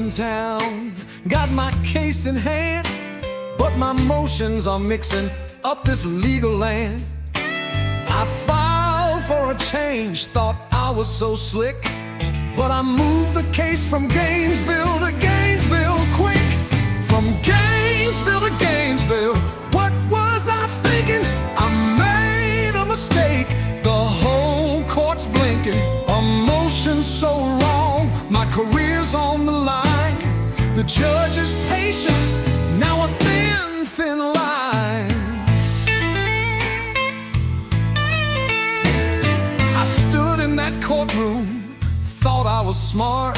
in town, got my case in hand, but my emotions are mixing up this legal land. I filed for a change, thought I was so slick, but I moved the case from Gainesville to Gainesville quick. From Gainesville to Gainesville, what was I thinking? I made a mistake, the whole court's blinking. Emotions so wrong, my career's on the line. The judge's patience, now a thin, thin line. I stood in that courtroom, thought I was smart,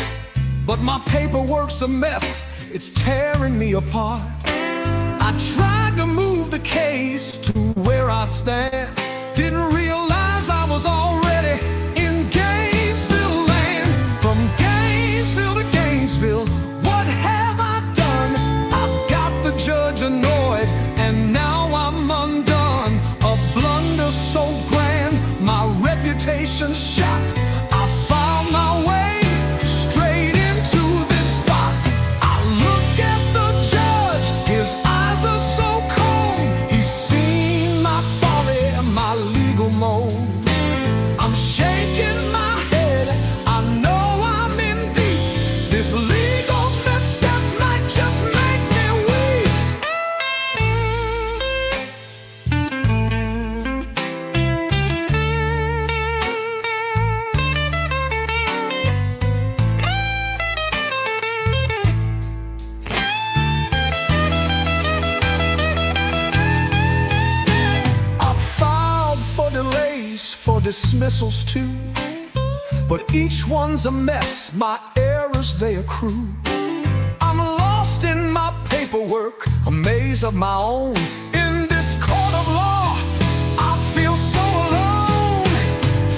but my paperwork's a mess, it's tearing me apart. I tried to move the case to where I stand, didn't realize I was already in Gainesville land. From Gainesville to Gainesville, what have I done? I've got the judge annoyed, and now I'm undone. A blunder so grand, my reputation shot. I found my way straight into this spot. I look at the judge, his eyes are so cold. He's seen my folly and my legal mode. I'm shaking my head, I know I'm in deep. This legal misstep might just make me weep. I filed for delays, for dismissals too, but each one's a mess, my errors they accrue. I'm lost in my paperwork, a maze of my own. In this court of law, I feel so alone.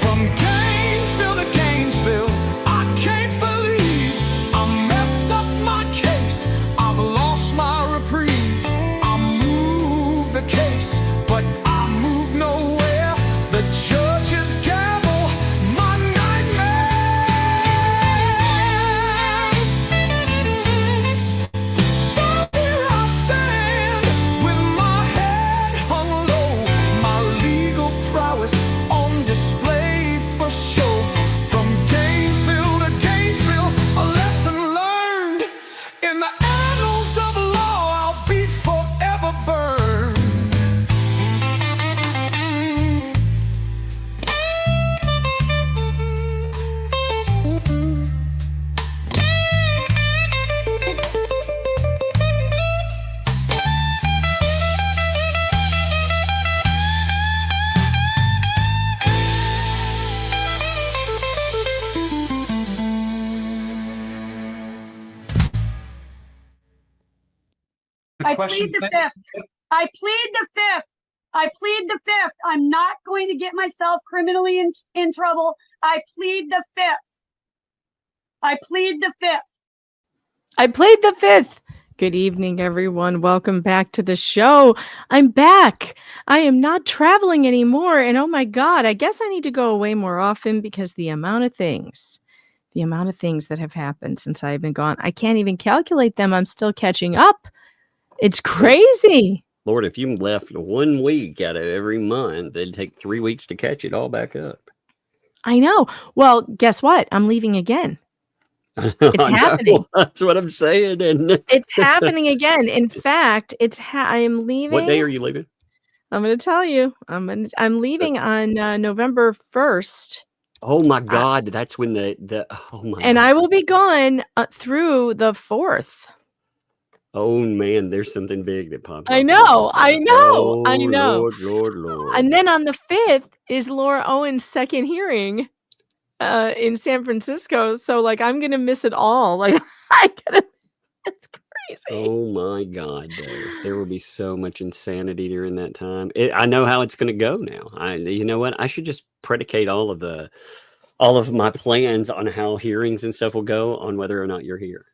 From Gainesville to Gainesville, I can't believe I messed up my case, I've lost my reprieve. I moved the case, but I moved nowhere. The judge's gavel, my nightmare. So here I stand, with my head hung low, my legal prowess on display for show. From Gainesville to Gainesville, a lesson learned. In the annals of law, I'll be forever burned. I plead the fifth. I plead the fifth. I plead the fifth. I'm not going to get myself criminally in trouble. I plead the fifth. I plead the fifth. I played the fifth. Good evening, everyone. Welcome back to the show. I'm back. I am not traveling anymore. And oh my God, I guess I need to go away more often because the amount of things that have happened since I've been gone, I can't even calculate them. I'm still catching up. It's crazy. Lord, if you left 1 week out of every month, it'd take 3 weeks to catch it all back up. I know. Well, guess what? I'm leaving again. It's happening. That's what I'm saying. And It's happening again. In fact, I am leaving. what day are you leaving? I'm going to tell you. I'm leaving on November 1st. Oh my God, that's when the oh my. And God. I will be gone through the 4th. Oh man, there's something big that pops I up. know. Oh, I know. Lord. And then on the 5th is Laura Owen's second hearing in San Francisco. So like I'm gonna miss it all. Like it's crazy. Oh my God, there will be so much insanity during that time. I know how it's gonna go now. You know what? I should just predicate all of my plans on how hearings and stuff will go on whether or not you're here.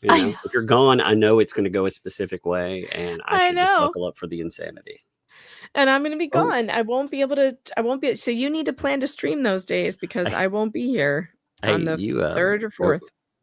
You know? If you're gone, I know it's going to go a specific way, and I should just buckle up for the insanity. And I'm going to be gone. I won't be able to. So you need to plan to stream those days because I won't be here on the 3rd or 4th.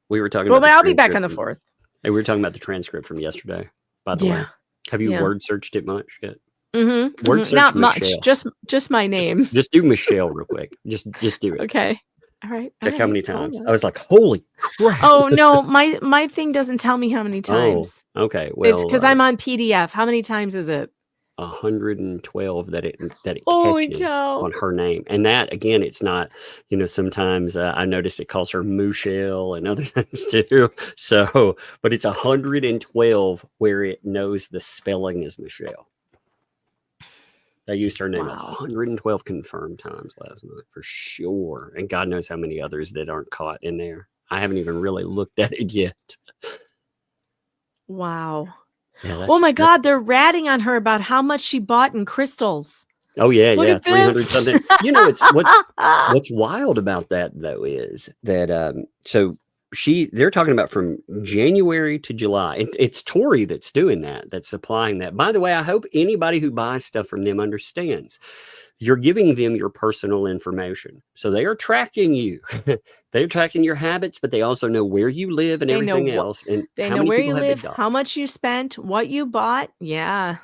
We were talking Well, about but the I'll be back on the transcript 4th. Hey, we were talking about the transcript from yesterday, by the way. Yeah. Have you Yeah. word searched it much yet? Mm-hmm. Word search Not Michelle. much. Just my name. Just do Michelle real quick. Just do it. Okay. All right. Check all how many right, hold times. on. I was like, holy crap. Oh no, my thing doesn't tell me how many times. Oh, okay. It's Well, because I'm on PDF. How many times is it? 112 that it Holy catches cow. on her name. And that, again, it's not, sometimes I notice it calls her Michelle and other things too. So, but it's 112 where it knows the spelling is Michelle. I used her name Wow. 112 confirmed times last night for sure. And God knows how many others that aren't caught in there. I haven't even really looked at it yet. Wow. Yeah, Oh my God, they're ratting on her about how much she bought in crystals. Oh yeah, Look yeah, at 300 this. something. It's what's wild about that though is that so they're talking about from January to July. It's Tori that's doing that, that's supplying that. By the way, I hope anybody who buys stuff from them understands. You're giving them your personal information. So they are tracking you. They're tracking your habits, but they also know where you live and everything else. And They how know many where people you have live, they doxed? how much you spent, what you bought. Yeah.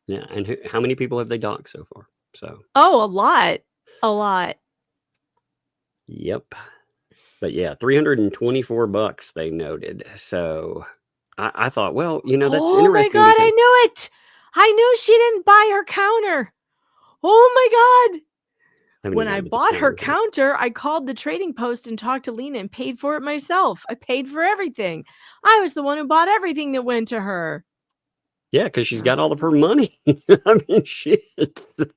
Yeah, and how many people have they doxed so far? So Oh, a lot. A lot. Yep. But yeah, $324 they noted. So I thought, well, that's interesting. Oh my God, I knew it. I knew she didn't buy her counter. Oh my God. When I bought her counter, I called the trading post and talked to Lena and paid for it myself. I paid for everything. I was the one who bought everything that went to her. Yeah, because she's got all of her money. I mean, shit.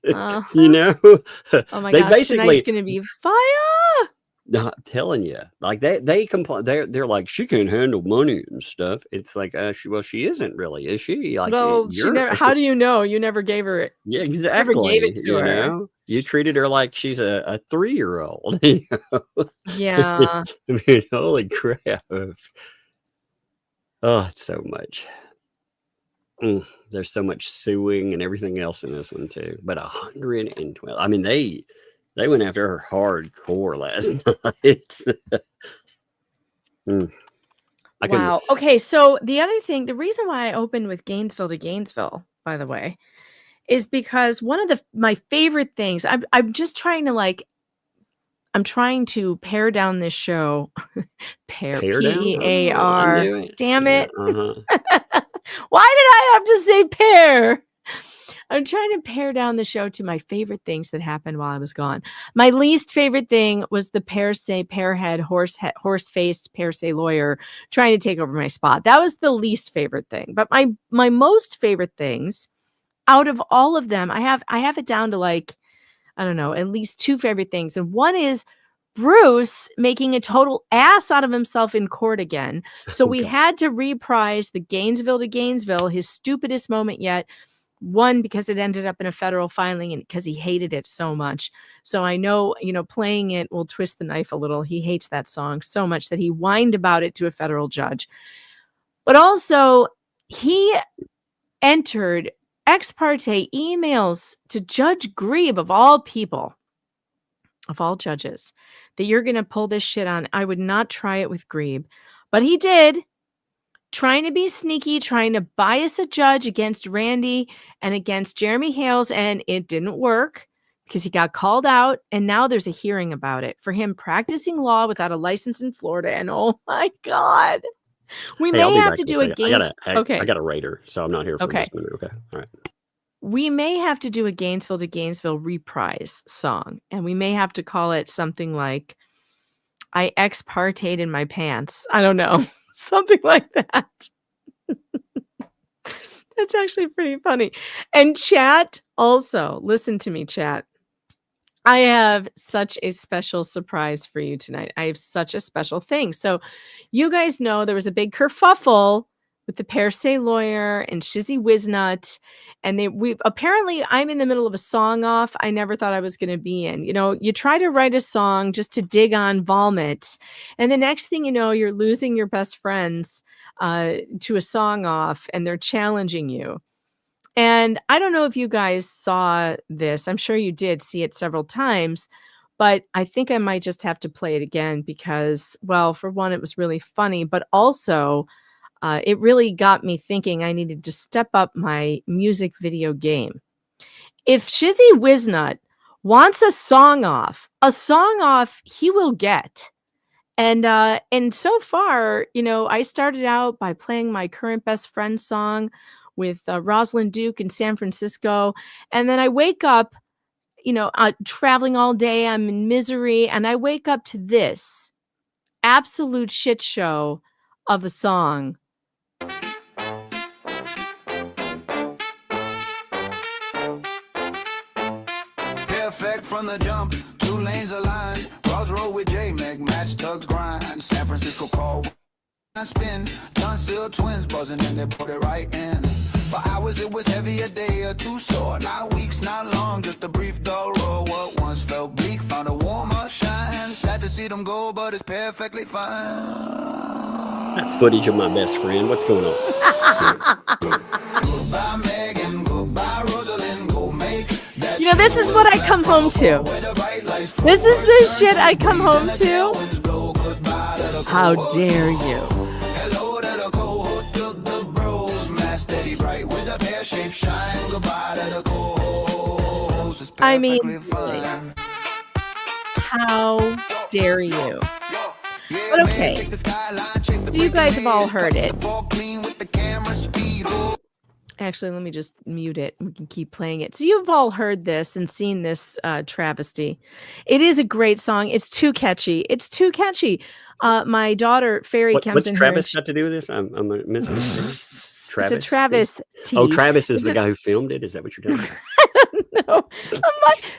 Uh-huh. Oh my they gosh, basically tonight's gonna be fire. I'm telling you, like they complain. They're like, she can't handle money and stuff. It's like, she isn't really, is she? Like, Well, she never. How do you know? You never gave her it. Yeah, exactly. Never gave it to her. You treated her like she's a 3-year-old. Yeah. I mean, holy crap! Oh, it's so much. There's so much suing and everything else in this one too. But 112. I mean, they went after her hardcore last night. Wow. Okay, so the other thing, the reason why I opened with Gainesville to Gainesville, by the way, is because one of my favorite things. I'm just trying to I'm trying to pare down this show. Pare P-A-R. Damn it. Why did I have to say pair? I'm trying to pare down the show to my favorite things that happened while I was gone. My least favorite thing was the pearhead, horse-faced pear lawyer trying to take over my spot. That was the least favorite thing. But my most favorite things out of all of them, I have it down to I don't know, at least 2 favorite things. And one is Bruce making a total ass out of himself in court again. So we had to reprise the Gainesville to Gainesville, his stupidest moment yet. One, because it ended up in a federal filing and because he hated it so much. So I know, playing it will twist the knife a little. He hates that song so much that he whined about it to a federal judge. But also, he entered ex parte emails to Judge Grebe, of all people, of all judges, that you're going to pull this shit on. I would not try it with Grebe, but he did, trying to be sneaky, trying to bias a judge against Randy and against Jeremy Hales, and it didn't work because he got called out, and now there's a hearing about it for him practicing law without a license in Florida, and oh my God. We may have to do a Gainesville. I got a Raider, so I'm not here for this minute. Okay. All right. We may have to do a Gainesville to Gainesville reprise song, and we may have to call it something like I ex parte'd in my pants. I don't know. Something like that. That's actually pretty funny. And chat, also, listen to me, chat. I have such a special surprise for you tonight. I have such a special thing. So you guys know there was a big kerfuffle with the per se lawyer and Shizzy Wiznut. And apparently I'm in the middle of a song off I never thought I was going to be in. You try to write a song just to dig on Volmit. And the next thing you know, you're losing your best friends to a song off, and they're challenging you. And I don't know if you guys saw this. I'm sure you did see it several times. but I think I might just have to play it again because, well, for one, it was really funny, but also it really got me thinking I needed to step up my music video game. If Shizzy Wiznut wants a song off, he will get. And so far, I started out by playing my current best friend song with Rosalind Duke in San Francisco, and then I wake up, traveling all day. I'm in misery, and I wake up to this absolute shit show of a song. Perfect from the jump, 2 lanes aligned. Crossroad with J-Mac, match tugs grind. San Francisco call, I spin. Tunsil twins buzzing and they put it right in. For hours it was heavy, a day or two sore. Not weeks, not long, just a brief dull roll. What once felt bleak found a warmer shine. Sad to see them go, but it's perfectly fine. That footage of my best friend. What's going on? Goodbye Megan, goodbye Rosalind, go make that. This is what I come home to. This is the shit I come home to. How dare you? Hello to the cohort, took the bros, mass steady bright with a pear-shaped shine. Goodbye to the co-host, it's I mean, perfectly fine. How dare you? But okay, so you guys have all heard it. Actually, let me just mute it. We can keep playing it. So you've all heard this and seen this travesty. It is a great song. It's too catchy. My daughter, Fairy, comes what's in Travis here. got to do with this? I'm missing it. Travis. It's a Travis T. Oh, Travis is the guy who filmed it? Is that what you're telling me? No.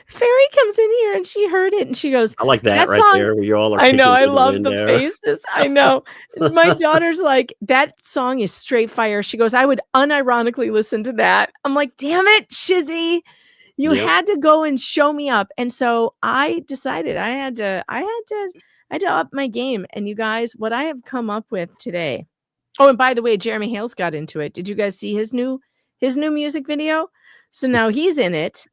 Fairy comes in here and she heard it and she goes, I like that right song, there where you all are. I know, I peeking through love the window. faces. I know. My daughter's like, that song is straight fire. She goes, I would unironically listen to that. I'm like, damn it, Shizzy. You had to go and show me up. And so I decided I had to up my game. And you guys, what I have come up with today. Oh, and by the way, Jeremy Hales got into it. Did you guys see his new music video? So now he's in it.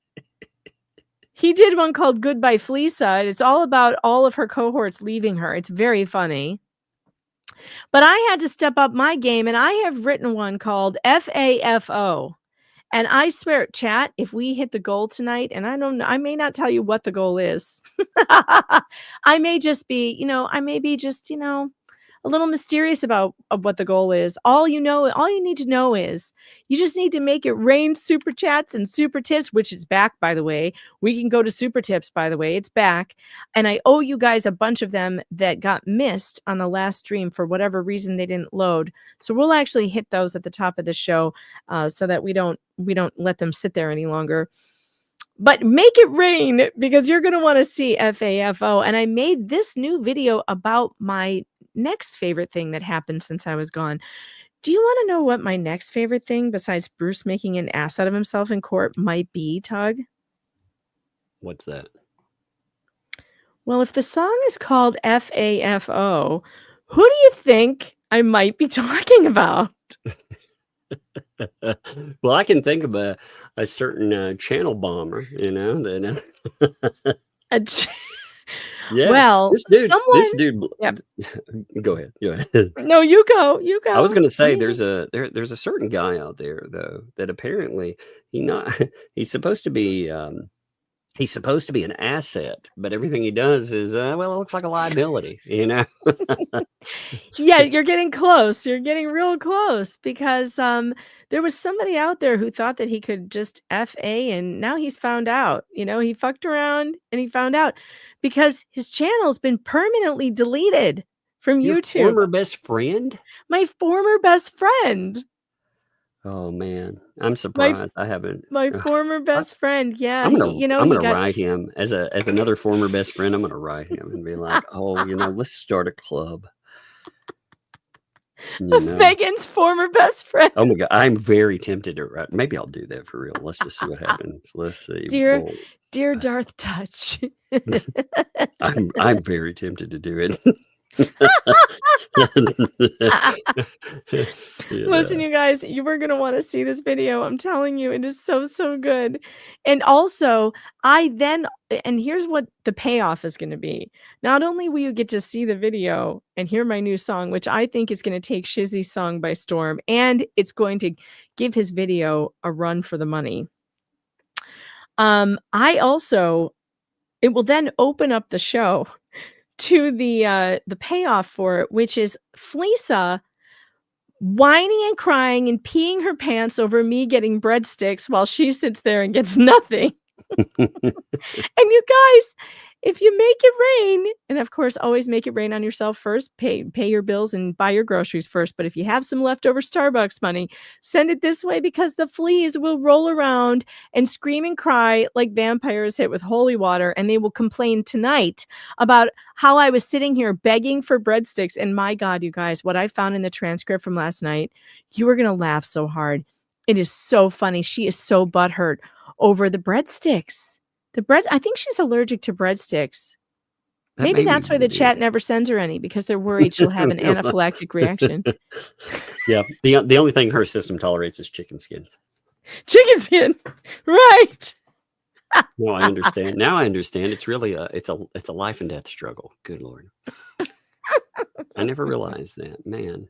He did one called Goodbye Fleasa. It's all about all of her cohorts leaving her. It's very funny. But I had to step up my game, and I have written one called FAFO. And I swear, chat, if we hit the goal tonight, and I don't know, I may not tell you what the goal is. I may just be, a little mysterious about what the goal is. All you need to know is you just need to make it rain super chats and super tips, which is back, by the way. We can go to super tips, by the way. It's back. And I owe you guys a bunch of them that got missed on the last stream for whatever reason they didn't load. So we'll actually hit those at the top of the show so that we don't let them sit there any longer. But make it rain because you're going to want to see FAFO. And I made this new video about my next favorite thing that happened since I was gone. Do you want to know what my next favorite thing besides Bruce making an ass out of himself in court might be, Tug? What's that? Well, if the song is called FAFO, who do you think I might be talking about? Well, I can think of a certain channel bomber, that yeah. Well, this dude. Yep. Go ahead. No, you go. I was going to say there's a certain guy out there though that apparently he's supposed to be an asset, but everything he does is it looks like a liability, Yeah, you're getting close. You're getting real close because there was somebody out there who thought that he could just FA, and now he's found out. He fucked around and he found out because his channel's been permanently deleted from Your YouTube. former best friend? My former best friend. Oh man, I'm surprised I haven't. My former best friend. Yeah, I'm gonna write him as another former best friend. I'm gonna write him and be like, let's start a club. Megan's former best friend. Oh my god, I'm very tempted to write. Maybe I'll do that for real. Let's just see what happens. Let's see. Dear Darth Touch. I'm very tempted to do it. Listen, you guys, you were going to want to see this video. I'm telling you, it is so good. And also, and here's what the payoff is going to be. Not only will you get to see the video and hear my new song, which I think is going to take Shizzy's song by storm, and it's going to give his video a run for the money. It will then open up the show to the payoff for it, which is Fleasa whining and crying and peeing her pants over me getting breadsticks while she sits there and gets nothing. And you guys, if you make it rain, and of course, always make it rain on yourself first, pay your bills and buy your groceries first. But if you have some leftover Starbucks money, send it this way, because the fleas will roll around and scream and cry like vampires hit with holy water. And they will complain tonight about how I was sitting here begging for breadsticks. And my God, you guys, what I found in the transcript from last night, you were going to laugh so hard. It is so funny. She is so butthurt over the breadsticks. I think she's allergic to breadsticks. Maybe that's why the chat never sends her any, because they're worried she'll have an anaphylactic reaction. Yeah. The only thing her system tolerates is chicken skin. Chicken skin. Right. No, I understand. Now I understand. It's really it's a life and death struggle. Good Lord. I never realized that, man.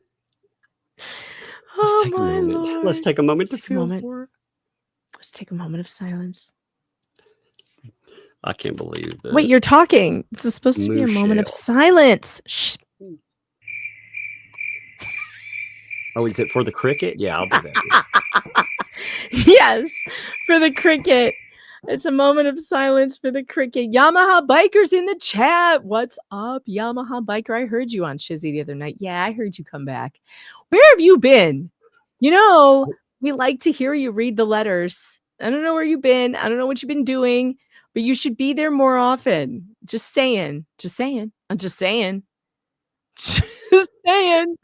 Let's take a moment. Lord. Let's take a moment to feel for her. Let's take a moment of silence. I can't believe that. Wait, you're talking. This is supposed to be a moment of silence. Shh. Oh, is it for the cricket? Yeah, I'll do that. Yes, for the cricket. It's a moment of silence for the cricket. Yamaha Bikers in the chat. What's up, Yamaha Biker? I heard you on Shizzy the other night. Yeah, I heard you come back. Where have you been? You know, we like to hear you read the letters. I don't know where you've been. I don't know what you've been doing, but you should be there more often. Just saying. Just saying. I'm just saying. Just saying.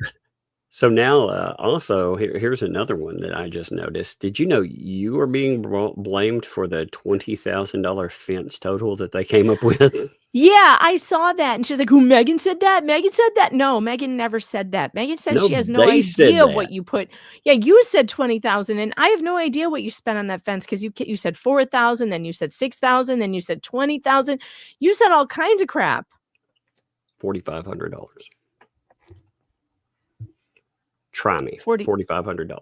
So now, also, here's another one that I just noticed. Did you know you are being blamed for the $20,000 fence total that they came up with? Yeah, I saw that. And she's like, who, Megan said that? Megan said that? No, Megan never said that. Megan said she has no idea what you put. Yeah, you said 20,000, and I have no idea what you spent on that fence, because you said 4,000, then you said 6,000, then you said 20,000. You said all kinds of crap. $4,500. Try me. $4,500.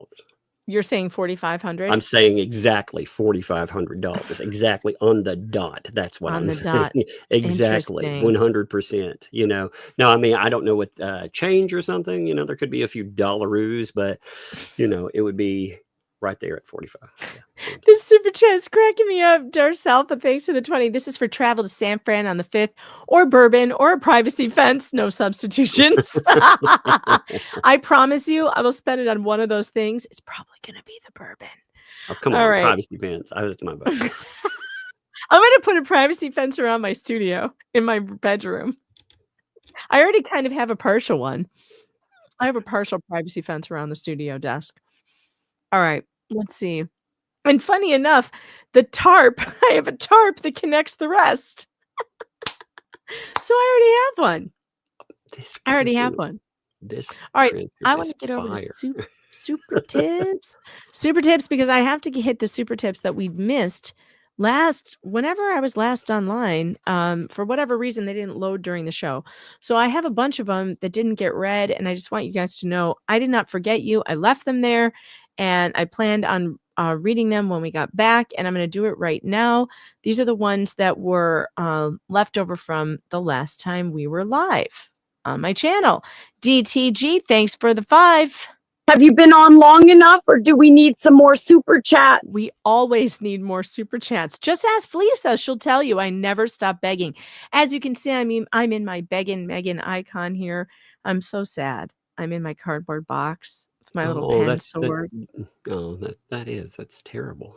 You're saying 4,500? I'm saying exactly $4,500. Exactly on the dot. That's what I'm saying. Exactly. 100%. You know, no, I mean, I don't know what change or something. You know, there could be a few dollaroos, but you know, it would be right there at 45. Yeah. This super chat's cracking me up. Darsalpa, thanks to the 20. This is for travel to San Fran on the 5th, or bourbon, or a privacy fence. No substitutions. I promise you, I will spend it on one of those things. It's probably going to be the bourbon. Oh, come on. Right. Privacy fence. That's my vote. I'm going to put a privacy fence around my studio in my bedroom. I already kind of have a partial one. I have a partial privacy fence around the studio desk. All right. Let's see. And funny enough, the tarp, I have a tarp that connects the rest. So I already have one. I already have one. All right. I want to get over to super tips. Super tips, because I have to hit the super tips that we missed whenever I was last online. For whatever reason, they didn't load during the show. So I have a bunch of them that didn't get read. And I just want you guys to know, I did not forget you. I left them there, and I planned on reading them when we got back, and I'm going to do it right now. These are the ones that were left over from the last time we were live on my channel. DTG, thanks for the 5. Have you been on long enough, or do we need some more super chats? We always need more super chats. Just ask Fleasa. She'll tell you. I never stop begging. As you can see, I mean, I'm in my begging Megan icon here. I'm so sad. I'm in my cardboard box with my little pen sword. That's terrible.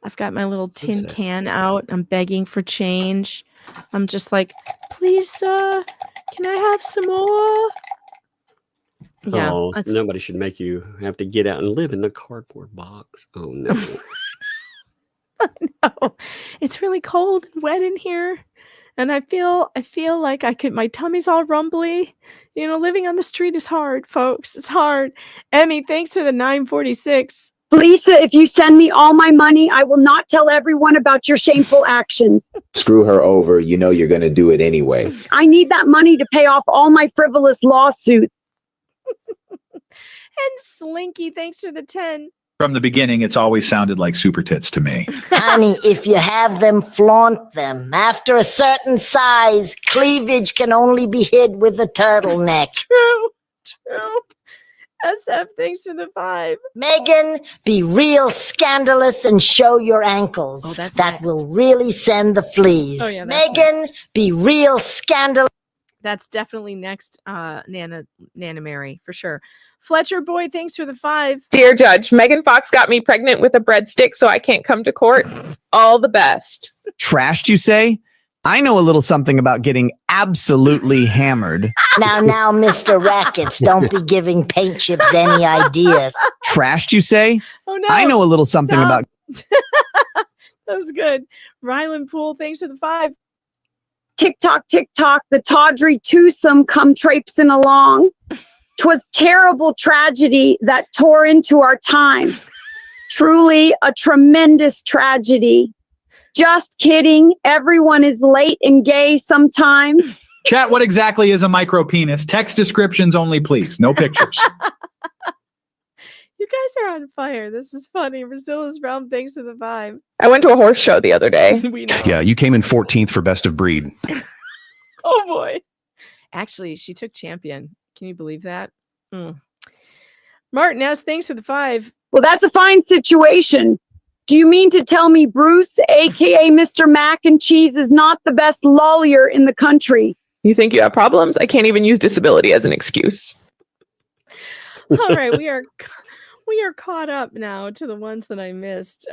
I've got my little tin can out. I'm begging for change. I'm just like, please, can I have some more? Yeah, oh, nobody should make you have to get out and live in the cardboard box. Oh, no. I know. It's really cold and wet in here. And I feel like my tummy's all rumbly. You know, living on the street is hard, folks. It's hard. Emmy, thanks for the 946. Fleasa, if you send me all my money, I will not tell everyone about your shameful actions. Screw her over. You know you're going to do it anyway. I need that money to pay off all my frivolous lawsuits. And Slinky, thanks for the 10. From the beginning, it's always sounded like super tits to me. Honey, if you have them, flaunt them. After a certain size, cleavage can only be hid with a turtleneck. True. SF, thanks for the 5. Megan, be real scandalous and show your ankles. Oh, that's that next. will really send the fleas. Oh, yeah, that's Megan, next. be real scandalous. That's definitely next, Nana Mary, for sure. Fletcher Boy, thanks for the 5. Dear Judge, Megan Fox got me pregnant with a breadstick so I can't come to court. All the best. Trashed, you say? I know a little something about getting absolutely hammered. Now, Mr. Rackets, don't be giving paint chips any ideas. Trashed, you say? Oh, no. I know a little something Stop. about... That was good. Ryland Poole, thanks for the 5. Tick-tock, tick-tock, the tawdry twosome come traipsing along. 'Twas terrible tragedy that tore into our time. Truly a tremendous tragedy. Just kidding. Everyone is late and gay sometimes. Chat, what exactly is a micro penis? Text descriptions only, please. No pictures. You guys are on fire. This is funny. Brazilia's Realm, thanks for the 5. I went to a horse show the other day. We know. Yeah, you came in 14th for best of breed. Oh, boy. Actually, she took champion. Can you believe that? Martin S., thanks for the 5. Well, that's a fine situation. Do you mean to tell me Bruce, aka Mr. Mac and Cheese, is not the best lawyer in the country? You think you have problems? I can't even use disability as an excuse. All right, we are caught up now to the ones that I missed.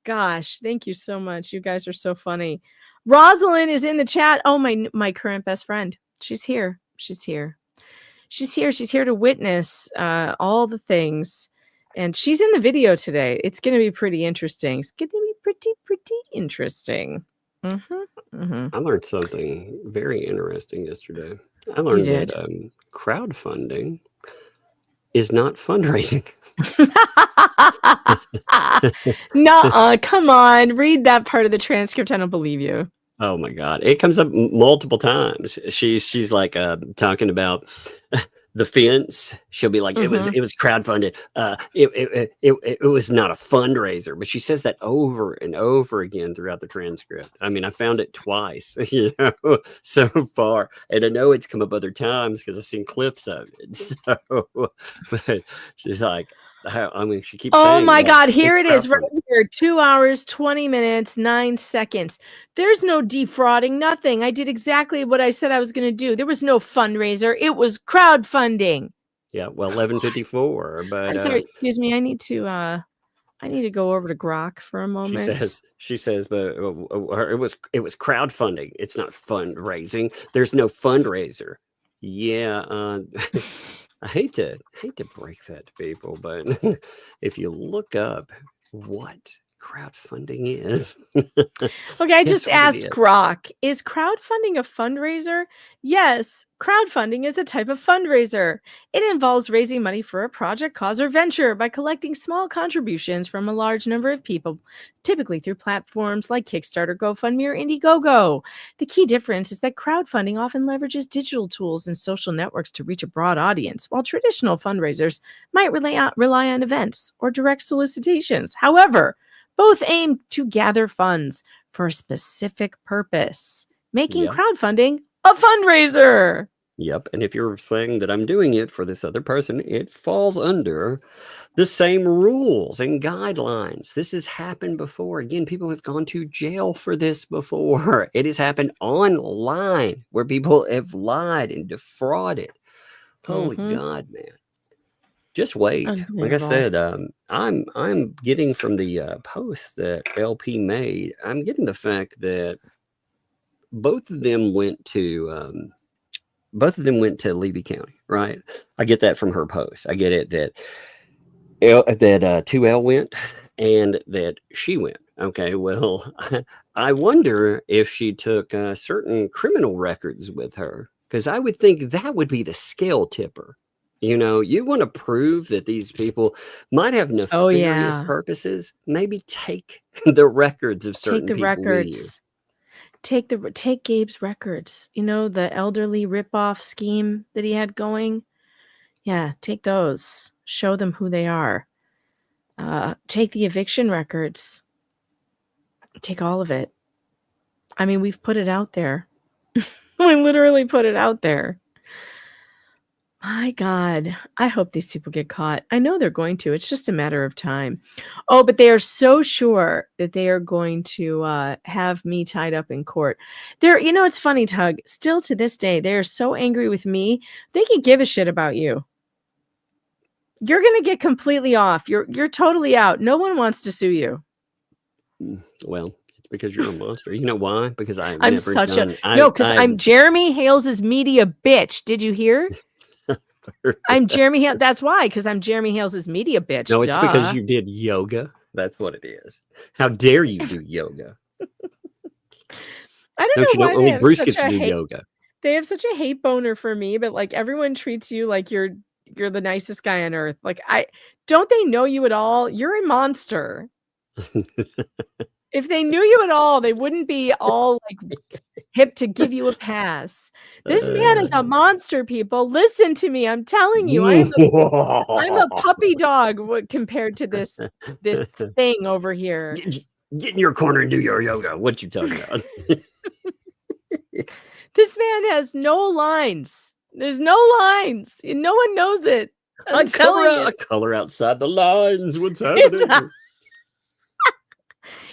Gosh, thank you so much. You guys are so funny. Rosalind is in the chat. Oh, my current best friend. She's here. She's here to witness all the things. And she's in the video today. It's going to be pretty interesting. It's going to be pretty interesting. I learned something very interesting yesterday. I learned that crowdfunding is not fundraising. Nuh-uh, come on. Read that part of the transcript. I don't believe you. Oh my God. It comes up multiple times. She's like talking about the fence. She'll be like, it was crowdfunded. It was not a fundraiser, but she says that over and over again throughout the transcript. I mean, I found it twice, so far, and I know it's come up other times because I've seen clips of it. So, but she's like, I mean, she keeps saying, oh my God, here it is right here. 2 hours, 20 minutes, 9 seconds. There's no defrauding, nothing. I did exactly what I said I was going to do. There was no fundraiser. It was crowdfunding. Yeah, well, 11:54. But I'm sorry, excuse me. I need to go over to Grok for a moment. She says, but it was crowdfunding. It's not fundraising. There's no fundraiser. Yeah. I hate to break that to people, but if you look up what crowdfunding is. Okay, I just asked Grok, is crowdfunding a fundraiser? Yes, crowdfunding is a type of fundraiser. It involves raising money for a project, cause, or venture by collecting small contributions from a large number of people, typically through platforms like Kickstarter, GoFundMe, or Indiegogo. The key difference is that crowdfunding often leverages digital tools and social networks to reach a broad audience, while traditional fundraisers might rely on events or direct solicitations. However, both aim to gather funds for a specific purpose, making crowdfunding a fundraiser. Yep. And if you're saying that I'm doing it for this other person, it falls under the same rules and guidelines. This has happened before. Again, people have gone to jail for this before. It has happened online where people have lied and defrauded. Holy God, man. Just wait. Like I said, I'm getting from the post that LP made, I'm getting the fact that both of them went to Levy County, right? I get that from her post. I get it that 2L went and that she went. Okay, well, I wonder if she took certain criminal records with her, because I would think that would be the scale tipper. You know, you want to prove that these people might have nefarious purposes. Maybe take the records of certain Take the people with you. records. Take Gabe's records. You know, the elderly ripoff scheme that he had going. Yeah, take those. Show them who they are. Take the eviction records. Take all of it. I mean, we've put it out there. We literally put it out there. My God, I hope these people get caught. I know they're going to. It's just a matter of time. Oh, but they are so sure that they are going to have me tied up in court. You know, it's funny, Tug. Still to this day, they are so angry with me. They can give a shit about you. You're going to get completely off. You're totally out. No one wants to sue you. Well, it's because you're a monster. You know why? Because I'm I'm Jeremy Hales' media bitch. Did you hear? I'm Jeremy Hales. That's why, because I'm Jeremy Hales' media bitch. No, it's because you did yoga. That's what it is. How dare you do yoga? I don't know why only Bruce gets to do yoga. They have such a hate boner for me, but like everyone treats you like you're the nicest guy on earth. Like don't they know you at all? You're a monster. If they knew you at all, they wouldn't be all like hip to give you a pass. This man is a monster, people. Listen to me. I'm telling you, I'm a puppy dog compared to this thing over here. Get in your corner and do your yoga. What you talking about? This man has no lines. There's no lines. No one knows it. I color outside the lines. What's happening?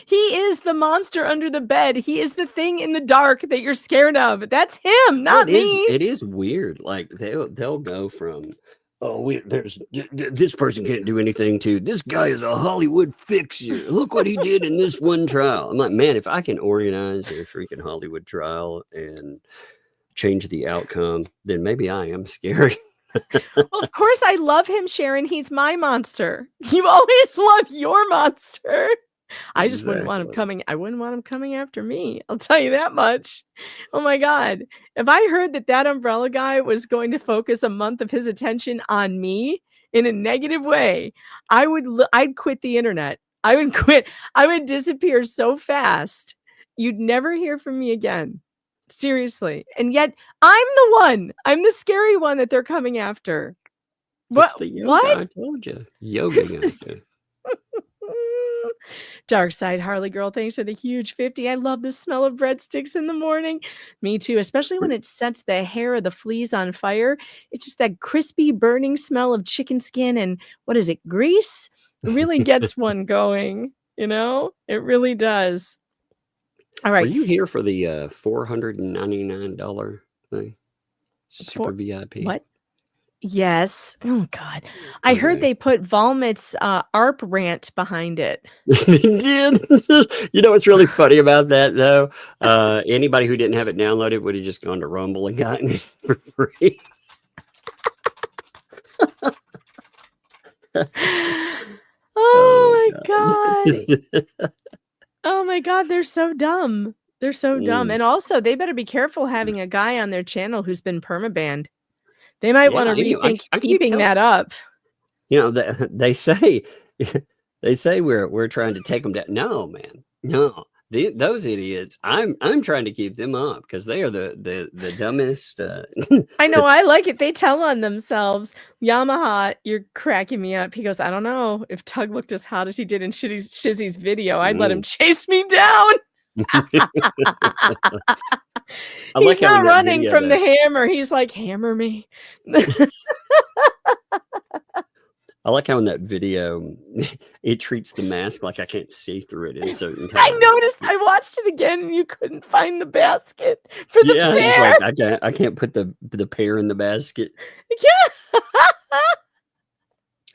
He is the monster under the bed. He is the thing in the dark that you're scared of. That's him, not me. It is weird. Like they'll go from, this person can't do anything, to this guy is a Hollywood fixer. Look what he did in this one trial. I'm like, man, if I can organize a freaking Hollywood trial and change the outcome, then maybe I am scary. Well, of course I love him, Sharon. He's my monster. You always love your monster. I just wouldn't want him coming. I wouldn't want him coming after me. I'll tell you that much. Oh my God. If I heard that umbrella guy was going to focus a month of his attention on me in a negative way, I'd quit the internet. I would quit. I would disappear so fast. You'd never hear from me again. Seriously. And yet I'm the scary one that they're coming after. What? I told you. Yoga. Dark Side Harley Girl, thanks for the huge 50. I love the smell of breadsticks in the morning. Me too, especially when it sets the hair of the fleas on fire. It's just that crispy, burning smell of chicken skin and what is it, grease? It really gets one going, you know? It really does. All right. Were you here for the $499 thing? Super VIP. What? Yes. Oh God. I heard they put Volmit's ARP rant behind it. They did. You know what's really funny about that though? Anybody who didn't have it downloaded would have just gone to Rumble and gotten it for free. Oh my God. Oh my God, they're so dumb. They're so dumb. And also they better be careful having a guy on their channel who's been perma-banned. They might want to rethink keeping that up. You know, they say we're trying to take them down. No, man, no. Those idiots. I'm trying to keep them up because they are the dumbest. I know. I like it. They tell on themselves. Yamaha, you're cracking me up. He goes, I don't know if Tug looked as hot as he did in Shizzy's video. I'd let him chase me down. He's not running from the hammer. He's like, hammer me. I like how in that video it treats the mask like I can't see through it in certain times. I noticed. I watched it again and you couldn't find the basket for the pear. It's like I can't put the pear in the basket. Yeah.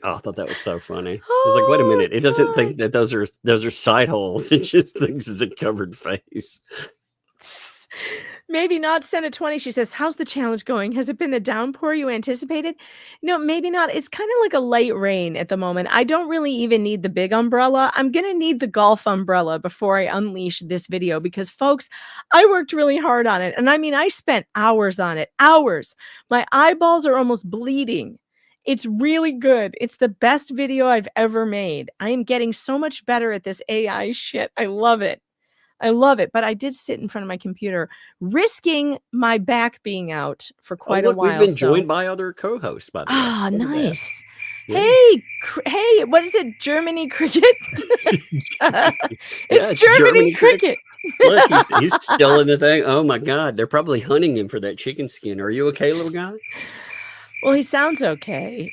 Oh, I thought that was so funny. I was like, wait a minute. It doesn't think that those are side holes. It just thinks it's a covered face. Maybe not send a 20. She says, how's the challenge going? Has it been the downpour you anticipated? No, maybe not. It's kind of like a light rain at the moment. I don't really even need the big umbrella. I'm going to need the golf umbrella before I unleash this video because, folks, I worked really hard on it. And I mean, I spent hours on it. Hours. My eyeballs are almost bleeding. It's really good. It's the best video I've ever made. I am getting so much better at this AI shit. I love it. I love it. But I did sit in front of my computer, risking my back being out for quite a while. We've been joined by other co-hosts, by the way. Ah, Look at that. nice. Yeah. Hey, what is it? Germany cricket? Yeah, It's Germany cricket. Look, he's still in the thing. Oh my God, they're probably hunting him for that chicken skin. Are you okay, little guy? Well, he sounds okay.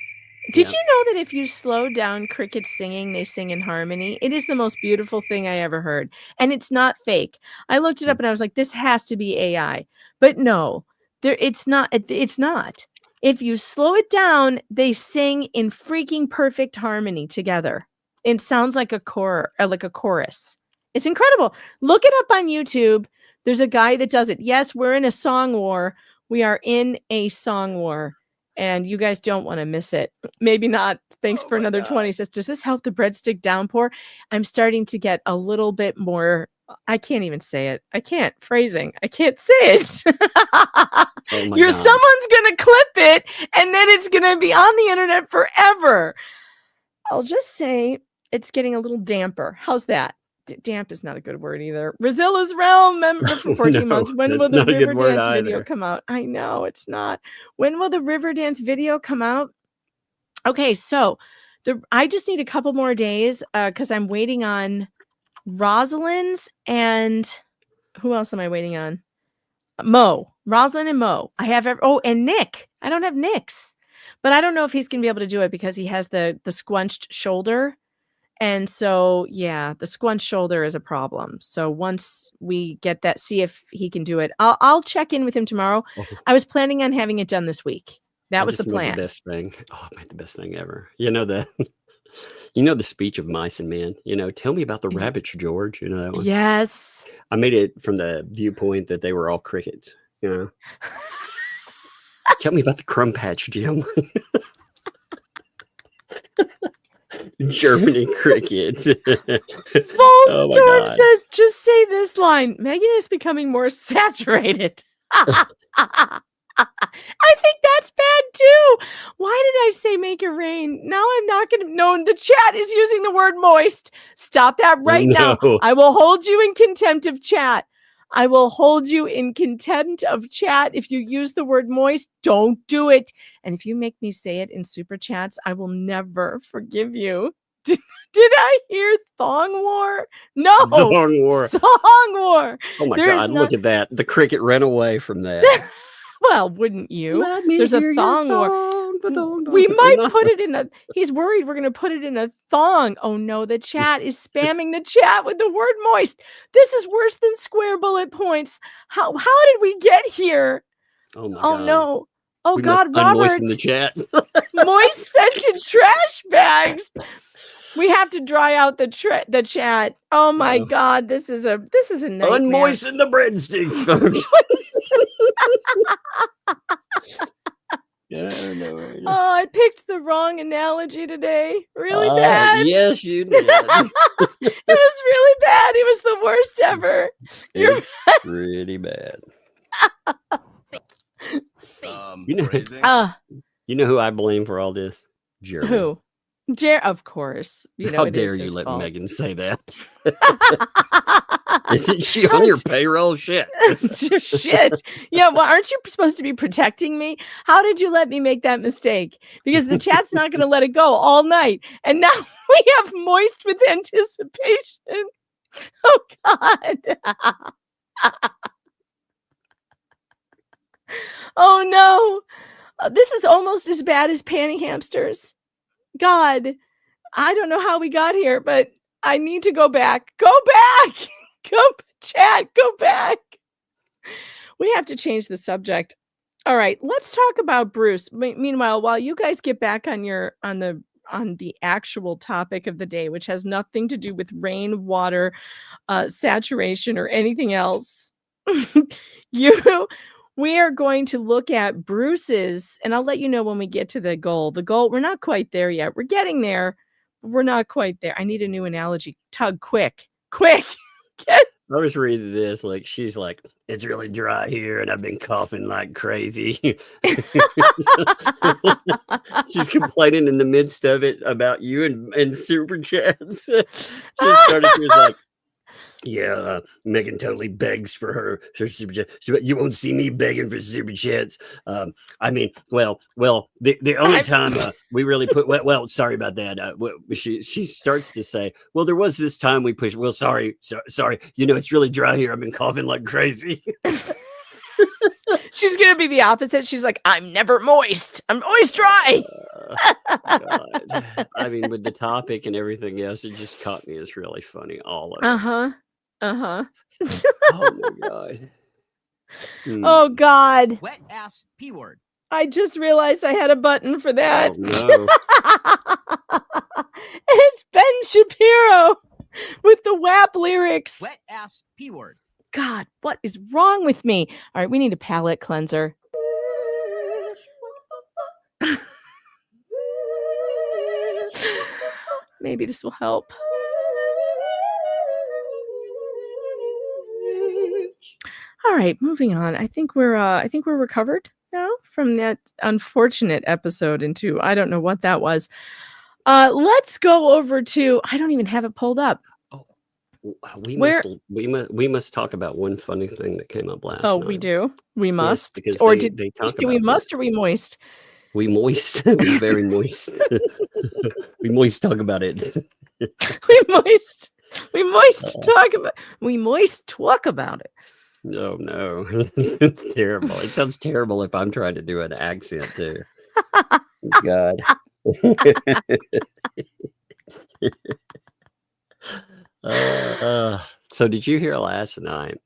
Did Yeah. you know that if you slow down crickets singing, they sing in harmony? It is the most beautiful thing I ever heard. And it's not fake. I looked it up and I was like, this has to be AI. But no, it's not. It's not. If you slow it down, they sing in freaking perfect harmony together. It sounds like a chorus. It's incredible. Look it up on YouTube. There's a guy that does it. Yes, we're in a song war. We are in a song war. And you guys don't want to miss it. Maybe not. Thanks for another 20. Says, does this help the breadstick downpour? I'm starting to get a little bit more. I can't even say it. I can't. Phrasing. I can't say it. Oh my God. Someone's going to clip it and then it's going to be on the internet forever. I'll just say it's getting a little damper. How's that? Damp is not a good word either. Razilla's Realm member for 14 months. When will the Riverdance video come out? I know it's not. When will the Riverdance video come out? Okay, so I just need a couple more days because I'm waiting on Rosalind's and who else am I waiting on? Mo. Rosalind and Mo. I have and Nick. I don't have Nick's, but I don't know if he's gonna be able to do it because he has the squunched shoulder. And so, yeah, the squunched shoulder is a problem. So once we get that, see if he can do it. I'll check in with him tomorrow. I was planning on having it done this week. That was the plan. The best thing. Oh, I made the best thing ever. You know the speech of mice and men. Tell me about the rabbits, George. You know that one. Yes. I made it from the viewpoint that they were all crickets. Tell me about the crumb patch, Jim. Germany cricket. Volstorm says, just say this line. Megan is becoming more saturated. I think that's bad too. Why did I say make it rain? Now I'm not going to know. The chat is using the word moist. Stop that right now. I will hold you in contempt of chat. I will hold you in contempt of chat. If you use the word moist, don't do it. And if you make me say it in super chats, I will never forgive you. Did I hear thong war? No. Thong war. Song war. Oh my God, look at that. The cricket ran away from that. Well, wouldn't you? There's a thong war. We might put it in a. He's worried we're going to put it in a thong. Oh no, the chat is spamming the chat with the word moist. This is worse than square bullet points. How did we get here? Oh my God. No. Oh we God, must Robert. unmoisten the chat. Moist scented trash bags. We have to dry out the chat. Oh my God, this is a nightmare. Unmoisten the breadsticks, folks. Oh, I picked the wrong analogy today. Really bad. Yes, you did. It was really bad. It was the worst ever. It's pretty bad. You know who I blame for all this? Jeremy. Who? Of course. How dare you let Megan say that? Isn't she on your payroll? Shit. Shit. Yeah, well, aren't you supposed to be protecting me? How did you let me make that mistake? Because the chat's not going to let it go all night. And now we have moist with anticipation. Oh, God. Oh, no. This is almost as bad as panty hamsters. God, I don't know how we got here, but I need to go back. Go back. Chat, go back. We have to change the subject. All right, let's talk about Bruce. Meanwhile, while you guys get back on the actual topic of the day, which has nothing to do with rain, water, saturation, or anything else. We are going to look at Bruce's, and I'll let you know when we get to the goal. The goal, we're not quite there yet. We're getting there, but we're not quite there. I need a new analogy. Tug, quick. I was reading this, like, she's like, it's really dry here, and I've been coughing like crazy. She's complaining in the midst of it about you and super chats. She was like, yeah, Megan totally begs for her super chat. You won't see me begging for super chats. I mean, well, the only time we really put well, sorry about that. She starts to say, well, there was this time we pushed. Well, sorry. You know, it's really dry here. I've been coughing like crazy. She's gonna be the opposite. She's like, I'm never moist. I'm always dry. God. I mean, with the topic and everything else, it just caught me as really funny. All of it. Oh my God. Oh God. Wet ass P word. I just realized I had a button for that. Oh, no. It's Ben Shapiro with the WAP lyrics. Wet ass P word. God, what is wrong with me? All right, we need a palate cleanser. Maybe this will help. All right, moving on. I think we're recovered now from that unfortunate episode into I don't know what that was. Let's go over to I don't even have it pulled up. We must talk about one funny thing that came up last night. Oh, we do. We must. Yes, because or they did talk we about must this. or we moist? We moist. We very moist. We moist talk about it. We moist talk about it. No. It's terrible. It sounds terrible if I'm trying to do an accent too. God. So did you hear last night?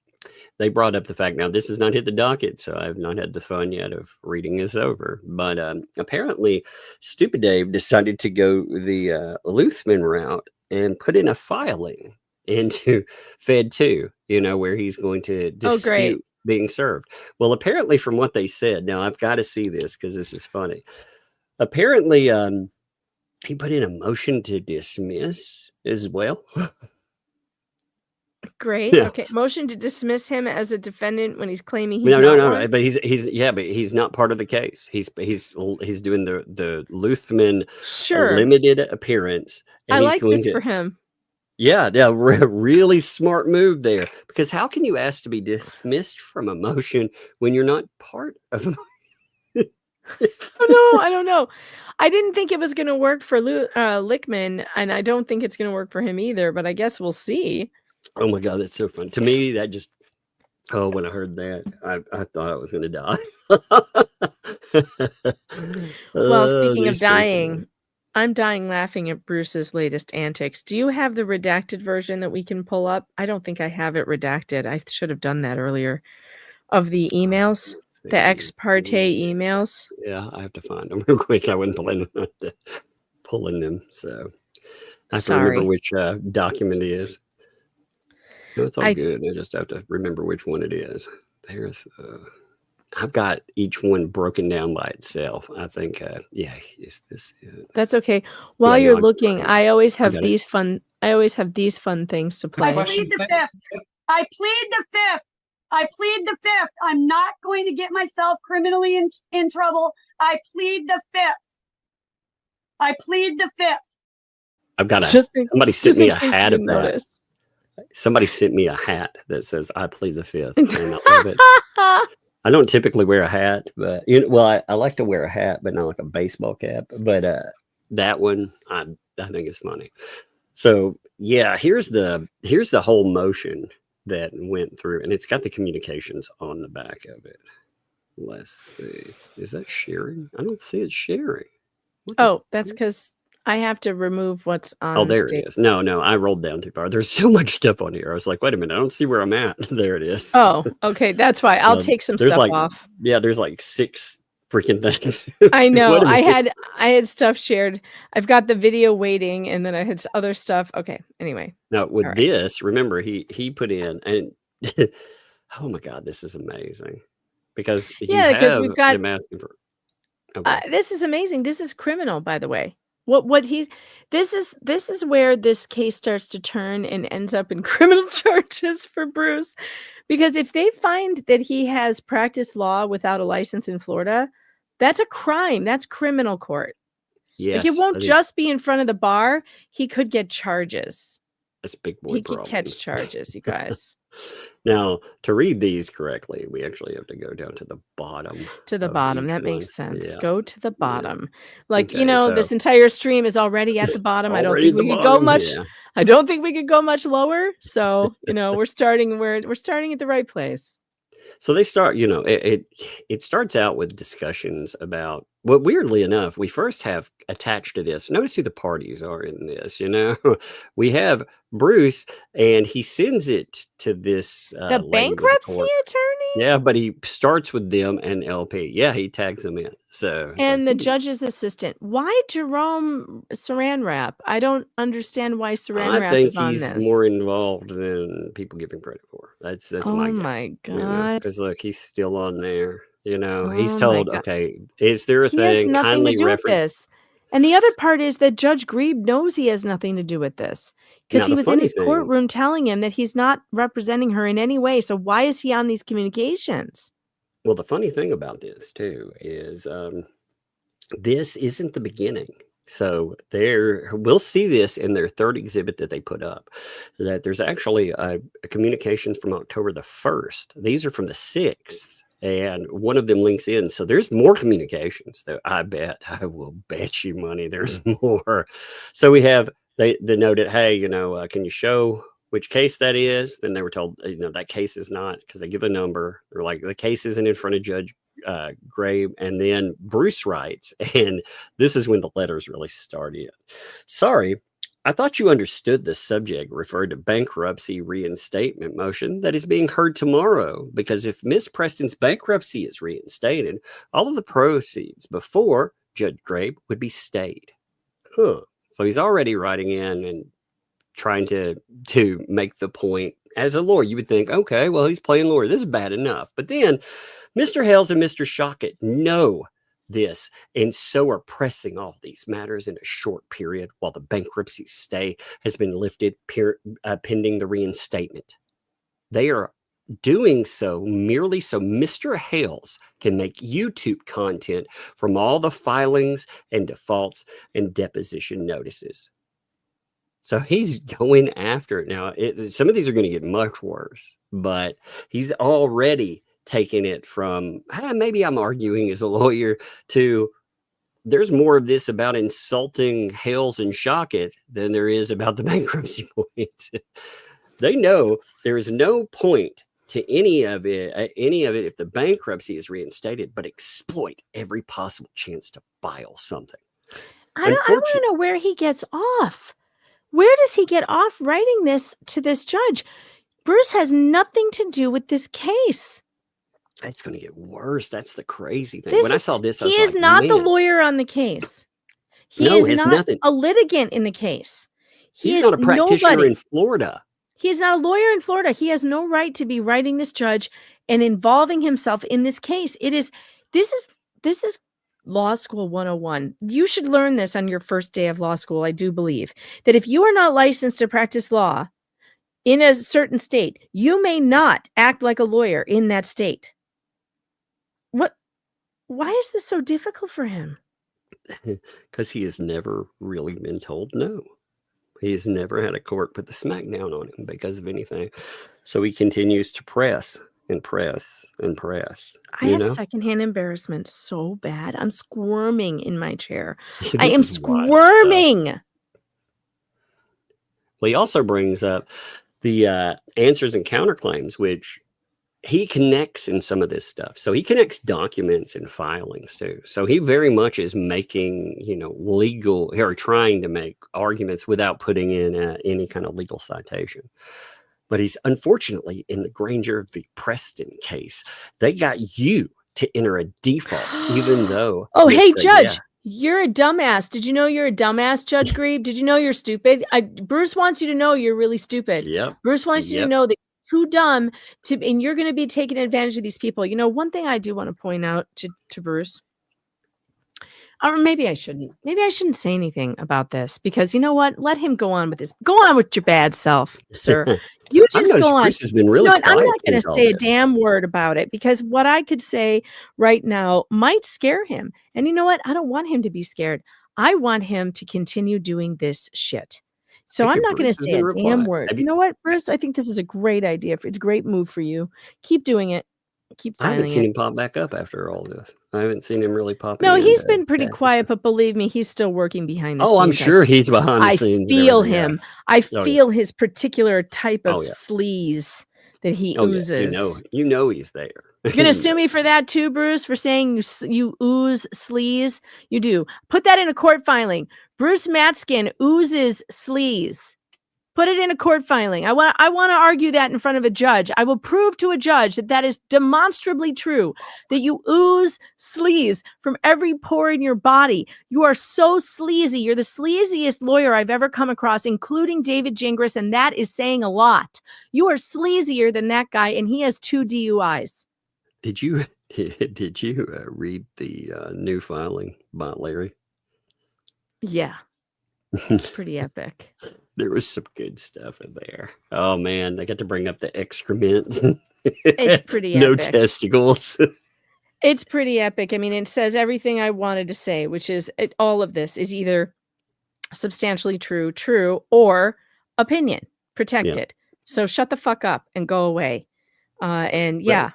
They brought up the fact, now this has not hit the docket, so I've not had the fun yet of reading this over. But apparently, Stupid Dave decided to go the Luthman route and put in a filing into Fed 2, where he's going to dispute being served. Well, apparently from what they said, now I've got to see this because this is funny. Apparently, he put in a motion to dismiss as well. Great. Yeah. Okay. Motion to dismiss him as a defendant when he's claiming he's No. one? But he's not part of the case. He's doing the Luthman limited appearance. And I he's like going this for him. Yeah, really smart move there. Because how can you ask to be dismissed from a motion when you're not part of a Oh, no, I don't know. I didn't think it was going to work for Lickman, and I don't think it's going to work for him either, but I guess we'll see. Oh my God, that's so fun. To me, that just, when I heard that, I thought I was going to die. Well, speaking of they're so dying, funny. I'm dying laughing at Bruce's latest antics. Do you have the redacted version that we can pull up? I don't think I have it redacted. I should have done that earlier. Of the emails, the ex parte emails. Yeah, I have to find them real quick. I wasn't pulling them, so I have to remember which document it is. No, it's all good. I just have to remember which one it is. There's, I've got each one broken down by itself. I think, is this it? That's okay. While you're looking, I always have these fun. I always have these fun things to play. I plead the fifth. I plead the fifth. I plead the fifth. I'm not going to get myself criminally in trouble. I plead the fifth. I plead the fifth. I've got somebody sent me a hat of that. Somebody sent me a hat that says "I plead the fifth." And I love it. I don't typically wear a hat, but I like to wear a hat, but not like a baseball cap. But that one, I think is funny. So yeah, here's the whole motion that went through, and it's got the communications on the back of it. Let's see, is that sharing? I don't see it sharing. That's because I have to remove what's on. Oh, there it is. No, I rolled down too far. There's so much stuff on here. I was like, wait a minute, I don't see where I'm at. There it is. Oh, okay, that's why. I'll take some stuff off. Yeah, there's like 6 freaking things. I know. I had stuff shared. I've got the video waiting, and then I had other stuff. Okay. Anyway. Now with this, remember he put in, and Oh my God, this is amazing. Because Yeah, because we've got him asking for. Okay. this is amazing. This is criminal, by the way. This is where this case starts to turn and ends up in criminal charges for Bruce. Because if they find that he has practiced law without a license in Florida, that's a crime. That's criminal court. Yes, Like, it won't just be in front of the bar. He could get charges. That's big boy He could catch charges, you guys. Now, to read these correctly, we actually have to go down to the bottom. To the of bottom. each That one. makes sense. Yeah. Go to the bottom. Like, Okay, this entire stream is already at the bottom. I don't Already think at we the could go bottom, much. yeah. I don't think we could go much lower. So, we're starting at the right place. So they start, it starts out with discussions about, well, weirdly enough, we first have attached to this. Notice who the parties are in this, we have Bruce, and he sends it to this The lady with bankruptcy court. attorney? Yeah, but he starts with them and LP. Yeah, he tags them in. So it's And like, the judge's assistant. Why Jerome Saran Wrap? I don't understand why Saran I Wrap think is on he's this. more involved than people give him credit for. That's Oh my guess. my God. Because look, he's still on there. He's Oh my told, God. okay, is there a He has thing? nothing to Kindly do with reference. this. And the other part is that Judge Grebe knows he has nothing to do with this because Now, he the was in funny his thing- courtroom telling him that he's not representing her in any way. So why is he on these communications? Well, the funny thing about this too is this isn't the beginning. So we'll see this in their third exhibit that they put up, that there's actually a communications from October the 1st. These are from the 6th. And one of them links in. So there's more communications that I will bet you money there's more. So we have, they noted, hey, can you show which case that is? Then they were told, that case is not, because they give a number. They're like, the case isn't in front of Judge Grave. And then Bruce writes, and this is when the letters really started. Sorry, I thought you understood the subject referred to bankruptcy reinstatement motion that is being heard tomorrow, because if Miss Preston's bankruptcy is reinstated, all of the proceeds before Judge Grape would be stayed. So he's already writing in and trying to make the point. As a lawyer, you would think, okay, well, he's playing lawyer. This is bad enough. But then Mr. Hales and Mr. Shockett know this, and so are pressing all these matters in a short period while the bankruptcy stay has been lifted pending the reinstatement. They are doing so merely so Mr. Hales can make YouTube content from all the filings and defaults and deposition notices. So he's going after it. Now, some of these are going to get much worse, but he's already taking it from, maybe I'm arguing as a lawyer, to there's more of this about insulting Hales and Shockett than there is about the bankruptcy point. They know there is no point to any of it if the bankruptcy is reinstated, but exploit every possible chance to file something. I want to know where he gets off. Where does he get off writing this to this judge? Bruce has nothing to do with this case. It's going to get worse. That's the crazy thing. When I saw this, I was he is like, not the man. lawyer on the case. He No, is it's not nothing. a litigant in the case. He's not a practitioner nobody. in Florida. He is not a lawyer in Florida. He has no right to be writing this judge and involving himself in this case. This is law school 101. You should learn this on your first day of law school. I do believe that if you are not licensed to practice law in a certain state, you may not act like a lawyer in that state. Why is this so difficult for him? Because he has never really been told no. He has never had a court put the smackdown on him because of anything. So he continues to press and press and press. I have secondhand embarrassment so bad. I'm squirming in my chair. This I am is wild squirming. stuff. Well, he also brings up the answers and counterclaims, which he connects in some of this stuff. So he connects documents and filings too. So he very much is making, legal or trying to make arguments without putting in any kind of legal citation. But he's unfortunately in the Granger v. Preston case, they got you to enter a default, even though. Oh, hey, Judge, you're a dumbass. Did you know you're a dumbass, Judge Grebe? Did you know you're stupid? Bruce wants you to know you're really stupid. Yep. Bruce wants you to know that too dumb and you're going to be taking advantage of these people. You know, one thing I do want to point out to Bruce, or maybe I shouldn't. Maybe I shouldn't say anything about this because you know what? Let him go on with this. Go on with your bad self, sir. You I've just noticed go on. Bruce has been really I'm quiet not going to since all say a this. damn word about it because what I could say right now might scare him. And you know what? I don't want him to be scared. I want him to continue doing this shit. So Thank I'm you, not going Bruce to has say been a real damn quiet. word. Have You know what, Bruce? I think this is a great idea. It's a great move for you. Keep doing it. Keep I haven't filing seen it. him pop back up after all this. I haven't seen him really popping No, in he's to been pretty chat. quiet, but believe me, he's still working behind the Oh, I'm scenes. sure he's behind the I scenes and feel everything. him. Yeah. I Oh, yeah. feel his particular type of Oh, yeah. sleaze that he Oh, yeah. oozes. You know he's there. You're gonna sue me for that too, Bruce, for saying you ooze sleaze. You do. Put that in a court filing. Bruce Matskin oozes sleaze. Put it in a court filing. I want to argue that in front of a judge. I will prove to a judge that that is demonstrably true, that you ooze sleaze from every pore in your body. You are so sleazy. You're the sleaziest lawyer I've ever come across, including David Gingras, and that is saying a lot. You are sleazier than that guy, and he has 2 DUIs. Did you read the new filing by Larry? Yeah. It's pretty epic. There was some good stuff in there. Oh man, they got to bring up the excrement. It's pretty No epic. testicles. It's pretty epic. I mean, it says everything I wanted to say, which is all of this is either substantially true, or opinion protected. So shut the fuck up and go away. And yeah,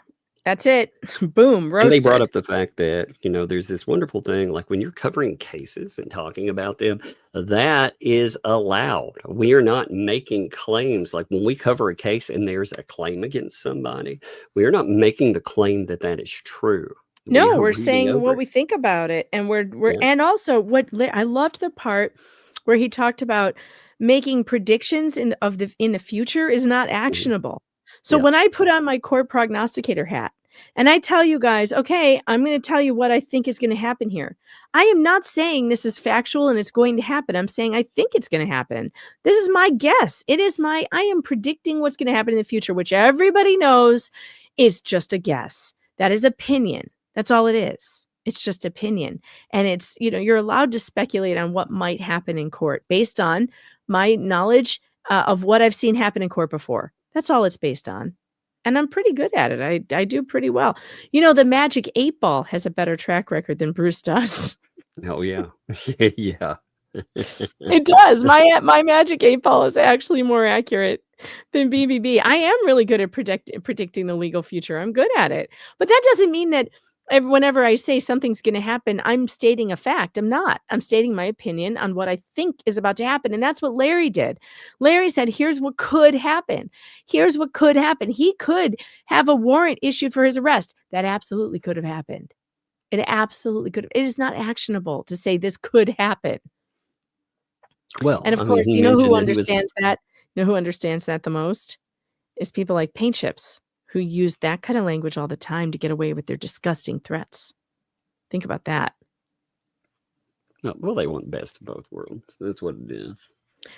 that's it. Boom, roasted. And they brought up the fact that, there's this wonderful thing, like when you're covering cases and talking about them, that is allowed. We are not making claims. Like when we cover a case and there's a claim against somebody, we are not making the claim that that is true. No, we're reading saying over what it. we think about it. And we're Yeah. and also I loved the part where he talked about making predictions in the future is not actionable. So Yeah. when I put on my court prognosticator hat and I tell you guys, okay, I'm going to tell you what I think is going to happen here. I am not saying this is factual and it's going to happen. I'm saying I think it's going to happen. This is my guess. I am predicting what's going to happen in the future, which everybody knows is just a guess. That is opinion. That's all it is. It's just opinion. And it's, you're allowed to speculate on what might happen in court based on my knowledge of what I've seen happen in court before. That's all it's based on. And I'm pretty good at it. I do pretty well. The Magic 8 Ball has a better track record than Bruce does. Oh, yeah. Yeah. It does. My Magic 8 Ball is actually more accurate than BBB. I am really good at predicting the legal future. I'm good at it. But that doesn't mean that whenever I say something's going to happen, I'm stating a fact. I'm not. I'm stating my opinion on what I think is about to happen. And that's what Larry did. Larry said, here's what could happen. Here's what could happen. He could have a warrant issued for his arrest. That absolutely could have happened. It absolutely could have. It is not actionable to say this could happen. Well, And of course, you know who understands that? You know who understands that the most? Is people like Paint Chips, who use that kind of language all the time to get away with their disgusting threats. Think about that. Well, they want best of both worlds. That's what it is.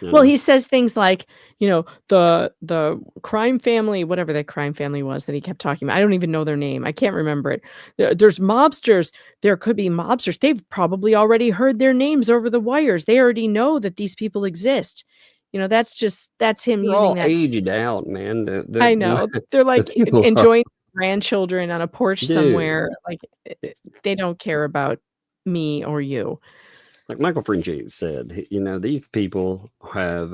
Well, he says things like, the crime family, whatever that crime family was that he kept talking about. I don't even know their name. I can't remember it. There's mobsters. There could be mobsters. They've probably already heard their names over the wires. They already know that these people exist. That's him They're using all that. aged out, man. I know. They're like enjoying grandchildren on a porch somewhere. Like they don't care about me or you. Like Michael Fringe said, these people have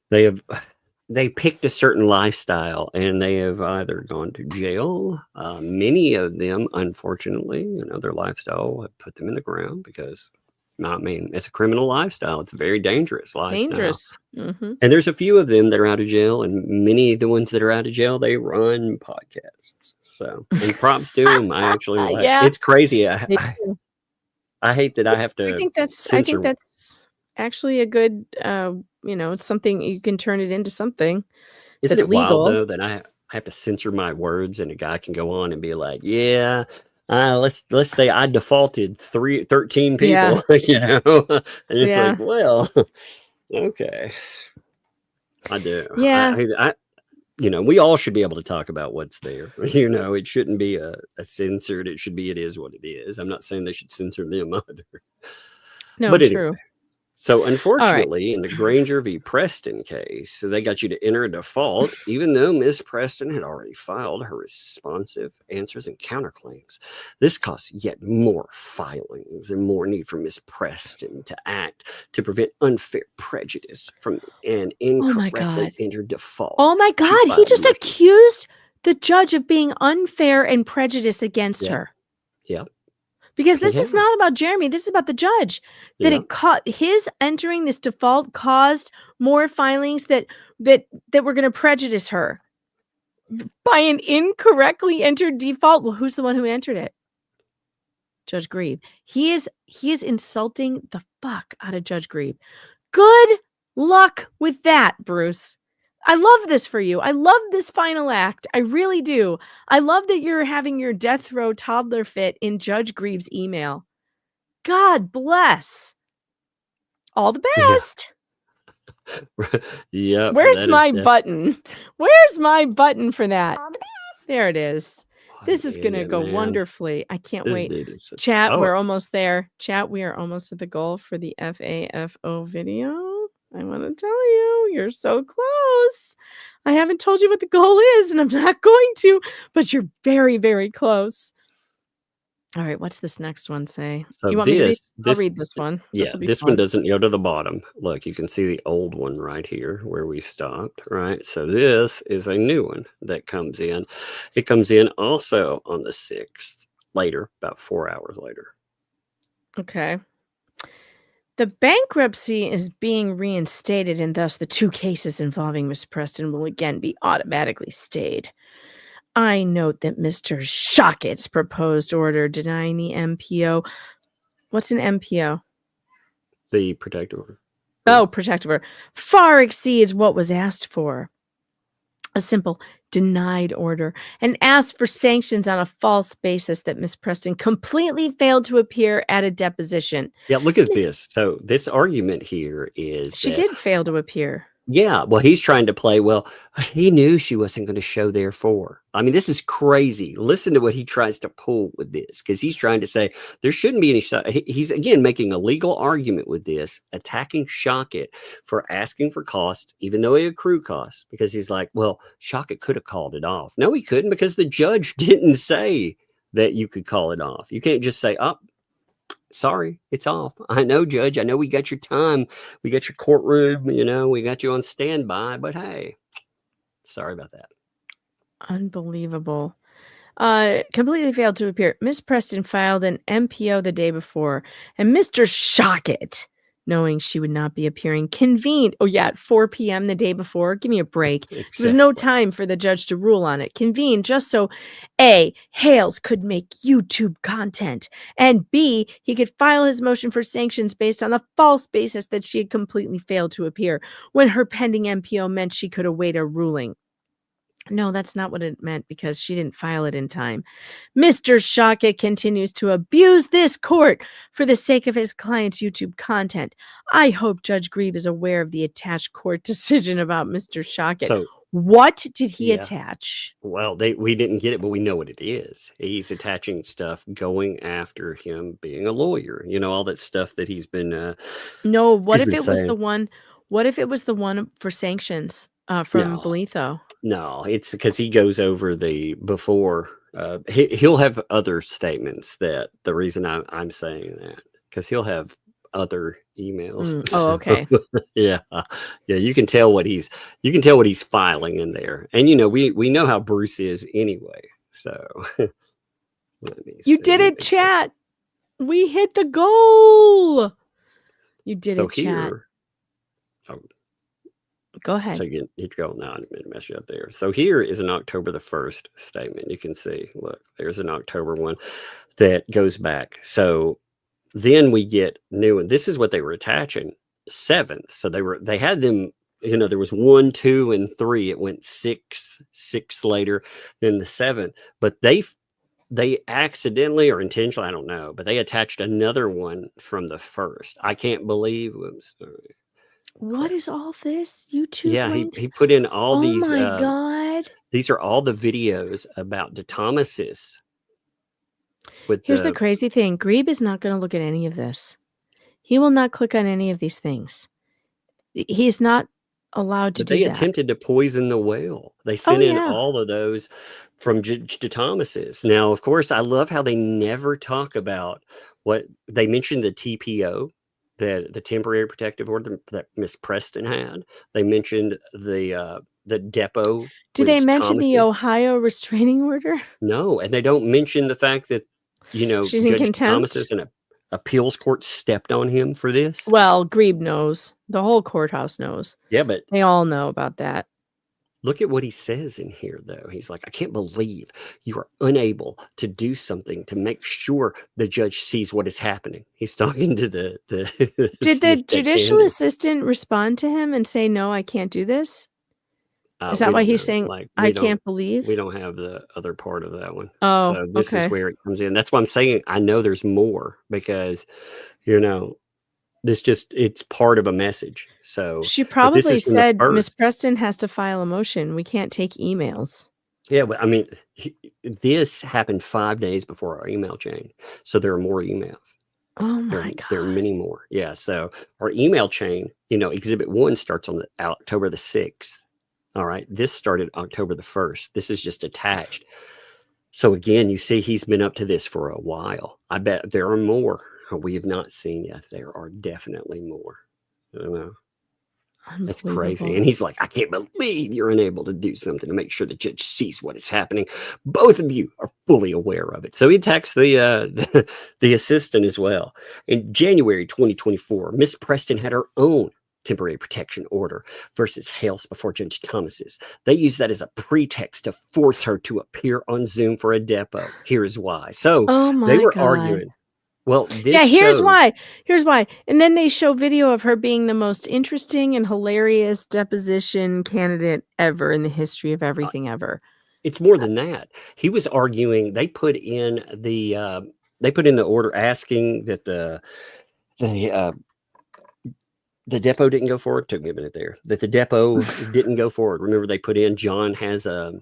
they picked a certain lifestyle and they have either gone to jail. Many of them, unfortunately, their lifestyle have put them in the ground because it's a criminal lifestyle. It's a very dangerous lifestyle. Dangerous. Mm-hmm. And there's a few of them that are out of jail, and many of the ones that are out of jail, they run podcasts. So, and props to them. I actually, it's crazy. I hate that I have to. I think that's actually a good. It's something you can turn it into something. Isn't that's it wild legal. though that I have to censor my words, and a guy can go on and be like, "Yeah, let's say I defaulted 13 people," Yeah. and it's like, well, okay, I do. Yeah. we all should be able to talk about what's there. It shouldn't be a censored. It should be, it is what it is. I'm not saying they should censor them either. No, But true. anyway, so unfortunately, in the Granger v. Preston case, they got you to enter a default, even though Ms. Preston had already filed her responsive answers and counterclaims. This caused yet more filings and more need for Ms. Preston to act to prevent unfair prejudice from an incorrectly entered default. Oh my God. He just accused the judge of being unfair and prejudiced against her. Yeah. Because this is not about Jeremy. This is about the judge. That his entering this default caused more filings that were going to prejudice her by an incorrectly entered default. Well, who's the one who entered it? Judge Grieve. He is insulting the fuck out of Judge Grieve. Good luck with that, Bruce. I love this for you. I love this final act. I really do. I love that you're having your death row toddler fit in Judge Grieve's email. God bless. All the best. Yeah. Where's my button? Where's my button for that? All the best. There it is. This is going to go wonderfully. I can't wait. Chat, we're almost there. Chat, we are almost at the goal for the FAFO video. I want to tell you, you're so close. I haven't told you what the goal is, and I'm not going to, but you're very, very close. All right, what's this next one say? So you want me to read? I'll read this one. Yeah, this one doesn't go to the bottom. Look, you can see the old one right here where we stopped, right? So this is a new one that comes in. It comes in also on the 6th, later, about 4 hours later. Okay. The bankruptcy is being reinstated, and thus the 2 cases involving Miss Preston will again be automatically stayed. I note that Mr. Shockett's proposed order denying the MPO. What's an MPO? The protective order. Oh, protective order. Far exceeds what was asked for. A simple denied order, and asked for sanctions on a false basis that Miss Preston completely failed to appear at a deposition. Yeah, look at this. So this argument here is she did fail to appear. Yeah, well, he's trying to play, well, he knew she wasn't going to show therefore. I mean, this is crazy. Listen to what he tries to pull with this, because he's trying to say there shouldn't be any. He's, again, making a legal argument with this, attacking Shockett for asking for costs, even though he accrued costs, because he's like, well, Shockett could have called it off. No, he couldn't, because the judge didn't say that you could call it off. You can't just say, oh, sorry, it's off. I know, Judge. I know we got your time. We got your courtroom. We got you on standby. But hey, sorry about that. Unbelievable. Completely failed to appear. Miss Preston filed an MPO the day before, and Mr. Shockett, knowing she would not be appearing, convened. Oh, yeah, at 4 p.m. the day before. Give me a break. Exactly. There was no time for the judge to rule on it. Convened just so A, Hales could make YouTube content, and B, he could file his motion for sanctions based on the false basis that she had completely failed to appear when her pending MPO meant she could await a ruling. No, that's not what it meant, because she didn't file it in time. Mr. Shockett continues to abuse this court for the sake of his client's YouTube content. I hope Judge Grieve is aware of the attached court decision about Mr. Shockett. So, what did he attach? Well, we didn't get it, but we know what it is. He's attaching stuff going after him being a lawyer. All that stuff that he's been. No, what if it was the one? What if it was the one for sanctions from Bolitho? No, it's because he goes over the before. He'll have other statements that the reason I'm saying that, because he'll have other emails. Oh, okay. Yeah. You can tell what he's filing in there, and we know how Bruce is anyway. So you did it, chat. We hit the goal. You did it, chat. Go ahead. So you go. No, I didn't mean to mess you up there. So here is an October the 1st statement. You can see, look, there's an October one that goes back. So then we get new, and this is what they were attaching, 7th. So they had them, there was 1, 2, and 3. It went 6 later, then the 7th. But they accidentally or intentionally, I don't know, but they attached another one from the 1st. I can't believe. Sorry. What is all this? YouTube Yeah, links? he put in all Oh these. my God. These are all the videos about DeThomasis. Here's the crazy thing. Grebe is not going to look at any of this. He will not click on any of these things. He's not allowed to But do they that. attempted to poison the whale. They sent in yeah. all of those from DeThomasis. Now, of course, I love how they never talk about what they mentioned the TPO, the temporary protective order that Miss Preston had. They mentioned the depot. Do they with mention the Thomas's. Ohio restraining order? No, and they don't mention the fact that, She's in Judge contempt? Thomas and an appeals court stepped on him for this. Well, Grebe knows. The whole courthouse knows. Yeah, but They all know about that. look at what he says in here, though. He's like, I can't believe you are unable to do something to make sure the judge sees what is happening. He's talking to the Did the judicial Candy. assistant respond to him and say, no, I can't do this? Is that We why don't he's know. saying, Like, I can't believe? we don't have the other part of that one. Oh, So this is okay. where it comes in. That's why I'm saying I know there's more because, it's part of a message. So She but this probably is in the said, Miss first. Preston has to file a motion. We can't take emails. Yeah, but I mean, this happened 5 days before our email chain. So there are more emails. Oh There, my there are God. many more. Yeah. So our email chain, Exhibit 1 starts on October the 6th. All right. This started October the 1st. This is just attached. So again, you see, he's been up to this for a while. I bet there are more we have not seen yet. There are definitely more. I don't know. That's crazy. Unbelievable. And he's like, I can't believe you're unable to do something to make sure the judge sees what is happening. Both of you are fully aware of it. So he attacks the assistant as well. In January 2024, Miss Preston had her own temporary protection order versus Hales before Judge Thomas's. They used that as a pretext to force her to appear on Zoom for a depot. Here's why. So Oh my they were God. arguing. Well, this Yeah, here's shows- why. Here's why. And then they show video of her being the most interesting and hilarious deposition candidate ever in the history of everything ever. It's more than that. He was arguing. They put in the order asking that the depot didn't go forward. Took me a minute there. That the depot didn't go forward. Remember, they put in John has a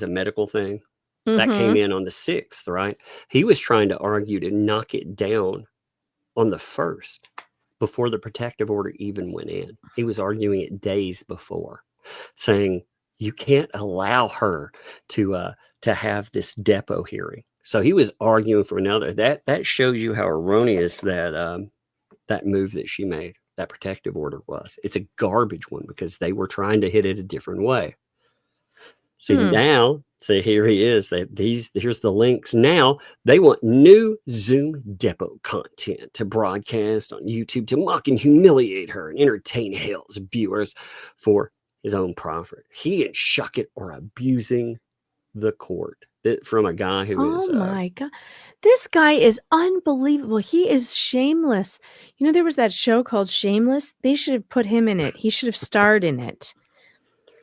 medical thing that came in on the 6th, right? He was trying to argue to knock it down on the 1st before the protective order even went in. He was arguing it days before, saying you can't allow her to have this depot hearing. So he was arguing for another. That shows you how erroneous that move that she made, that protective order was. It's a garbage one because they were trying to hit it a different way. See now, here he is. Here's the links. Now they want new Zoom depot content to broadcast on YouTube to mock and humiliate her and entertain Hale's viewers for his own profit. He and Shuckett are abusing the court from a guy who is. Oh my God. This guy is unbelievable. He is shameless. There was that show called Shameless. They should have put him in it. He should have starred in it.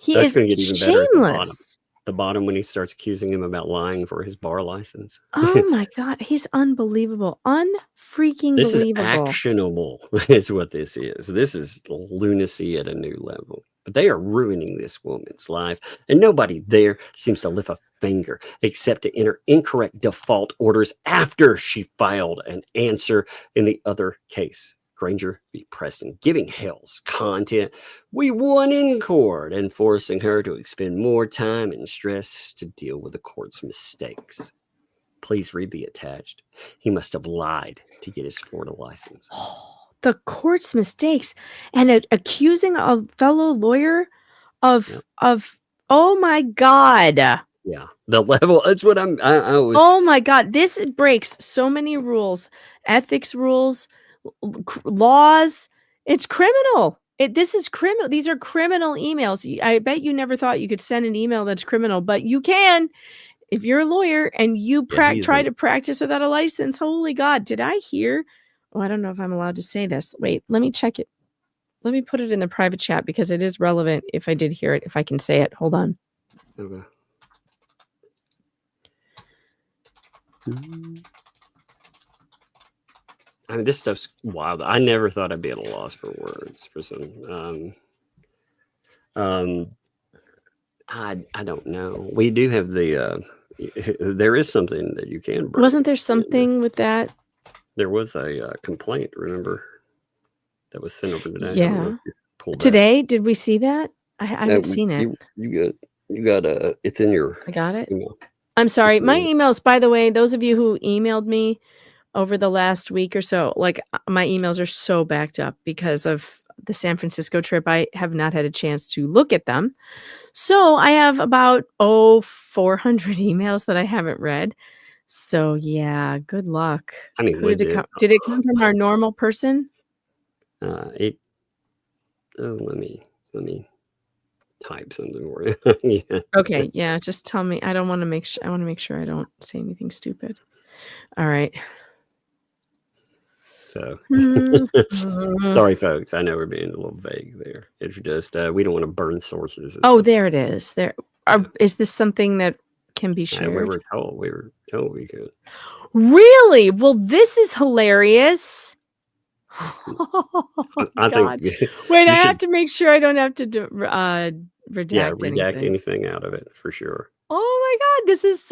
He That's is going to get even better at the bottom. shameless. The bottom when he starts accusing him about lying for his bar license. Oh my God. He's unbelievable. Unfreaking This is believable. actionable, is what this is. This is lunacy at a new level. But they are ruining this woman's life, and nobody there seems to lift a finger except to enter incorrect default orders after she filed an answer in the other case. Granger v. Preston, giving Hale's content we won in court and forcing her to expend more time and stress to deal with the court's mistakes. Please read the attached. He must have lied to get his Florida license. The court's mistakes and accusing a fellow lawyer of oh my God. Yeah, the level. That's what I was. Oh my God. This breaks so many rules, ethics rules, laws. It's criminal. This is criminal. These are criminal emails. I bet you never thought you could send an email that's criminal, but you can if you're a lawyer and you try to practice without a license. Holy God. Did I hear? Oh, I don't know if I'm allowed to say this. Wait, let me check it. Let me put it in the private chat because it is relevant if I did hear it, if I can say it. Hold on. Okay. I mean, this stuff's wild. I never thought I'd be at a loss for words for some. I don't know. We do have the. There is something that you can bring. Wasn't there something with that? There was a complaint. Remember, that was sent over today. I don't know Yeah. if you pulled that. Today, did we see that? I haven't seen it. You got it's in your. I got it. Email. I'm sorry. It's My in- emails, by the way, those of you who emailed me over the last week or so, like my emails are so backed up because of the San Francisco trip. I have not had a chance to look at them. So I have about 400 emails that I haven't read. So yeah, good luck. I mean, Who did it come? Did it come from our normal person? Let me type something for you. Yeah. Okay, yeah, just tell me. I don't want to make sure. I want to make sure I don't say anything stupid. All right. So Mhm. sorry, folks. I know we're being a little vague there. It's just we don't want to burn sources. Oh, there it is. Is this something that can be shared? We were told we could. Really? Well, this is hilarious. Oh, I God. think. Wait, I should, have to make sure I don't have to redact anything out of it for sure. Oh my God, this is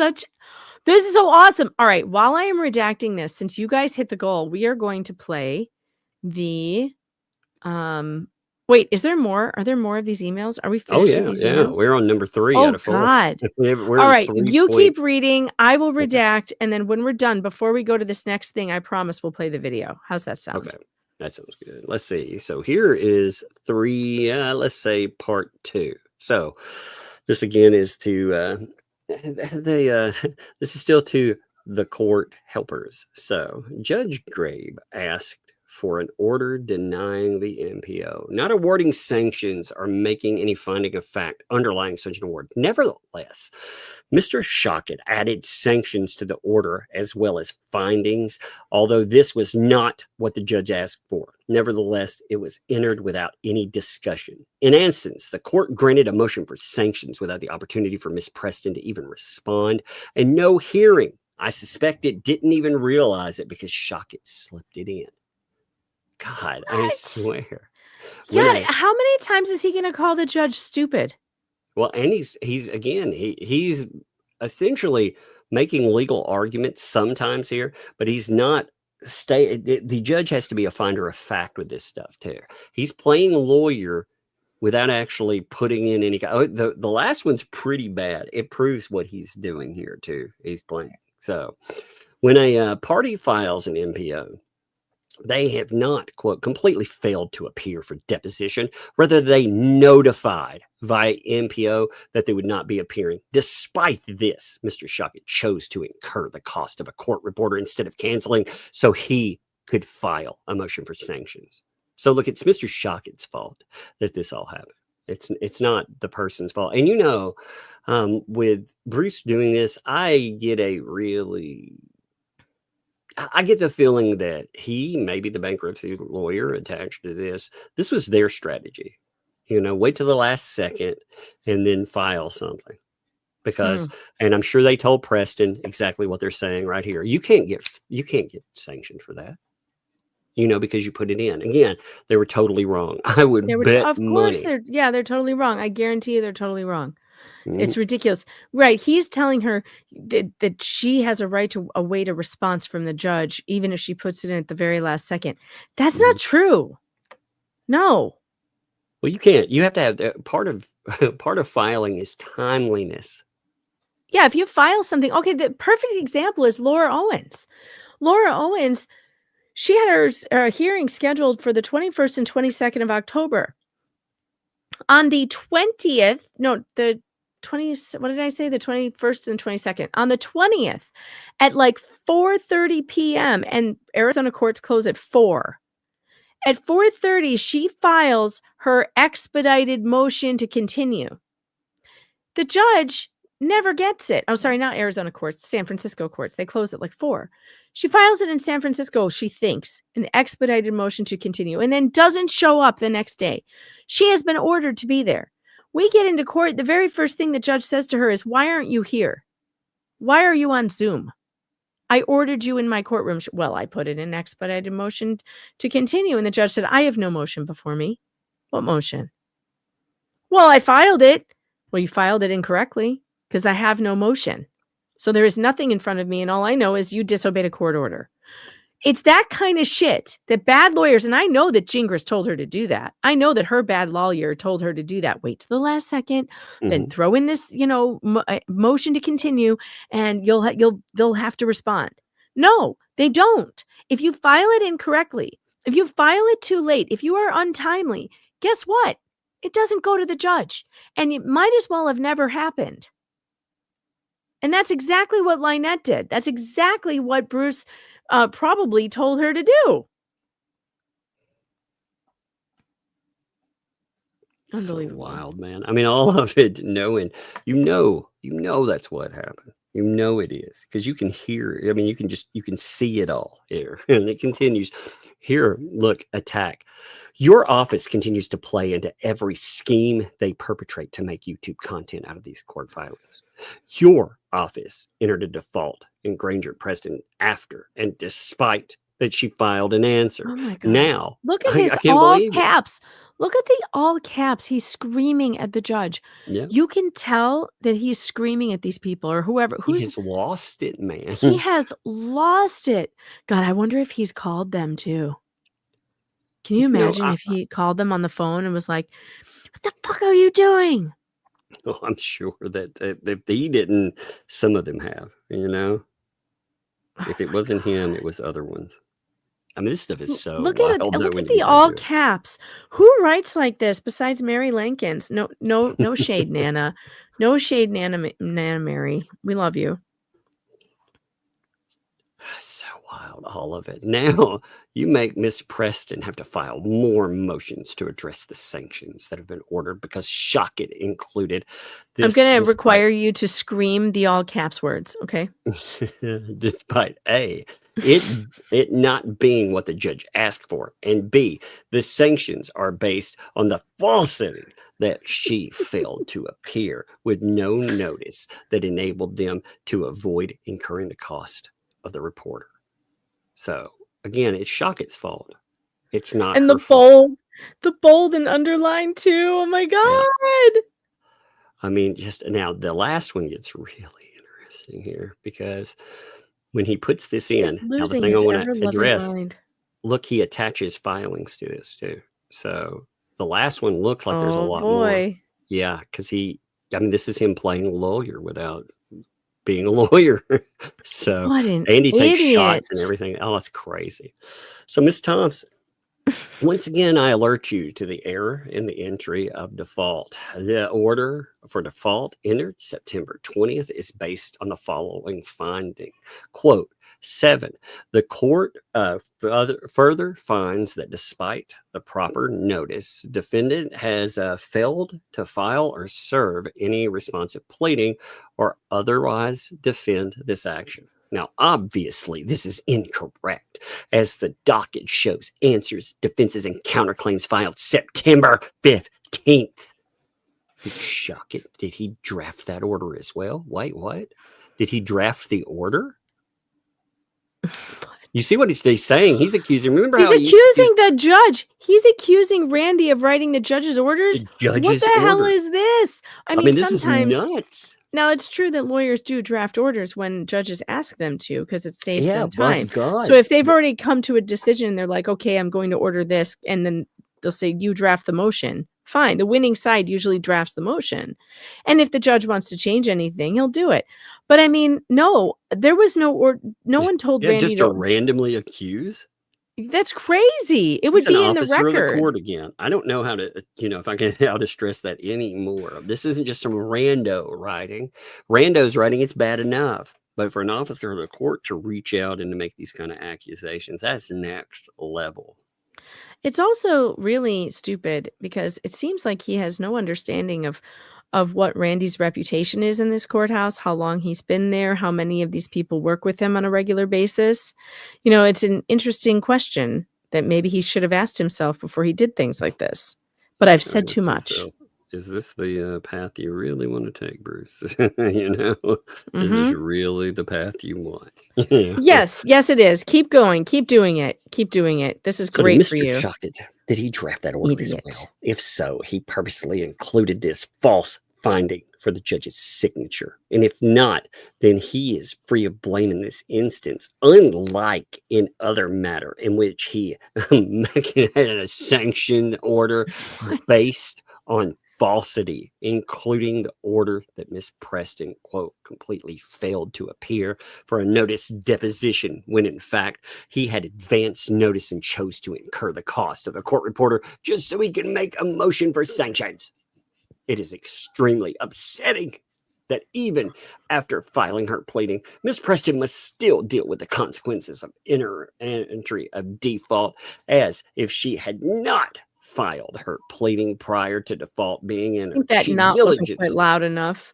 so awesome. All right, while I am redacting this, since you guys hit the goal, we are going to play the wait, is there more? Are there more of these emails? Are we finished with these emails? We're on number 3 Oh out of 4. God. We're All on right, 3 you point- keep reading. I will redact, and then when we're done, before we go to this next thing, I promise we'll play the video. How's that sound? Okay, that sounds good. Let's see. So here is 3. Let's say part 2. So this again is to this is still to the court helpers. So Judge Grabe asked for an order denying the MPO, not awarding sanctions or making any finding of fact underlying such an award. Nevertheless, Mr. Shockett added sanctions to the order as well as findings, although this was not what the judge asked for. Nevertheless, it was entered without any discussion. In essence, the court granted a motion for sanctions without the opportunity for Ms. Preston to even respond, and no hearing. I suspect it didn't even realize it because Shockett slipped it in. God, I What? swear. Yeah, how many times is he going to call the judge stupid? Well, and he's essentially making legal arguments sometimes here, but he's not the judge has to be a finder of fact with this stuff too. He's playing lawyer without actually putting in any. The last one's pretty bad. It proves what he's doing here too. He's playing. So when a party files an MPO, they have not, quote, completely failed to appear for deposition. Rather, they notified via MPO that they would not be appearing. Despite this, Mr. Shockett chose to incur the cost of a court reporter instead of canceling so he could file a motion for sanctions. So look, it's Mr. Shockett's fault that this all happened. It's not the person's fault. And with Bruce doing this, I get the feeling that he, maybe the bankruptcy lawyer attached to this was their strategy. Wait till the last second and then file something. Because, and I'm sure they told Preston exactly what they're saying right here. You can't get sanctioned for that. Because you put it in. Again, they were totally wrong. I would bet of money. course they're totally wrong. I guarantee you they're totally wrong. It's ridiculous. Right. He's telling her that she has a right to await a response from the judge, even if she puts it in at the very last second. That's not true. No. Well, you can't. You have to have part of filing is timeliness. Yeah. If you file something, okay, the perfect example is Laura Owens. Laura Owens, she had her hearing scheduled for the 21st and 22nd of October. On the 20th, no, the 20th, what did I say? The 21st and 22nd. On the 20th at like 4:30 p.m. and Arizona courts close at 4. At 4:30, she files her expedited motion to continue. The judge never gets it. Oh, sorry, not Arizona courts, San Francisco courts. They close at like 4. She files it in San Francisco, she thinks, an expedited motion to continue, and then doesn't show up the next day. She has been ordered to be there. We get into court. The very first thing the judge says to her is, "Why aren't you here? Why are you on Zoom?" I ordered you in my courtroom. Well, I put it in expedited motion to continue. And the judge said, I have no motion before me. What motion? Well, I filed it. Well, you filed it incorrectly because I have no motion. So there is nothing in front of me. And all I know is you disobeyed a court order. It's that kind of shit that bad lawyers, and I know that Gingras told her to do that. I know that her bad lawyer told her to do that. Wait to the last second, then throw in this, motion to continue, and they'll have to respond. No, they don't. If you file it incorrectly, if you file it too late, if you are untimely, guess what? It doesn't go to the judge, and it might as well have never happened. And that's exactly what Lynette did. That's exactly what Bruce probably told her to do. Unbelievable. So wild, man. I mean, all of it, knowing, you know that's what happened. You know it is because you can hear. I mean, you can see it all here, and it continues. Here, look, attack. Your office continues to play into every scheme they perpetrate to make YouTube content out of these court filings. Your office entered a default in Granger Preston after and despite that she filed an answer. Oh my God. Now, look at I his can't all believe it. caps. Look at the all caps. He's screaming at the judge. Yeah. You can tell that he's screaming at these people or whoever. He has lost it, man. He has lost it. God, I wonder if he's called them too. Can you imagine if he called them on the phone and was like, what the fuck are you doing? Oh, I'm sure that if he didn't, some of them have, If it wasn't him, it was other ones. I mean, this stuff is so look wild. at it. Look when at you the get all into it. caps. Who writes like this besides Mary Lankins? No shade, Nana. No shade, Nana Mary. We love you. So wild, all of it. Now you make Miss Preston have to file more motions to address the sanctions that have been ordered because Shockit included this. I'm going to require you to scream the all caps words, okay? Despite A, it not being what the judge asked for, and B, the sanctions are based on the falsity that she failed to appear with no notice that enabled them to avoid incurring the cost of the reporter. So again, it's Shockit's fault. It's not. And her the bold and underlined too. Oh my God. Yeah. I mean, just now the last one gets really interesting here because when he puts this in, now the thing I want to address, look, he attaches filings to this too. So the last one looks like there's a lot more. Yeah, because this is him playing lawyer without being a lawyer. So Andy takes shots and everything. Oh, that's crazy. So Miss Thompson, once again, I alert you to the error in the entry of default. The order for default entered September 20th is based on the following finding. Quote, 7, the court further finds that despite the proper notice, defendant has failed to file or serve any responsive pleading or otherwise defend this action. Now, obviously, this is incorrect, as the docket shows answers, defenses, and counterclaims filed September 15th. Did Shockit, did he draft that order as well? Wait, what? Did he draft the order? You see what he's saying? He's accusing. Remember he's how accusing the judge. He's accusing Randy of writing the judge's orders. What the hell is this? I mean, this sometimes is nuts. Now it's true that lawyers do draft orders when judges ask them to because it saves them time. God. So if they've already come to a decision, they're like, okay, I'm going to order this, and then they'll say you draft the motion. Fine. The winning side usually drafts the motion. And if the judge wants to change anything, he'll do it. But I mean, no, there was no one told Randy just to randomly accuse. That's crazy. It would be in the record. Of the court again. I don't know how to, if I can how to stress that anymore. This isn't just some rando writing. Rando's writing, it's bad enough. But for an officer of the court to reach out and to make these kind of accusations, that's next level. It's also really stupid because it seems like he has no understanding of what Randy's reputation is in this courthouse, how long he's been there, how many of these people work with him on a regular basis. It's an interesting question that maybe he should have asked himself before he did things like this. But I've said too much. is this the path you really want to take, Bruce? You know, is this really the path you want? Yes, it is. Keep going. Keep doing it. Keep doing it. This is great for Mr. you. Shockett, did he draft that order as Idiot. well? If so, he purposely included this false finding for the judge's signature. And if not, then he is free of blame in this instance, unlike in other matter in which he had a sanctioned order based on falsity, including the order that Miss Preston, quote, completely failed to appear for a notice deposition, when in fact he had advance notice and chose to incur the cost of a court reporter just so he can make a motion for sanctions. It is extremely upsetting that even after filing her pleading, Miss Preston must still deal with the consequences of entry of default, as if she had not filed her pleading prior to default being entered. I think that She not wasn't quite diligenced- loud enough.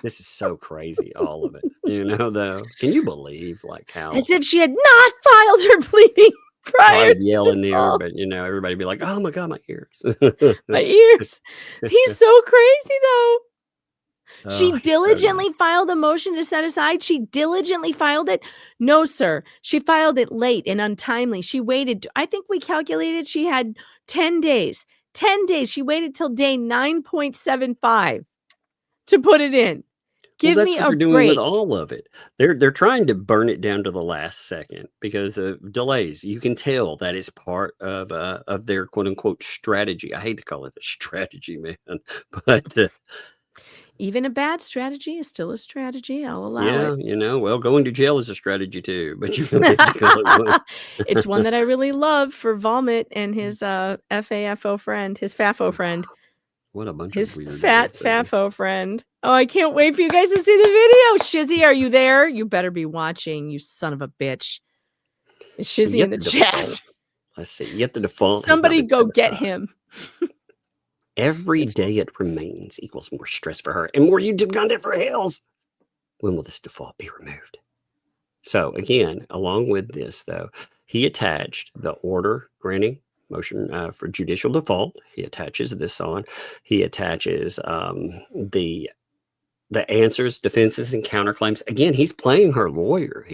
This is so crazy, all of it. You know, though, can you believe like how As if she had not filed her pleading prior I'd to yell in there, default. but you know, everybody be like, "Oh my god, my ears!" My ears. He's so crazy, though. She Oh, diligently filed a motion to set aside. She diligently filed it. No, sir. She filed it late and untimely. She waited. I think we calculated she had 10 days. 10 days. She waited till day 9.75 to put it in. Give well, that's me what a they're doing break. with all of it. They're trying to burn it down to the last second because of delays. You can tell that is part of their quote unquote strategy. I hate to call it a strategy, man, but Even a bad strategy is still a strategy. I'll allow yeah, it. you know, well, going to jail is a strategy too. But you really have to call it one. It's one that I really love for Volmit and his FAFO friend, his FAFO friend, What a bunch his of weird fat FAFO friend. Oh, I can't wait for you guys to see the video. Shizzy, are you there? You better be watching, you son of a bitch. Is So Shizzy yet in the the chat? default- Let's see. Yet the default. has not Somebody been go set get aside. him. Every day it remains equals more stress for her and more YouTube content for Hales. When will this default be removed? So again, along with this, though, he attached the order granting motion for judicial default. He attaches this on. He attaches the answers, defenses, and counterclaims. Again, he's playing her lawyer.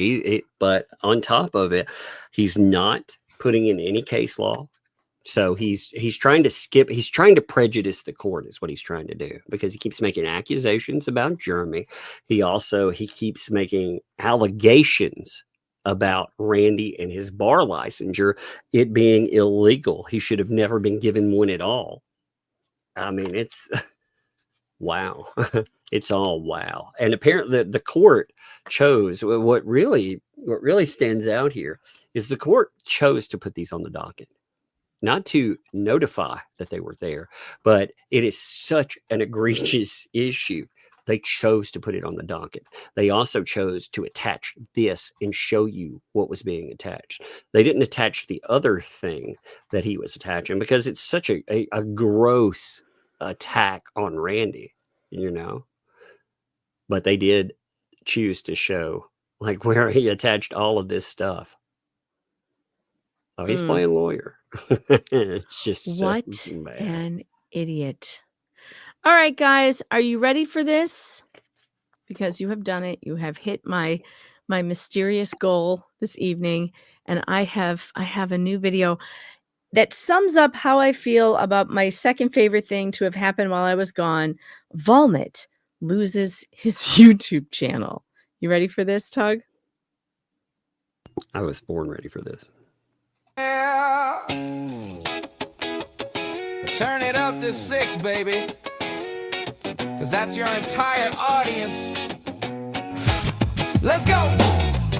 But on top of it, he's not putting in any case law. So he's trying to skip. He's trying to prejudice the court is what he's trying to do, because he keeps making accusations about Jeremy. He keeps making allegations about Randy and his bar licensure, it being illegal. He should have never been given one at all. I mean, it's wow. It's all wow. And apparently the court chose what really stands out here is the court chose to put these on the docket. Not to notify that they were there, but it is such an egregious issue. They chose to put it on the docket. They also chose to attach this and show you what was being attached. They didn't attach the other thing that he was attaching because it's such a gross attack on Randy, you know. But they did choose to show like where he attached all of this stuff. Oh, he's playing lawyer. It's just What so bad. an idiot. All right, guys, are you ready for this? Because you have done it. You have hit my mysterious goal this evening, and I have a new video that sums up how I feel about my second favorite thing to have happened while I was gone. Volmit loses his YouTube channel. You ready for this, Tug? I was born ready for this. Turn it up to 6, baby. Cause that's your entire audience. Let's go!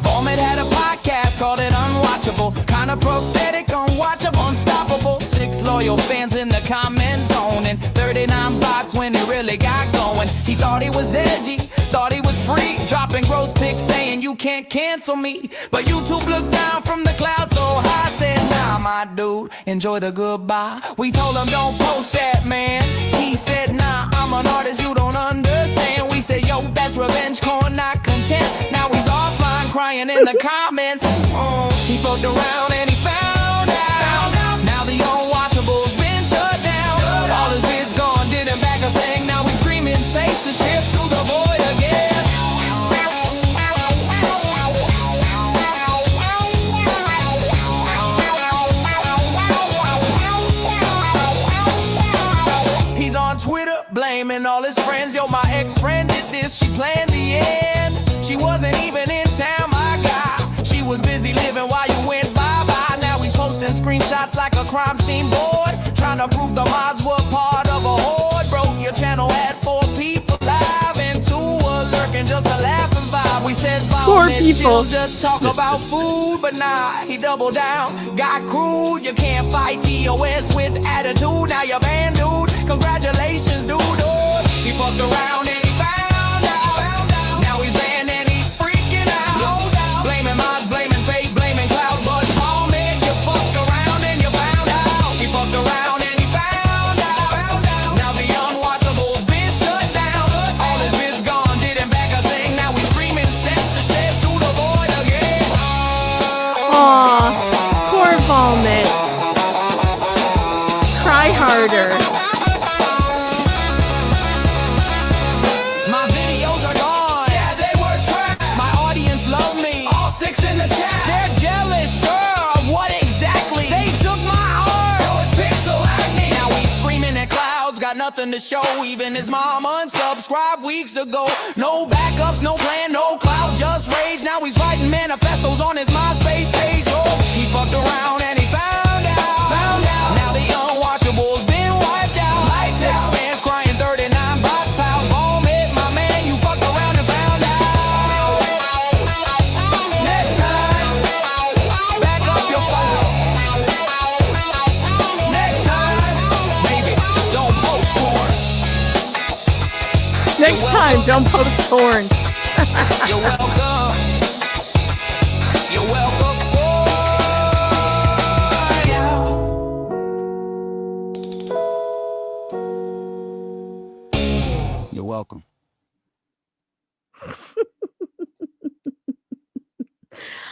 Volmit had a podcast called it Unwatchable. Kinda prophetic, unwatchable, unstoppable. 6 loyal fans in the comment zone and 39 bots when it really got going. He thought he was edgy, thought he was free, dropping gross pics saying you can't cancel me. But YouTube looked down from the clouds so high, said nah my dude, enjoy the goodbye. We told him don't post that, man. He said nah, I'm an artist you don't understand. We said yo, that's revenge corn, not content. Now he's offline crying in the comments. He fucked around and he found out. Now the Unwatchable's been shut down. All his vids gone, didn't back him and all his friends. Yo, my ex-friend did this, she planned the end. She wasn't even in town, my guy. She was busy living while you went bye-bye. Now he's posting screenshots like a crime scene board, trying to prove the mods were part of a horde. Broke your channel had 4 people live and 2 were lurking just to laugh and vibe. We said, 4 Volmit, people. she'll just talk about food, but nah, he doubled down, got crude. You can't fight TOS with attitude. Now you're banned, dude. Congratulations, dude. He fucked around and he found out. Now he's banned and he's freaking out. Blaming mods, blaming fate, blaming cloud, but Volmit, you fucked around and you found out. He fucked around and he found out. Now the unwatchable's been shut down. All his vids gone, didn't back a thing. Now he's screaming censorship to the void again. Aw, poor Volmit. Cry harder. My videos are gone. Yeah, they were trash. My audience love me. All 6 in the chat. They're jealous, sure, of what exactly? They took my heart. Yo, it's pixel acne. Now he's screaming at clouds, got nothing to show. Even his mom unsubscribed weeks ago. No backups, no plan, no cloud, just rage. Now he's writing manifestos on his MySpace page. Oh, he fucked around and he found out. Now the unwatchable's been wiped out. Lights out. Fans crying 39 bots, pal. Volmit, my man, you fucked around and found out. Next time, back up your file. Next time, maybe just don't post porn. Next time, don't post porn. You're welcome. You're welcome. You're welcome.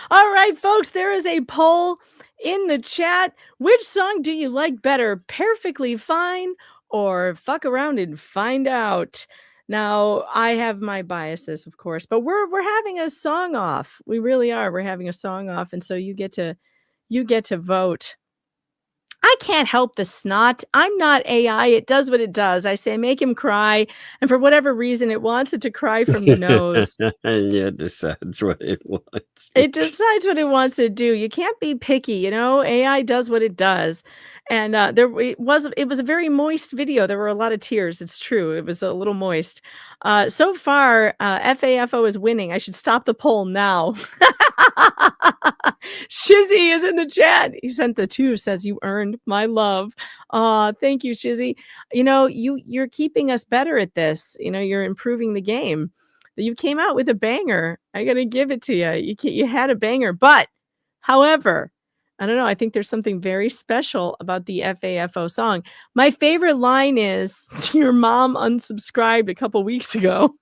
All right, folks, there is a poll in the chat. Which song do you like better, Perfectly Fine or Fuck Around and Find Out? Now, I have my biases, of course, but we're having a song off. We really are. We're having a song off, and so you get to vote. I can't help the snot. I'm not AI. It does what it does. I say make him cry, and for whatever reason, it wants it to cry from the nose. And yeah, it decides what it wants. It decides what it wants to do. You can't be picky, you know. AI does what it does, and it was a very moist video. There were a lot of tears. It's true. It was a little moist. So far, FAFO is winning. I should stop the poll now. Shizzy is in the chat. He sent the 2, says you earned my love. Thank you, Shizzy. You know, you're keeping us better at this. You know, you're improving the game. You came out with a banger. I gotta give it to you. You had a banger, but however, I don't know. I think there's something very special about the FAFO song. My favorite line is, "Your mom unsubscribed a couple weeks ago."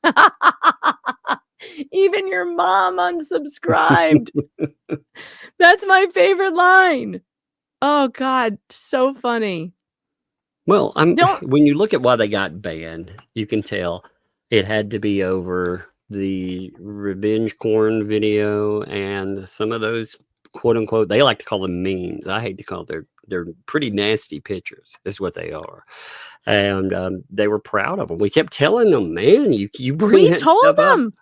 Even your mom unsubscribed. That's my favorite line. Oh God, so funny. Well, when you look at why they got banned, you can tell it had to be over the revenge corn video and some of those quote unquote, they like to call them memes. I hate to call it, they're pretty nasty pictures is what they are. And they were proud of them. We kept telling them, man, you bring that told stuff them. up.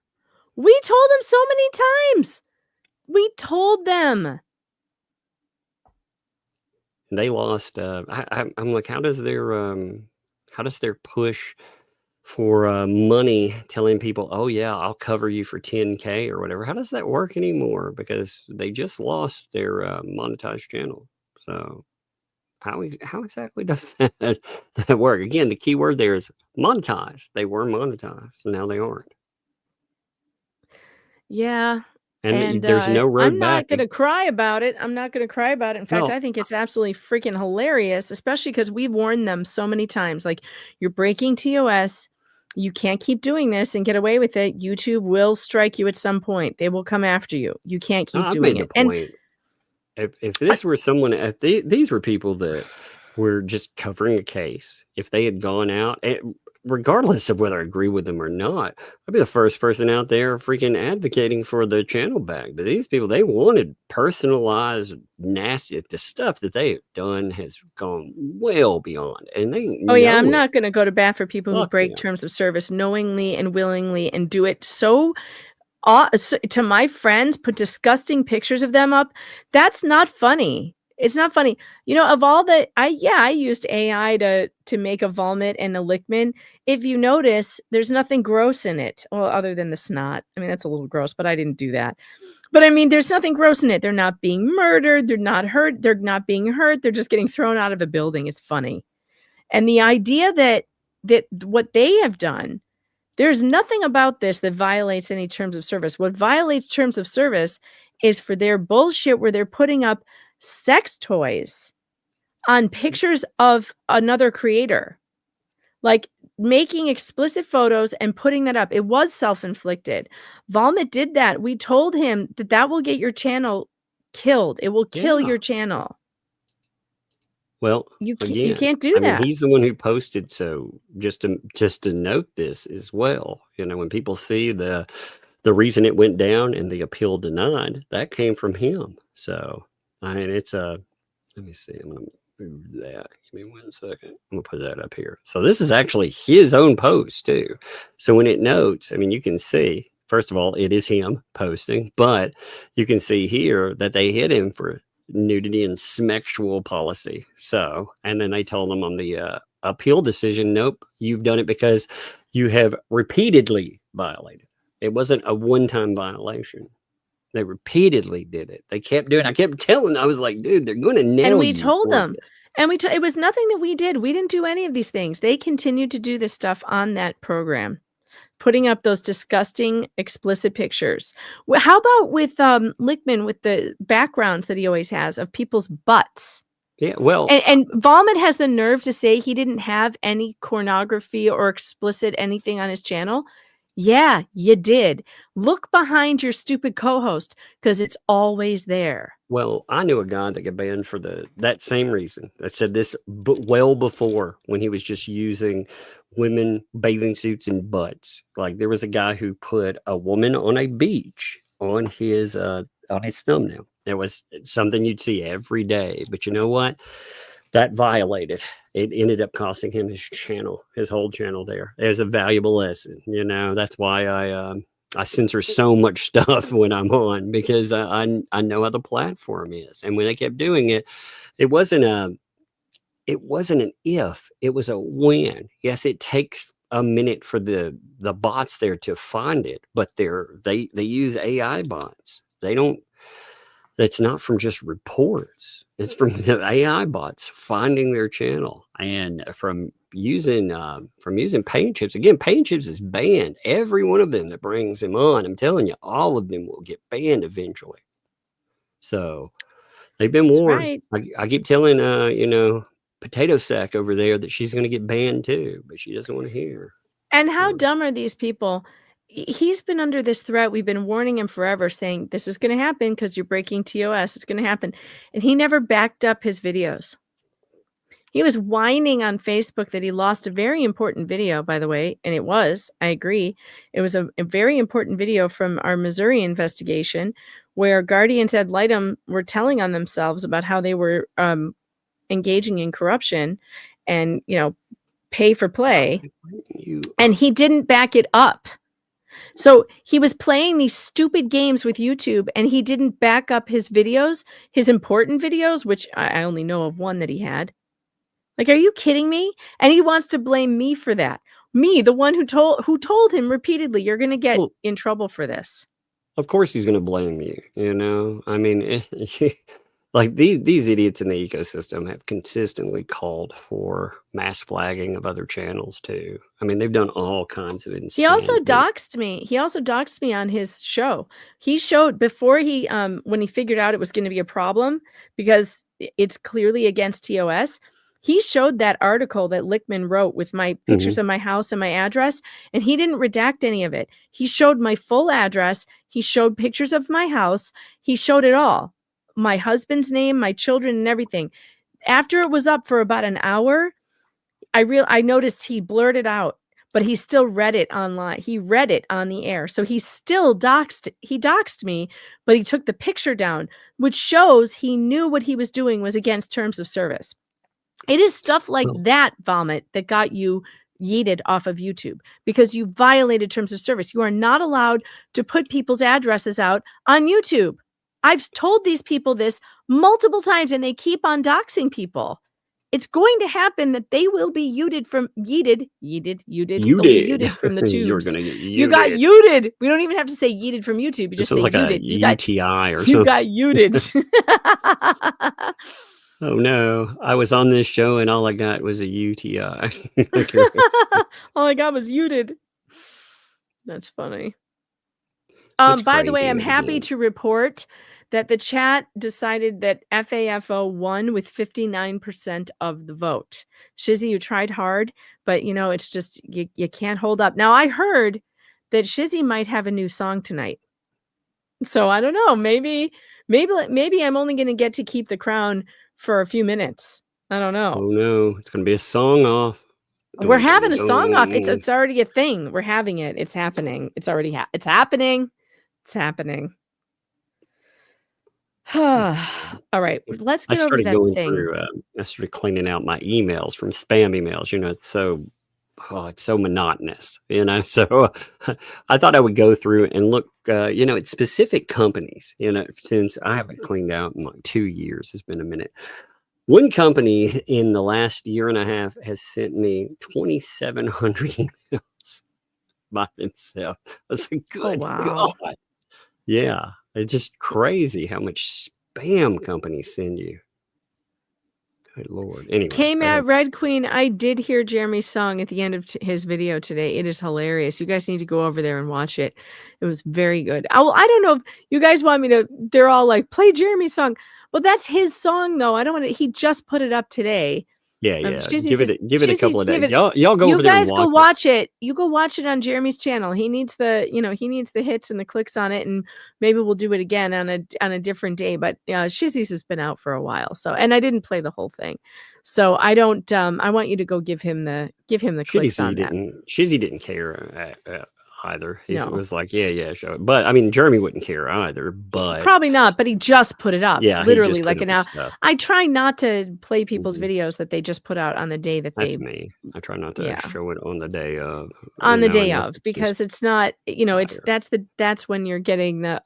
We told them so many times. We told them. They lost. I'm like, how does their push for money telling people, oh yeah, I'll cover you for 10K or whatever? How does that work anymore? Because they just lost their monetized channel. So how exactly does that work? Again, the key word there is monetized. They were monetized. Now they aren't. Yeah. And there's no road I'm not back. going to cry about it. I'm not going to cry about it. In fact, No. I think it's absolutely freaking hilarious, especially because we've warned them so many times. Like, you're breaking TOS. You can't keep doing this and get away with it. YouTube will strike you at some point. They will come after you. You can't keep I doing made it. the point. If this were someone, these were people that were just covering a case, if they had gone out, regardless of whether I agree with them or not, I'd be the first person out there freaking advocating for the channel back. But these people, they wanted personalized, nasty. The stuff that they have done has gone well beyond, and they Oh yeah, know I'm it. not going to go to bat for people who Fuck break them. terms of service knowingly and willingly and do it to my friends, put disgusting pictures of them up. That's not funny. It's not funny. You know, of all the I used AI to make a Volmit and a Lickman. If you notice, there's nothing gross in it. Well, other than the snot. I mean, that's a little gross, but I didn't do that. But I mean, there's nothing gross in it. They're not being murdered, they're not hurt, they're not being hurt, they're just getting thrown out of a building. It's funny. And the idea that what they have done, there's nothing about this that violates any terms of service. What violates terms of service is for their bullshit where they're putting up sex toys on pictures of another creator. Like making explicit photos and putting that up. It was self-inflicted. Volmit did that. We told him that will get your channel killed. It will kill your channel. Well, You again, can't do that. mean, he's the one who posted. So just to note this as well, you know, when people see the reason it went down and the appeal denied, that came from him. So I mean, it's let me see. I'm gonna move that. Give me 1 second. I'm gonna put that up here. So this is actually his own post too. So when it notes, I mean, you can see. First of all, it is him posting, but you can see here that they hit him for nudity and sexual policy. So, and then they told him on the appeal decision, nope, you've done it because you have repeatedly violated. It wasn't a one-time violation. They repeatedly did it. They kept doing it. I kept telling them, I was like, dude, they're going to nail you. And we told for them. this. And it was nothing that we did. We didn't do any of these things. They continued to do this stuff on that program, putting up those disgusting, explicit pictures. How about with Lickman, with the backgrounds that he always has of people's butts? Yeah, well, And Volmit has the nerve to say he didn't have any pornography or explicit anything on his channel. Yeah, you did. Look behind your stupid co-host because it's always there. well, I knew a guy that got banned for that same reason. I said this well before, when he was just using women bathing suits and butts. Like there was a guy who put a woman on a beach on his thumbnail. It was something you'd see every day. But you know what? That violated. It ended up costing him his channel, his whole channel there. It was a valuable lesson. You know, that's why I censor so much stuff when I'm on, because I know how the platform is. And when they kept doing it, it wasn't an if, it was a when. Yes, it takes a minute for the bots there to find it, but they use AI bots. It's not from just reports. It's from the AI bots finding their channel, and from using paint chips. Again, paint chips is banned. Every one of them that brings them on, I'm telling you, all of them will get banned eventually. So they've been warned. Right. I keep telling Potato Sack over there that she's going to get banned too, but she doesn't want to hear. And how dumb are these people? He's been under this threat. We've been warning him forever, saying this is going to happen because you're breaking TOS. It's going to happen. And he never backed up his videos. He was whining on Facebook that he lost a very important video, by the way. And it was, I agree. It was a very important video from our Missouri investigation where Guardians ad litem were telling on themselves about how they were engaging in corruption and, pay for play. And he didn't back it up. So he was playing these stupid games with YouTube and he didn't back up his videos, his important videos, which I only know of one that he had. Like, are you kidding me? And he wants to blame me for that. Me, the one who told him repeatedly, you're going to get in trouble for this. Of course he's going to blame you, I mean, like these idiots in the ecosystem have consistently called for mass flagging of other channels too. I mean, they've done all kinds of insane. He also doxed me on his show. He showed before when he figured out it was going to be a problem because it's clearly against TOS. He showed that article that Lickman wrote with my pictures of my house and my address, and he didn't redact any of it. He showed my full address. He showed pictures of my house. He showed it all. My husband's name, my children, and everything. After it was up for about an hour, I noticed he blurted out, but he still read it online. He read it on the air. So he still doxed me, but he took the picture down, which shows he knew what he was doing was against terms of service. It is stuff like that, Volmit, that got you yeeted off of YouTube because you violated terms of service. You are not allowed to put people's addresses out on YouTube. I've told these people this multiple times and they keep on doxing people. It's going to happen that they will be yeeted from from the tubes. You're gonna get yeeted. You got yeeted. We don't even have to say yeeted from YouTube. You just say like yeeted. A UTI or something. You got yeeted. Oh no, I was on this show and all I got was a UTI. All I got was yeeted. That's funny. That's by the way, crazy, I'm happy man. to report that the chat decided that FAFO won with 59% of the vote. Shizzy, you tried hard, but you know, it's just, you can't hold up. Now, I heard that Shizzy might have a new song tonight. So I don't know, maybe I'm only going to get to keep the crown for a few minutes. I don't know. Oh no, it's gonna be a song off. We're having a song off. It's already a thing. We're having it. It's happening. It's already it's happening. It's happening. All right, let's get over that thing. I started cleaning out my emails from spam emails. You know, it's so monotonous. You know, so I thought I would go through and look. You know, at specific companies. You know, since I haven't cleaned out in like 2 years, it's been a minute. One company in the last year and a half has sent me 2,700 emails by themselves. I was like, good God. Yeah, it's just crazy how much spam companies send you. Good Lord. Anyway. Came at Red Queen. I did hear Jeremy's song at the end of his video today. It is hilarious. You guys need to go over there and watch it. It was very good. I don't know if you guys want me to, they're all like, play Jeremy's song. Well, that's his song, though. I don't want to, he just put it up today. Yeah. Give it a couple of days. Y'all go over there and watch it. You go watch it on Jeremy's channel. He needs the hits and the clicks on it, and maybe we'll do it again on a different day. But Shizzy's has been out for a while, so, and I didn't play the whole thing, so I don't. I want you to go give him the clicks on that. Shizzy didn't care either. He was like, yeah, show it. But I mean, Jeremy wouldn't care either. But probably not. But he just put it up. Yeah, literally like an hour. I try not to play people's videos that they just put out on the day that That's me. I try not to show it on the day of. On the day of, because it's not. You know, it's that's when you're getting the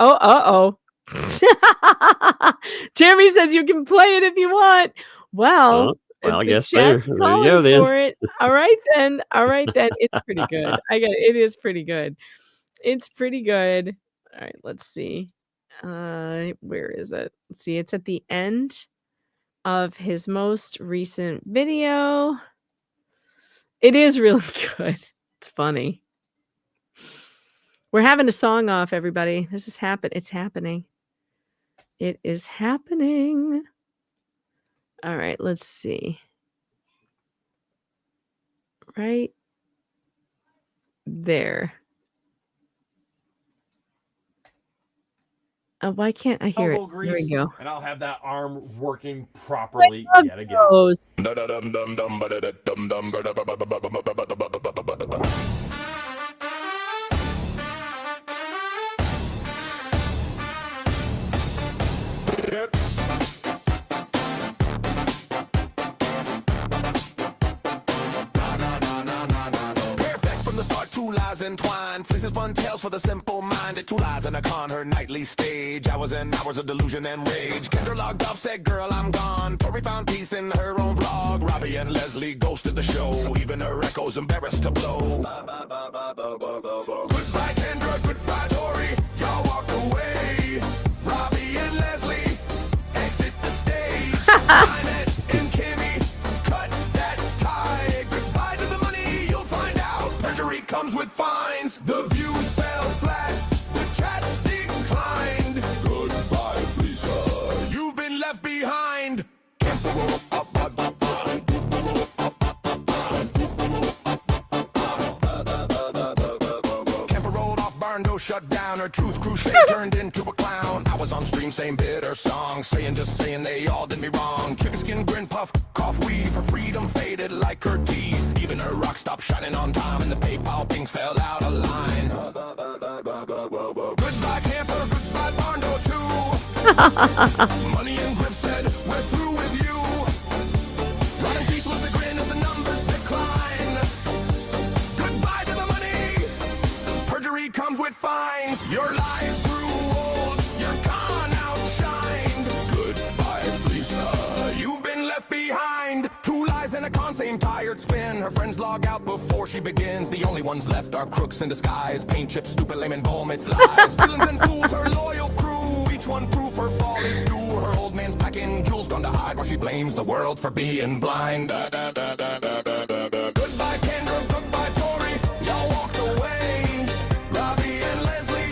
Jeremy says you can play it if you want. Well, I guess there you go then. For it. All right then. It's pretty good. It is pretty good. It's pretty good. All right, let's see. Where is it? Let's see. It's at the end of his most recent video. It is really good. It's funny. We're having a song off, everybody. This is It's happening. It is happening. All right, let's see. Right there. Why can't I hear it? There we go. And I'll have that arm working properly yet again. Entwined, Fleasa's fun tales for the simple-minded. 2 lies and a con, her nightly stage. Hours and hours of delusion and rage. Kendra logged off, said, girl, I'm gone. Tori found peace in her own vlog. Robbie and Leslie ghosted the show. Even her echoes embarrassed to blow. Goodbye, Kendra, goodbye, Tori. Y'all walked away. Robbie and Leslie exit the stage. Lynette and Kimmy cut that tie. Goodbye to the money, you'll find out. Perjury comes with fines. The views fell flat. The chats declined. Goodbye, Fleasa. You've been left behind. Kemper rolled off, Barndo shut down. Her truth crusade turned into a clown. I was on stream, same bitter song. Just saying they all did me wrong. Chicken skin, grin, puff, cough, weave. Her freedom faded like her teeth. Even her rock stopped shining on time and the PayPal things fell out of line. Goodbye camper, goodbye barn door too. Money and Griff said, we're through with you. Rotten teeth with a grin as the numbers decline. Goodbye to the money. Perjury comes with fines. Your lies grew old. You're gone outshined. Goodbye, Fleasa. You've been left behind. Two lies and a con, same tired spin. Her friends log out before she begins. The only ones left are crooks in disguise. Paint chips, stupid, lame, and Volmit's lies. Villains and fools, her loyal crew. Each one proof her fall is due. Her old man's packing jewels, gone to hide while she blames the world for being blind. Goodbye, Kendra, goodbye, Tori. Y'all walked away. Robbie and Leslie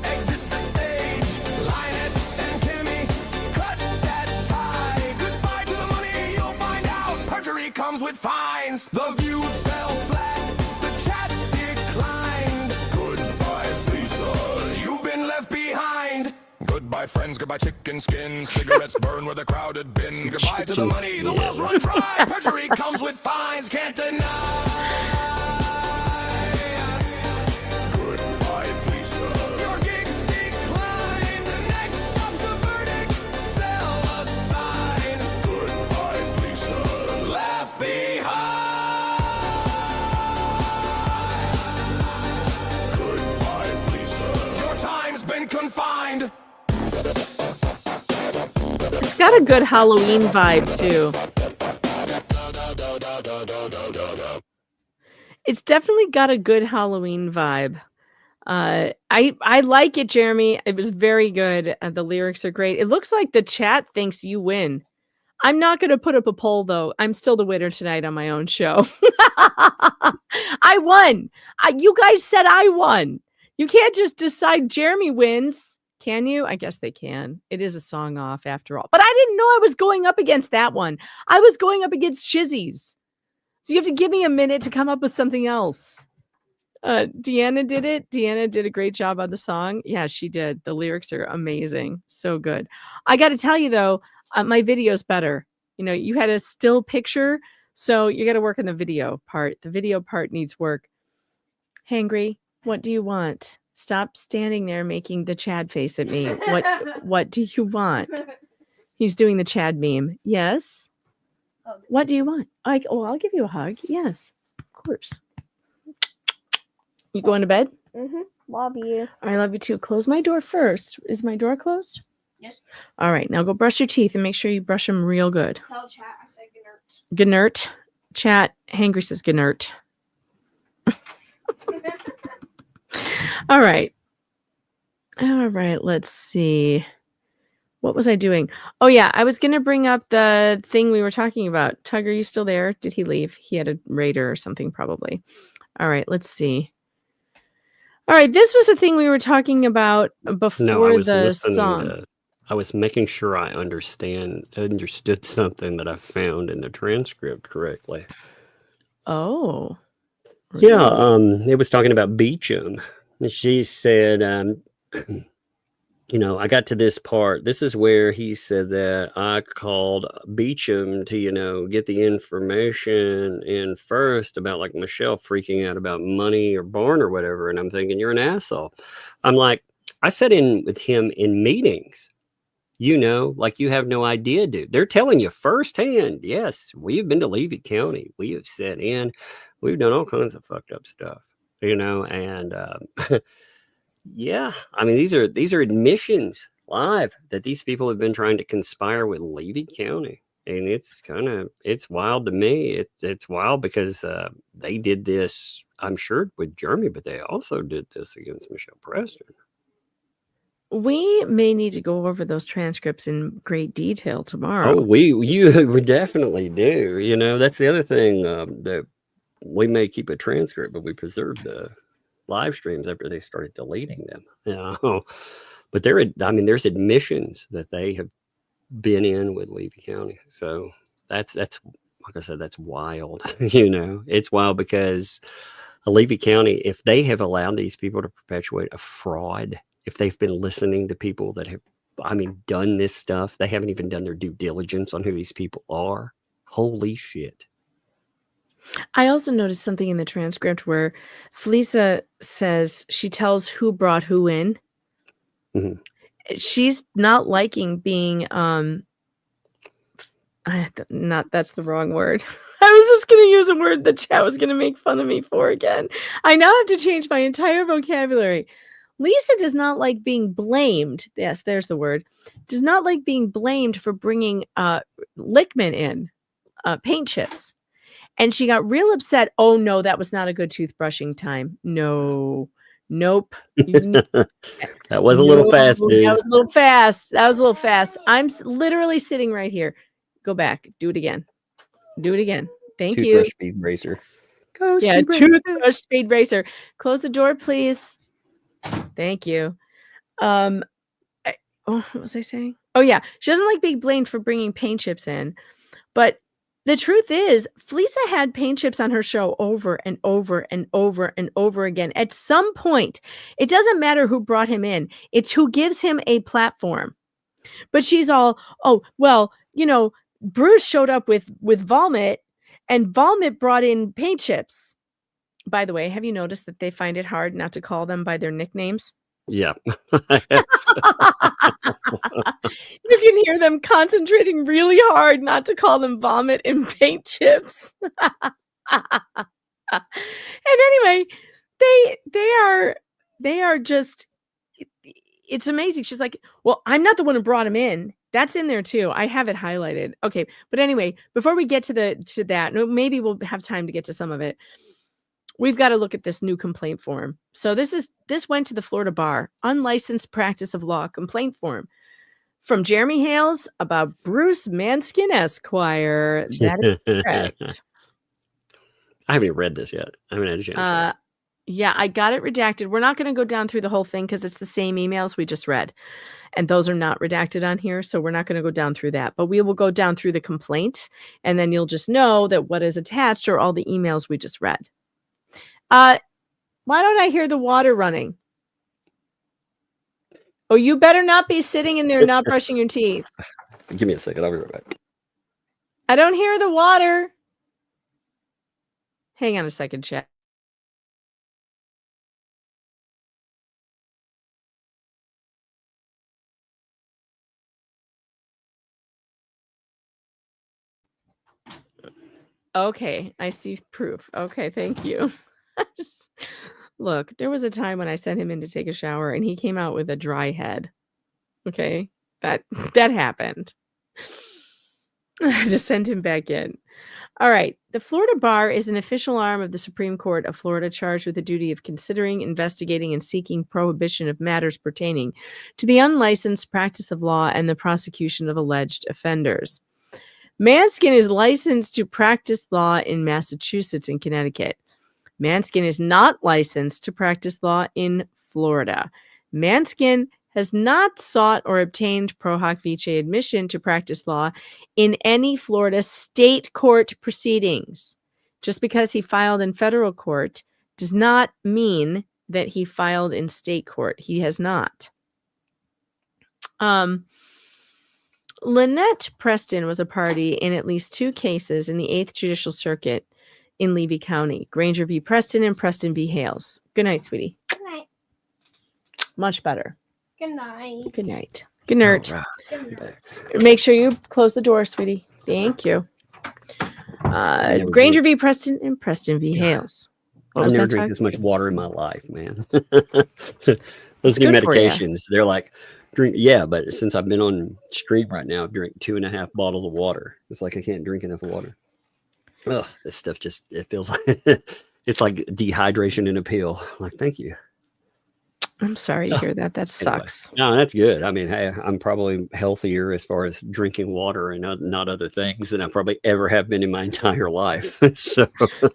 exit the stage. Lynette and Kimmy cut that tie. Goodbye to the money, you'll find out. Perjury comes with fines. The views fell flat. The chats declined. Goodbye, Fleasa. You've been left behind. Goodbye, friends. Goodbye, chicken skin. Cigarettes burn where the crowd had been. Goodbye to the money. The wells run dry. Perjury comes with fines. Can't deny. Goodbye, Fleasa. Your gigs decline. Next stop's a verdict. Sell a sign. Goodbye, Fleasa. Laugh behind. Goodbye, Fleasa. Your time's been confined. It's got a good Halloween vibe too. It's definitely got a good Halloween vibe. I like it, Jeremy. It was very good. The lyrics are great. It looks like the chat thinks you win. I'm not going to put up a poll though. I'm still the winner tonight on my own show. I won. You guys said I won. You can't just decide Jeremy wins. Can you? I guess they can. It is a song off after all. But I didn't know I was going up against that one. I was going up against Shizzy's. So you have to give me a minute to come up with something else. Deanna did it. Deanna did a great job on the song. Yeah, she did. The lyrics are amazing. So good. I got to tell you, though, my video's better. You know, you had a still picture, so you got to work on the video part. The video part needs work. Hangry, what do you want? Stop standing there making the Chad face at me. What do you want? He's doing the Chad meme. Yes. What do you want? I'll give you a hug. Yes, of course. You going to bed? Mm-hmm. Love you. I love you too. Close my door first. Is my door closed? Yes. All right. Now go brush your teeth and make sure you brush them real good. Tell chat I said gnert. Gnert. Chat. Hangry says gnert. All right. All right. Let's see. What was I doing? Oh, yeah. I was going to bring up the thing we were talking about. Tug, are you still there? Did he leave? He had a raider or something, probably. All right. Let's see. All right. This was the thing we were talking about before the song. I was making sure I understood something that I found in the transcript correctly. Oh. Yeah, it was talking about Beecham. She said, you know, I got to this part. This is where he said that I called Beecham to, you know, get the information in first about like Michelle freaking out about money or barn or whatever. And I'm thinking, you're an asshole. I'm like, I sat in with him in meetings. You know, like you have no idea, dude. They're telling you firsthand. Yes, we've been to Levy County. We have sat in. We've done all kinds of fucked up stuff, you know, and yeah, I mean, these are admissions live that these people have been trying to conspire with Levy County. And it's wild to me. It's wild because they did this, I'm sure, with Jeremy, but they also did this against Michelle Preston. We may need to go over those transcripts in great detail tomorrow. Oh, we definitely do. You know, that's the other thing that we may keep a transcript, but we preserve the live streams after they started deleting them. You know, but there's admissions that they have been in with Levy County. So that's like I said, that's wild. You know, it's wild because Levy County, if they have allowed these people to perpetuate a fraud, if they've been listening to people that have, done this stuff, they haven't even done their due diligence on who these people are. Holy shit. I also noticed something in the transcript where Fleasa says she tells who brought who in. Mhm. She's not liking being that's the wrong word. I was just going to use a word the chat was going to make fun of me for again. I now have to change my entire vocabulary. Lisa does not like being blamed. Yes, there's the word. Does not like being blamed for bringing Lickman in, paint chips. And she got real upset. Oh, no, that was not a good toothbrushing time. No. Nope. That was a little fast, dude. That was a little fast. That was a little fast. I'm literally sitting right here. Go back. Do it again. Do it again. Thank you. Toothbrush speed racer. Go Yeah, speed racer. toothbrush speed racer. Close the door, please. Thank you. What was I saying? Oh, yeah. She doesn't like being blamed for bringing paint chips in. But the truth is, Fleasa had paint chips on her show over and over and over and over again. At some point, it doesn't matter who brought him in. It's who gives him a platform. But she's all, oh, well, Bruce showed up with Volmit, and Volmit brought in paint chips. By the way, have you noticed that they find it hard not to call them by their nicknames? Yeah. You can hear them concentrating really hard not to call them Vomit and paint chips. And anyway, they are just, it's amazing. She's like, well, I'm not the one who brought him in. That's in there too. I have it highlighted. Okay. But anyway, before we get to that, maybe we'll have time to get to some of it. We've got to look at this new complaint form. So this went to the Florida Bar, unlicensed practice of law complaint form from Jeremy Hales about Bruce Manskin Esquire. That is correct. I haven't even read this yet. I haven't had a chance. Yeah, I got it redacted. We're not going to go down through the whole thing because it's the same emails we just read. And those are not redacted on here. So we're not going to go down through that. But we will go down through the complaint. And then you'll just know that what is attached are all the emails we just read. Why don't I hear the water running? Oh, you better not be sitting in there not brushing your teeth. Give me a second. I'll be right back. I don't hear the water. Hang on a second, chat. Okay, I see proof. Okay, thank you. Look, there was a time when I sent him in to take a shower and he came out with a dry head. Okay, that happened. I had to send him back in. All right. The Florida Bar is an official arm of the Supreme Court of Florida charged with the duty of considering, investigating, and seeking prohibition of matters pertaining to the unlicensed practice of law and the prosecution of alleged offenders. Manskin is licensed to practice law in Massachusetts and Connecticut. Manskin is not licensed to practice law in Florida. Manskin has not sought or obtained pro hoc vice admission to practice law in any Florida state court proceedings. Just because he filed in federal court does not mean that he filed in state court. He has not. Lynette Preston was a party in at least 2 cases in the 8th Judicial Circuit in Levy County, Granger v. Preston and Preston v. Hales. Good night, sweetie. Good night. Much better. Good night. Good night. Good night. All Good night. Make sure you close the door, sweetie. Thank you. Granger v. Preston and Preston v. Hales. What I've was never that drank talk? this much water in my life, man. Those good new for ya. medications, they're like, drink. Yeah, but since I've been on stream right now, I've drank 2.5 bottles of water. It's like I can't drink enough water. Ugh, this stuff just, it feels like, it's like dehydration in a pill. Like, thank you. I'm sorry to hear that. That sucks. No, that's good. I mean, hey, I'm probably healthier as far as drinking water and not other things than I probably ever have been in my entire life. So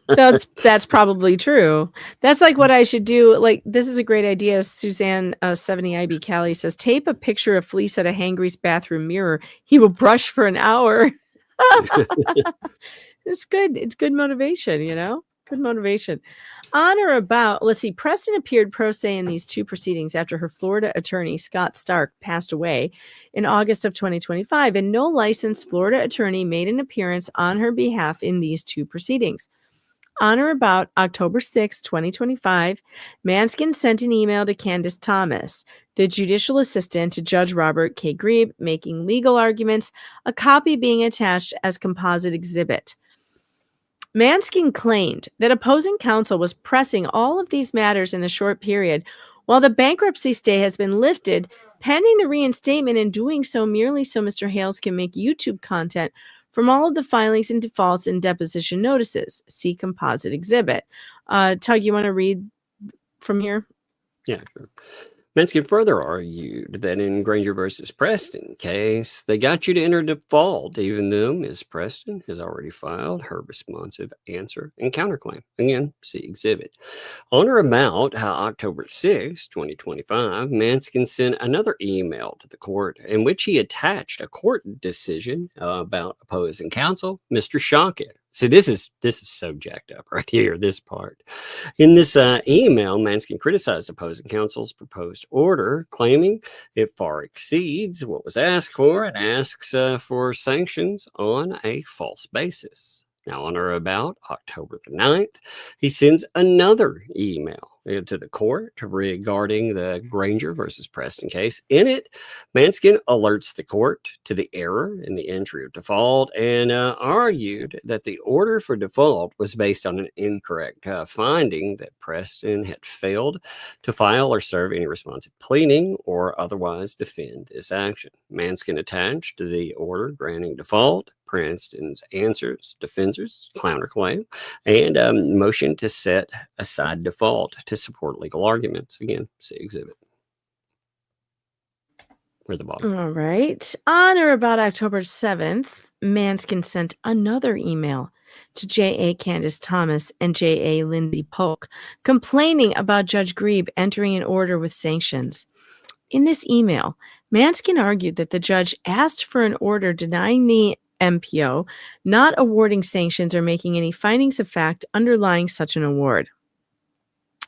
That's probably true. That's like what I should do. Like, this is a great idea. Suzanne 70 IB Cali says, tape a picture of Fleece at a Hangry's bathroom mirror. He will brush for an hour. It's good. It's good motivation, Good motivation. On or about, let's see, Preston appeared pro se in these 2 proceedings after her Florida attorney, Scott Stark, passed away in August of 2025, and no licensed Florida attorney made an appearance on her behalf in these 2 proceedings. On or about October 6, 2025, Manskin sent an email to Candace Thomas, the judicial assistant to Judge Robert K. Grebe, making legal arguments, a copy being attached as composite exhibit. Manskin claimed that opposing counsel was pressing all of these matters in a short period, while the bankruptcy stay has been lifted, pending the reinstatement, and doing so merely so Mr. Hales can make YouTube content from all of the filings and defaults and deposition notices. See composite exhibit. Tug, you want to read from here? Yeah, sure. Manskin further argued that in Granger versus Preston case, they got you to enter default, even though Ms. Preston has already filed her responsive answer and counterclaim. Again, see exhibit. On or about October 6, 2025, Manskin sent another email to the court in which he attached a court decision about opposing counsel, Mr. Shockett. See, this is so jacked up right here, this part. In this email, Manskin criticized opposing counsel's proposed order, claiming it far exceeds what was asked for and asks for sanctions on a false basis. Now, on or about October the 9th, he sends another email to the court regarding the Granger versus Preston case. In it, Manskin alerts the court to the error in the entry of default and argued that the order for default was based on an incorrect finding that Preston had failed to file or serve any responsive pleading or otherwise defend this action. Manskin attached to the order granting default Preston's answers, defenders, counterclaim, and motion to set aside default to support legal arguments. Again, see exhibit. We're the bottom. All right. On or about October 7th, Manskin sent another email to J.A. Candace Thomas and J.A. Lindsay Polk, complaining about Judge Grebe entering an order with sanctions. In this email, Manskin argued that the judge asked for an order denying the MPO, not awarding sanctions or making any findings of fact underlying such an award.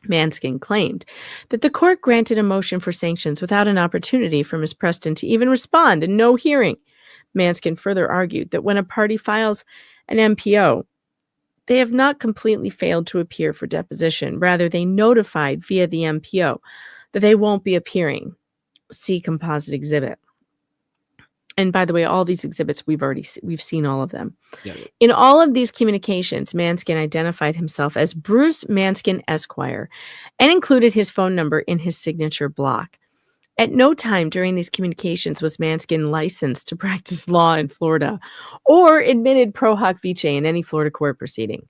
Manskin claimed that the court granted a motion for sanctions without an opportunity for Ms. Preston to even respond and no hearing. Manskin further argued that when a party files an MPO, they have not completely failed to appear for deposition. Rather, they notified via the MPO that they won't be appearing. See composite exhibit. And by the way, all these exhibits, we've seen all of them. Yeah. In all of these communications, Manskin identified himself as Bruce Manskin Esquire and included his phone number in his signature block. At no time during these communications was Manskin licensed to practice law in Florida or admitted pro hoc vice in any Florida court proceeding.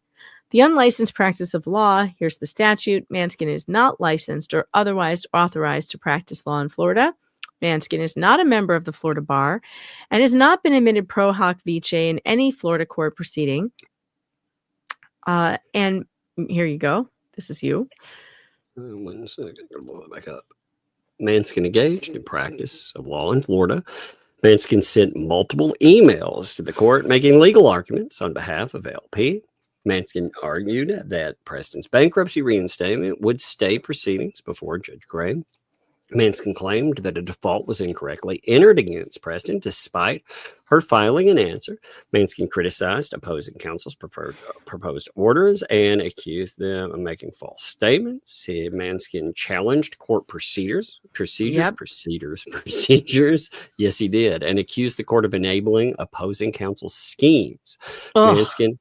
The unlicensed practice of law, here's the statute, Manskin is not licensed or otherwise authorized to practice law in Florida. Manskin is not a member of the Florida Bar and has not been admitted pro hoc vice in any Florida court proceeding. And here you go. This is you. 1 second. I'll blow it back up. Manskin engaged in practice of law in Florida. Manskin sent multiple emails to the court making legal arguments on behalf of LP. Manskin argued that Preston's bankruptcy reinstatement would stay proceedings before Judge Grebe. Manskin claimed that a default was incorrectly entered against Preston despite her filing an answer. Manskin criticized opposing counsel's proposed orders and accused them of making false statements. Manskin challenged court procedures. Yes, he did, and accused the court of enabling opposing counsel's schemes. Manskin.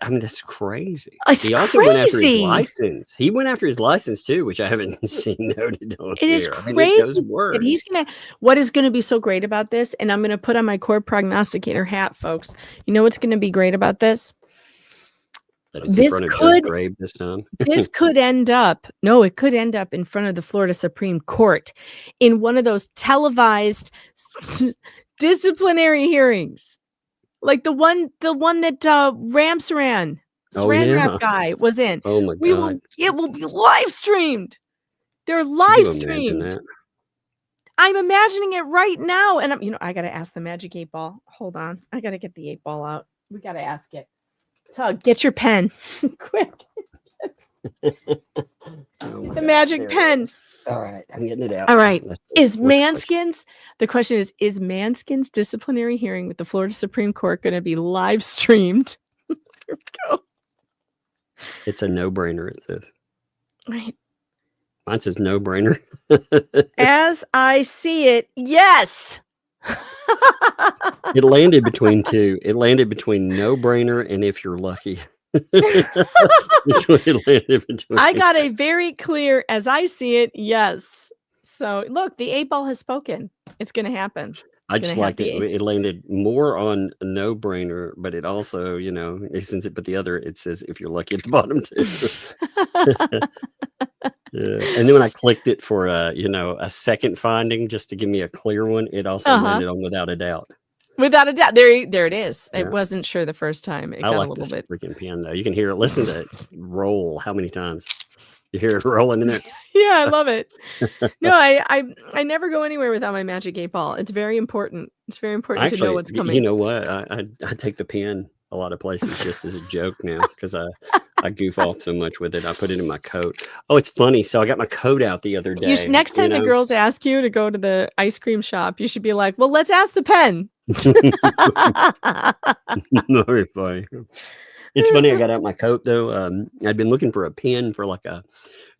I mean, that's crazy. It's he also crazy. went after his license. He went after his license too, which I haven't seen noted on It is here. crazy. I mean, it goes worse. And what is going to be so great about this, and I'm going to put on my court prognosticator hat, folks. You know what's going to be great about this? This could Grebe this time. This could end up, it could end up in front of the Florida Supreme Court in one of those televised disciplinary hearings. Like the one that Ramps ran, Rap guy was in. Oh my God! It will be live streamed. They're live streamed. I'm imagining it right now, and I got to ask the magic 8-ball. Hold on, I got to get the 8-ball out. We got to ask it. Tug, get your pen, quick. The magic pen. All right, I'm getting it out. All right. The question is Manskin's disciplinary hearing with the Florida Supreme Court going to be live streamed? There we go. It's a no-brainer. It says. Right. Mine says no-brainer. As I see it, yes. It landed between two. It landed between no-brainer and if you're lucky. That's what it landed between. I got a very clear, as I see it, yes. So look, the 8 ball has spoken. It's going to happen. I just liked it. It landed more on a no-brainer, but it also, since it put the other, it says if you're lucky at the bottom too. Yeah. And then when I clicked it for a second finding just to give me a clear one, it also landed on without a doubt. Without a doubt. There it is. Yeah. I wasn't sure the first time. It I got like a little this bit. freaking pen though. You can hear it. Listen to it roll. How many times? You hear it rolling in there. Yeah, I love it. No, I never go anywhere without my magic 8 ball. It's very important. It's very important to know what's coming. You know what? I take the pen a lot of places just as a joke now because I goof off so much with it. I put it in my coat. Oh, it's funny. So I got my coat out the other day. Next time the girls ask you to go to the ice cream shop, you should be like, well, let's ask the pen. Very funny. It's funny. I got out my coat though. I'd been looking for a pen for like off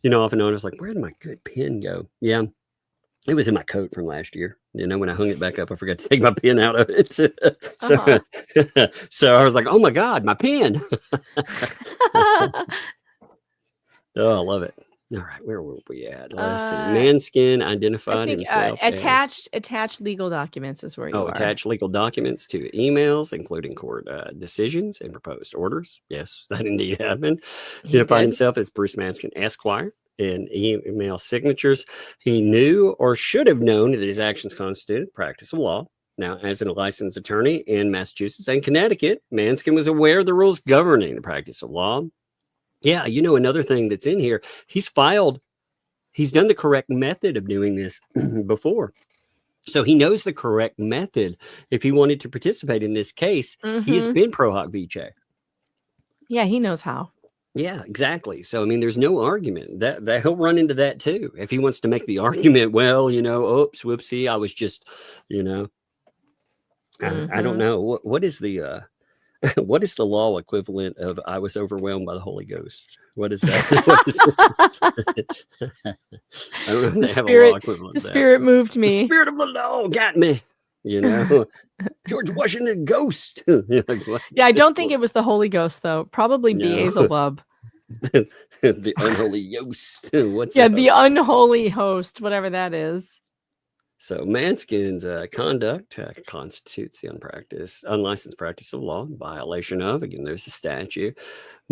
and on. I was like, where did my good pen go? Yeah. It was in my coat from last year. When I hung it back up, I forgot to take my pen out of it. So I was like, oh my God, my pen. Oh, I love it. All right, where were we at? Let's see. Manskin identified himself. Attached legal documents is where you are. Attached legal documents to emails, including court decisions and proposed orders. Yes, that indeed happened. Identified himself as Bruce Manskin Esquire. In email signatures, he knew or should have known that his actions constituted practice of law. Now, as a licensed attorney in Massachusetts and Connecticut, Manskin was aware of the rules governing the practice of law. Yeah, another thing that's in here, he's done the correct method of doing this before. So he knows the correct method. If he wanted to participate in this case, he's been pro hoc vice. Yeah, he knows how. Yeah, exactly. So, there's no argument that he'll run into that too. If he wants to make the argument, well, oops, whoopsie, I was just, I don't know. What is the what is the law equivalent of I was overwhelmed by the Holy Ghost? What is that? I don't know if they have a law equivalent. The Spirit moved me. The Spirit of the law got me. George Washington ghost. Yeah, I don't think it was the Holy Ghost though. Probably Beelzebub. The unholy host. The unholy host, whatever that is. So Manskin's conduct constitutes the unlicensed practice of law in violation of, again, there's a statute.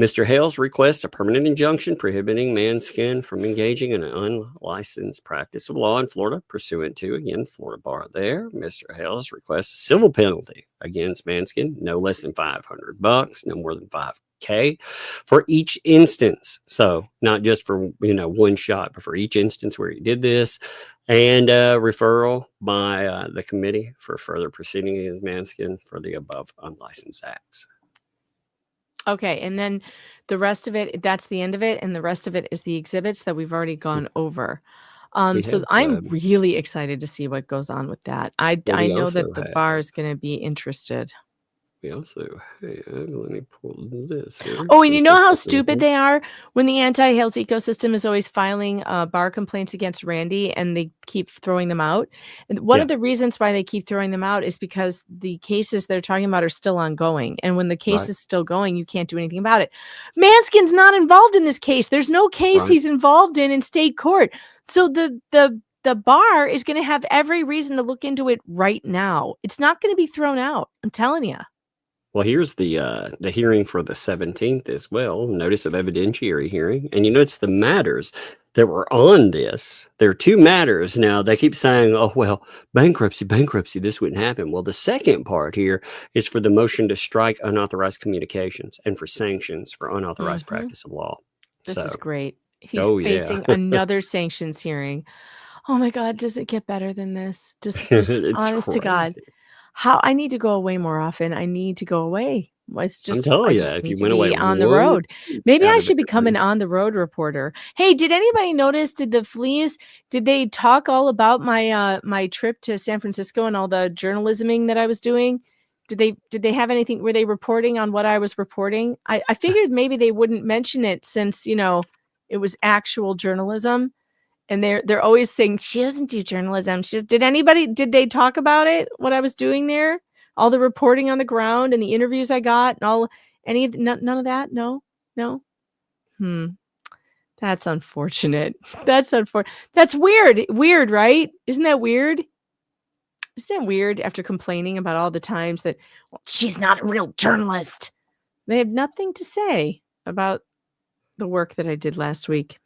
Mr. Hale's requests a permanent injunction prohibiting Manskin from engaging in an unlicensed practice of law in Florida, pursuant to, again, Florida bar there. Mr. Hale's requests a civil penalty against Manskin, no less than $500, no more than $5,000 for each instance. So not just for, one shot, but for each instance where he did this. And referral by the committee for further proceeding against Manskin for the above unlicensed acts. Okay, and then the rest of it, that's the end of it, and the rest of it is the exhibits that we've already gone over. So I'm really excited to see what goes on with that. I know that the bar is going to be interested. We also have, let me pull this here. Oh, and you know how stupid they are when the Anti-Hales ecosystem is always filing bar complaints against Randy and they keep throwing them out. And one of the reasons why they keep throwing them out is because the cases they're talking about are still ongoing. And when the case is still going, you can't do anything about it. Manskin's not involved in this case. There's no case he's involved in state court. So the bar is going to have every reason to look into it right now. It's not going to be thrown out. I'm telling you. Well, here's the hearing for the 17th as well. Notice of evidentiary hearing. And it's the matters that were on this. There are two matters. Now, they keep saying, oh, well, bankruptcy, this wouldn't happen. Well, the second part here is for the motion to strike unauthorized communications and for sanctions for unauthorized practice of law. This is great. He's facing another sanctions hearing. Oh, my God. Does it get better than this? Just honest to God. How I need to go away more often. I need to go away. It's just, I'm telling you, if you went away on the road, maybe I should become an on the road reporter. Hey, did anybody notice? Did the Fleas? Did they talk all about my my trip to San Francisco and all the journalisming that I was doing? did they have anything? Were they reporting on what I was reporting? I figured maybe they wouldn't mention it since, it was actual journalism. And they're always saying she doesn't do journalism. Did they talk about it? What I was doing there? All the reporting on the ground and the interviews I got and none of that? No. That's unfortunate. That's weird. Weird, right? Isn't that weird? Isn't it weird after complaining about all the times that she's not a real journalist? They have nothing to say about the work that I did last week.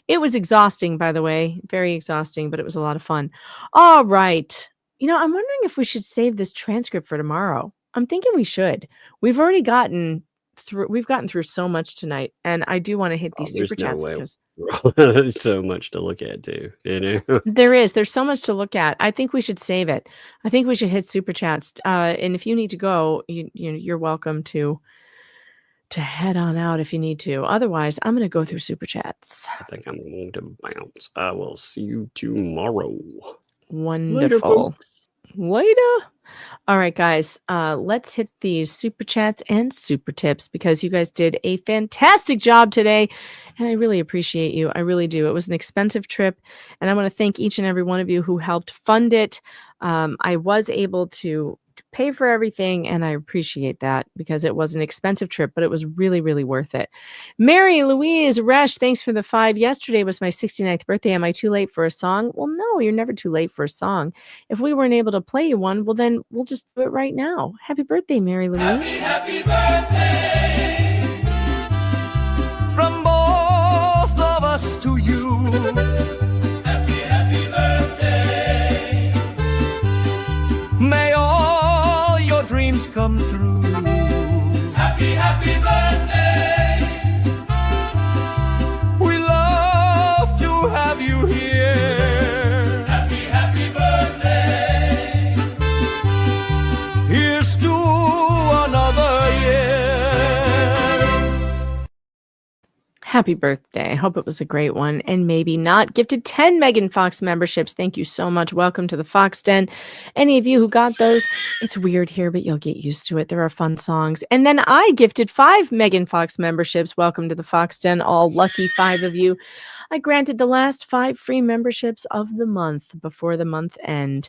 It was exhausting, by the way. Very exhausting, but it was a lot of fun. All right. I'm wondering if we should save this transcript for tomorrow. I'm thinking we should. We've gotten through so much tonight, and I do want to hit these super chats because there's so much to look at too. There's so much to look at. I think we should save it. I think we should hit super chats. And if you need to go, you're welcome to head on out if you need to. Otherwise, I'm going to go through super chats. I think I'm going to bounce. I will see you tomorrow. Wonderful. Later. All right, guys. Let's hit these super chats and super tips because you guys did a fantastic job today. And I really appreciate you. I really do. It was an expensive trip. And I want to thank each and every one of you who helped fund it. I was able to pay for everything, and I appreciate that because it was an expensive trip, but it was really, really worth it. Mary Louise Resch, thanks for the 5. Yesterday was my 69th birthday. Am I too late for a song? Well, no, you're never too late for a song. If we weren't able to play you one, well, then we'll just do it right now. Happy birthday, Mary Louise. Happy birthday from both of us to you. Happy birthday. May all your dreams come true. Happy birthday. We love to have you here. Happy birthday. Here's to another year. Happy birthday. I hope it was a great one and maybe not. Gifted 10 Megan Fox memberships. Thank you so much. Welcome to the Fox Den. Any of you who got those, it's weird here, but you'll get used to it. There are fun songs. And then I gifted 5 Megan Fox memberships. Welcome to the Fox Den. All lucky 5 of you. I granted the last 5 free memberships of the month before the month end.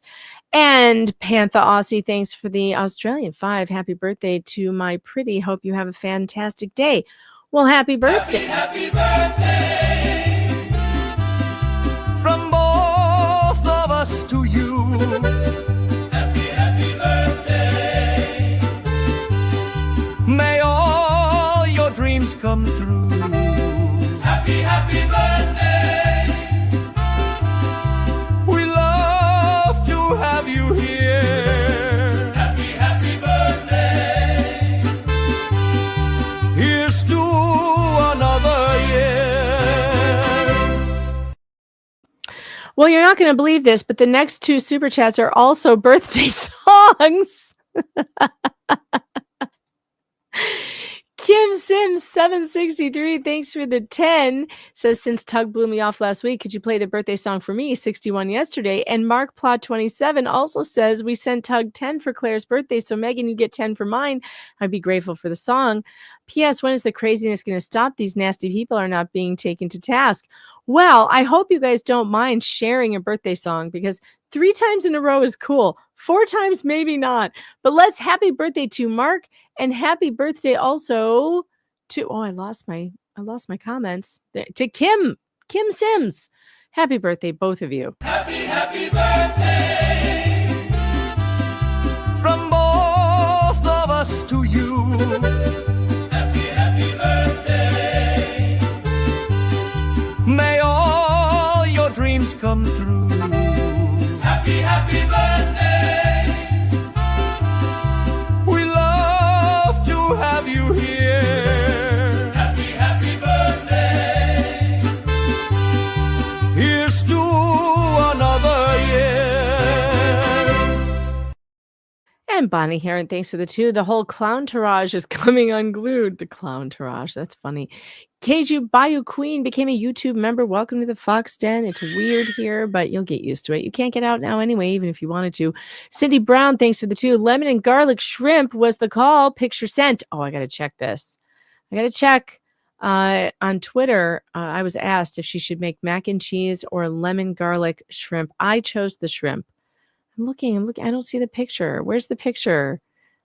And Pantha Aussie, thanks for the Australian 5. Happy birthday to my pretty. Hope you have a fantastic day. Well, happy birthday. Happy birthday from both of us to you. Happy birthday. May all your dreams come true. Happy birthday. We love to have you here. Happy birthday. Here's to another year. Well, you're not going to believe this, but the next 2 super chats are also birthday songs. Kim Sims 763, thanks for the 10. Says, since Tug blew me off last week, could you play the birthday song for me? 61 yesterday. And Mark Plot 27 also says, we sent Tug 10 for Claire's birthday, so Megan, you get 10 for mine. I'd be grateful for the song. P.S. When is the craziness going to stop? These nasty people are not being taken to task. Well, I hope you guys don't mind sharing a birthday song because 3 times in a row is cool. 4 times, maybe not. But let's happy birthday to Mark and happy birthday also to, I lost my comments. To Kim Sims. Happy birthday, both of you. Happy birthday from both of us to you. Happy birthday. May all your dreams come true. Happy birthday. We love to have you here. Happy birthday. Here's to another year. And Bonnie Heron, thanks to the 2. The whole clown tourage is coming unglued. The clown tourage, that's funny. Keiju Bayou Queen became a YouTube member. Welcome to the Fox Den. It's weird here, but you'll get used to it. You can't get out now anyway, even if you wanted to. Cindy Brown, thanks to the 2. Lemon and garlic shrimp was the call. Picture sent. Oh, I got to check this. I got to check. On Twitter, I was asked if she should make mac and cheese or lemon garlic shrimp. I chose the shrimp. I'm looking. I don't see the picture. Where's the picture?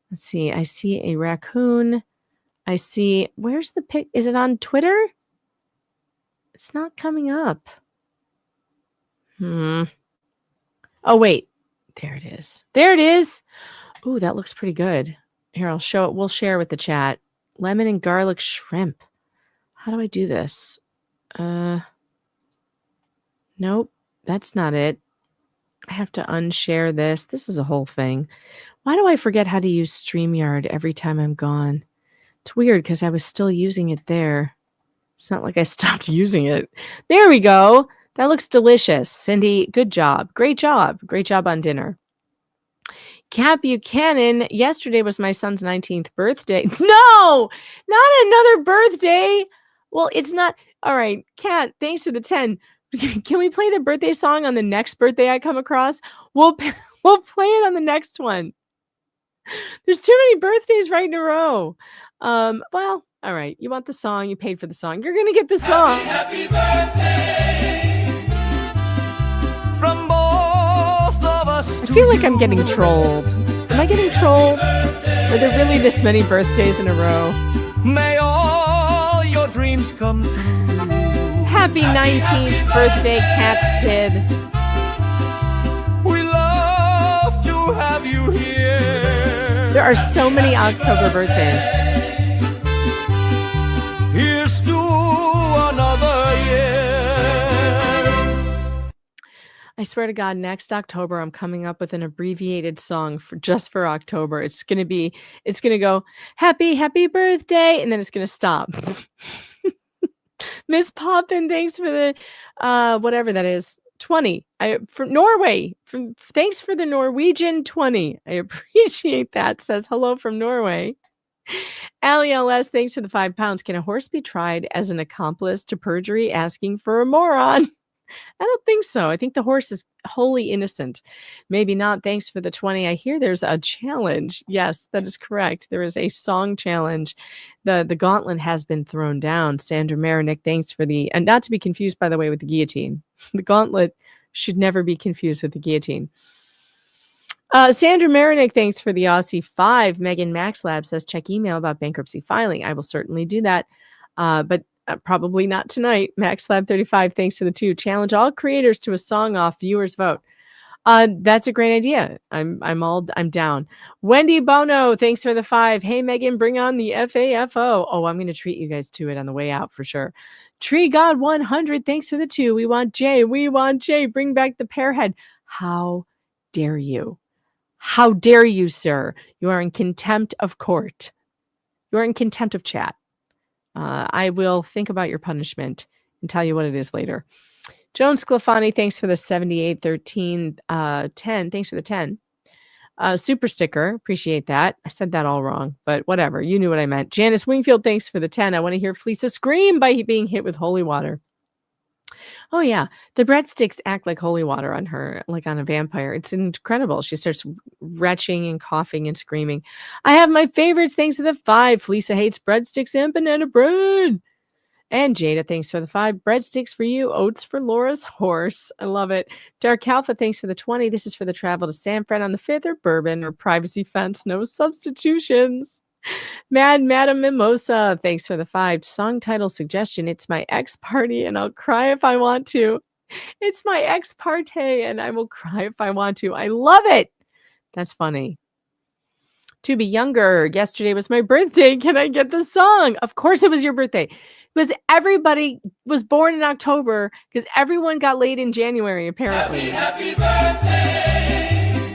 Let's see. I see a raccoon. I see. Where's the pic? Is it on Twitter? It's not coming up. Oh, wait. There it is. There it is. Ooh, that looks pretty good. Here, I'll show it. We'll share with the chat. Lemon and garlic shrimp. How do I do this? Nope, that's not it. I have to unshare this. This is a whole thing. Why do I forget how to use StreamYard every time I'm gone? It's weird because I was still using it there. It's not like I stopped using it. There we go. That looks delicious. Cindy, good job. Great job. Great job on dinner. Kat Buchanan, yesterday was my son's 19th birthday. No, not another birthday. Well, it's not. All right, Kat, thanks for the 10. Can we play the birthday song on the next birthday I come across? We'll play it on the next one. There's too many birthdays right in a row. Well, all right. You want the song. You paid for the song. You're going to get the song. Happy birthday from both of us. I feel like I'm getting trolled. Am I getting trolled? Are there really this many birthdays in a row? May all your dreams come true. Happy 19th birthday, Cat's Kid. We love to have you here. There are so many October birthdays. Here's to another year. I swear to God, next October, I'm coming up with an abbreviated song just for October. It's going to go, happy birthday, and then it's going to stop. Miss Poppin, thanks for the whatever that is, 20. From Norway. Thanks for the Norwegian 20. I appreciate that. Says hello from Norway. Allie LS, thanks for the £5. Can a horse be tried as an accomplice to perjury asking for a moron? I don't think so. I think the horse is wholly innocent. Maybe not. Thanks for the 20. I hear there's a challenge. Yes, that is correct. There is a song challenge. The gauntlet has been thrown down. Sandra Marinick, thanks for the, and not to be confused, by the way, with the guillotine. The gauntlet should never be confused with the guillotine. Sandra Marinick, thanks for the Aussie 5. Megan Maxlab says, check email about bankruptcy filing. I will certainly do that. But probably not tonight. MaxLab35, thanks to the 2. Challenge all creators to a song off viewers vote. That's a great idea. I'm down. Wendy Bono, thanks for the 5. Hey Megan, bring on the FAFO. Oh, I'm going to treat you guys to it on the way out for sure. Tree God 100, thanks for the 2. We want Jay. Bring back the pearhead. How dare you? How dare you, sir? You are in contempt of court. You are in contempt of chat. I will think about your punishment and tell you what it is later. Joan Sclafani, thanks for the 7813 10. Thanks for the 10. Super sticker. Appreciate that. I said that all wrong, but whatever. You knew what I meant. Janice Wingfield, thanks for the 10. I want to hear Fleasa scream by being hit with holy water. Oh, yeah. The breadsticks act like holy water on her, like on a vampire. It's incredible. She starts retching and coughing and screaming. I have my favorites. Thanks to the 5. Fleasa hates breadsticks and banana bread. And Jada, thanks for the 5. Breadsticks for you. Oats for Laura's horse. I love it. Dark Alpha, thanks for the 20. This is for the travel to San Fran on the 5th or bourbon or privacy fence. No substitutions. Mad Madam Mimosa, thanks for the 5. Song title suggestion, It's My Ex Party and I'll Cry If I Want to. It's my ex parte and I will cry if I want to. I love it. That's funny. To be younger, yesterday was my birthday. Can I get the song? Of course it was your birthday. Because everybody was born in October because everyone got laid in January, apparently. Happy birthday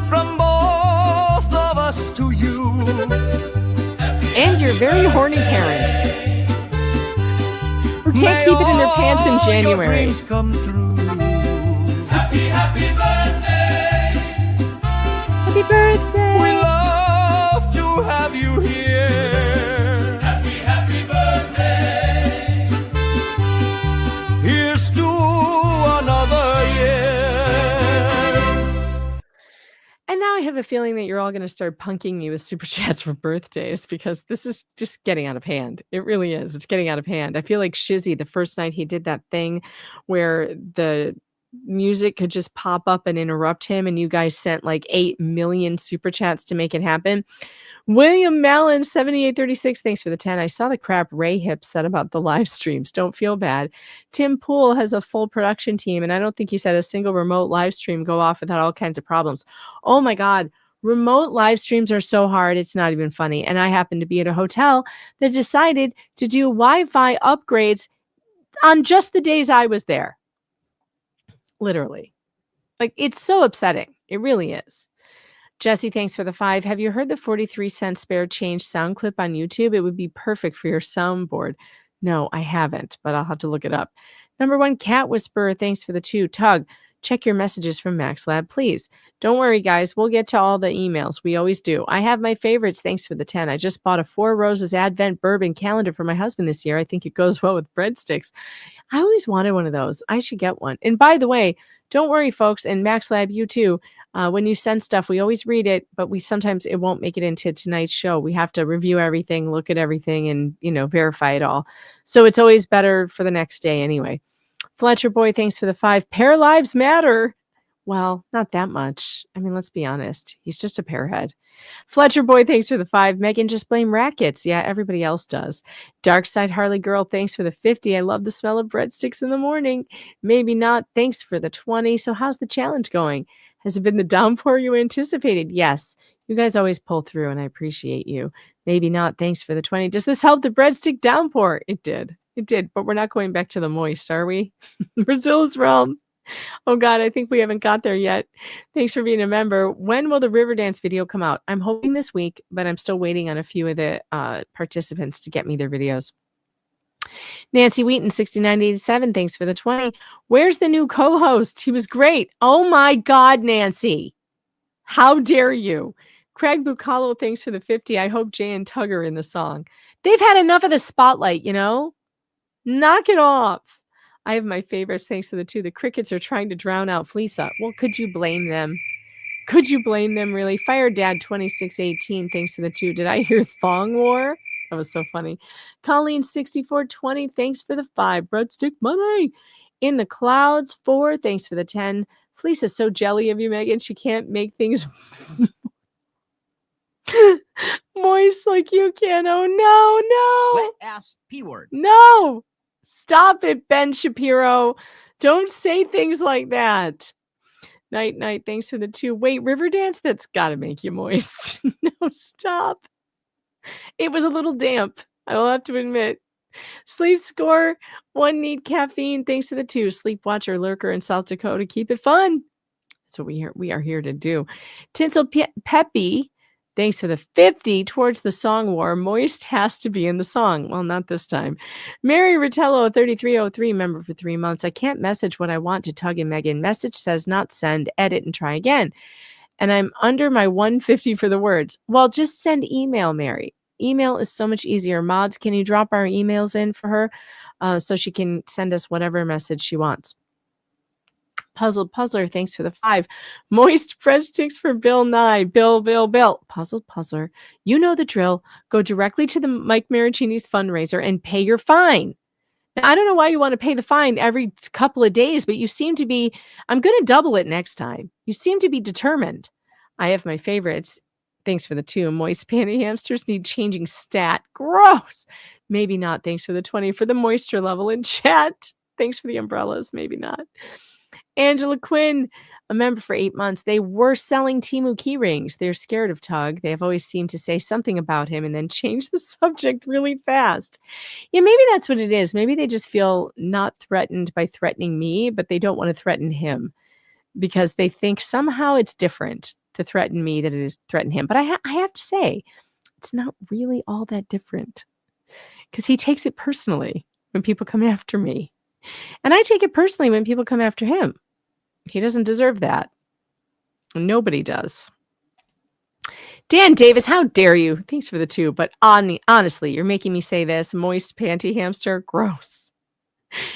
from both of us to you. And your very horny parents who can't keep it in their pants in January. Happy birthday. Happy birthday. We love to have you here. Happy, happy birthday. Here's to another year. And now I have a feeling that you're all going to start punking me with super chats for birthdays because this is just getting out of hand. It really is. It's getting out of hand. I feel like Shizzy, the first night he did that thing where the music could just pop up and interrupt him, and you guys sent like 8 million super chats to make it happen. William Mallon 7836, thanks for the 10. I saw the crap Ray Hip said about the live streams. Don't feel bad. Tim Poole has a full production team, and I don't think he's had a single remote live stream go off without all kinds of problems. Oh my God. Remote live streams are so hard, it's not even funny. And I happen to be at a hotel that decided to do Wi-Fi upgrades on just the days I was there. Literally. Like, it's so upsetting. It really is. Jesse, thanks for the 5. Have you heard the 43-cent spare change sound clip on YouTube? It would be perfect for your soundboard. No, I haven't, but I'll have to look it up. Number 1, Cat Whisperer, thanks for the 2. Tug, check your messages from Max Lab, please. Don't worry, guys. We'll get to all the emails. We always do. I have my favorites. Thanks for the 10. I just bought a 4 Roses Advent Bourbon calendar for my husband this year. I think it goes well with breadsticks. I always wanted one of those. I should get one. And by the way, don't worry, folks. And Max Lab, you too. When you send stuff, we always read it, but sometimes it won't make it into tonight's show. We have to review everything, look at everything, and verify it all. So it's always better for the next day anyway. Fletcher Boy, thanks for the 5. Pair lives matter. Well, not that much. I mean, let's be honest. He's just a pairhead. Fletcher Boy, thanks for the 5. Megan, just blame rackets. Yeah, everybody else does. Darkside Harley Girl, thanks for the 50. I love the smell of breadsticks in the morning. Maybe not. Thanks for the 20. So how's the challenge going? Has it been the downpour you anticipated? Yes. You guys always pull through, and I appreciate you. Maybe not. Thanks for the 20. Does this help the breadstick downpour? It did. It did, but we're not going back to the moist, are we? Brazil's realm. Oh, God, I think we haven't got there yet. Thanks for being a member. When will the Riverdance video come out? I'm hoping this week, but I'm still waiting on a few of the participants to get me their videos. Nancy Wheaton, 6987, thanks for the 20. Where's the new co-host? He was great. Oh, my God, Nancy. How dare you? Craig Bucalo, thanks for the 50. I hope Jay and Tug are in the song. They've had enough of the spotlight, Knock it off. I have my favorites thanks to the 2. The crickets are trying to drown out Fleasa. Well, could you blame them? Could you blame them, really? Fire Dad 2618, thanks to the 2. Did I hear Thong War? That was so funny. Colleen 6420, thanks for the 5. Breadstick money. In the Clouds 4, thanks for the 10. Fleasa's so jelly of you, Megan. She can't make things moist like you can. Oh, no. Wet ass P word. No. Stop it, Ben Shapiro. Don't say things like that. Night, thanks for the 2. Wait, Riverdance? That's got to make you moist. No, stop. It was a little damp, I will have to admit. Sleep Score 1 need caffeine. Thanks to the 2. Sleepwatcher Lurker in South Dakota. Keep it fun. That's what we are here to do. Tinsel Peppy. Thanks for the 50 towards the song war. Moist has to be in the song. Well, not this time. Mary Ritello, 3303, member for 3 months. I can't message what I want to Tug and Megan. Message says not send, edit, and try again. And I'm under my 150 for the words. Well, just send email, Mary. Email is so much easier. Mods, can you drop our emails in for her so she can send us whatever message she wants? Puzzled Puzzler, thanks for the 5. Moist breadsticks for Bill Nye. Bill. Puzzled Puzzler, you know the drill. Go directly to the Mike Maricini's fundraiser and pay your fine. Now, I don't know why you want to pay the fine every couple of days, but you seem to be, I'm going to double it next time. You seem to be determined. I have my favorites. Thanks for the 2. Moist panty hamsters need changing stat. Gross. Maybe not. Thanks for the 20 for the moisture level in chat. Thanks for the umbrellas. Maybe not. Angela Quinn, a member for 8 months. They were selling Temu key rings. They're scared of Tug. They have always seemed to say something about him and then change the subject really fast. Yeah, maybe that's what it is. Maybe they just feel not threatened by threatening me, but they don't want to threaten him because they think somehow it's different to threaten me than it is to threaten him. But I have to say, it's not really all that different because he takes it personally when people come after me. And I take it personally when people come after him. He doesn't deserve that. Nobody does. Dan Davis, how dare you? Thanks for the 2, but honestly, you're making me say this. Moist panty hamster, gross.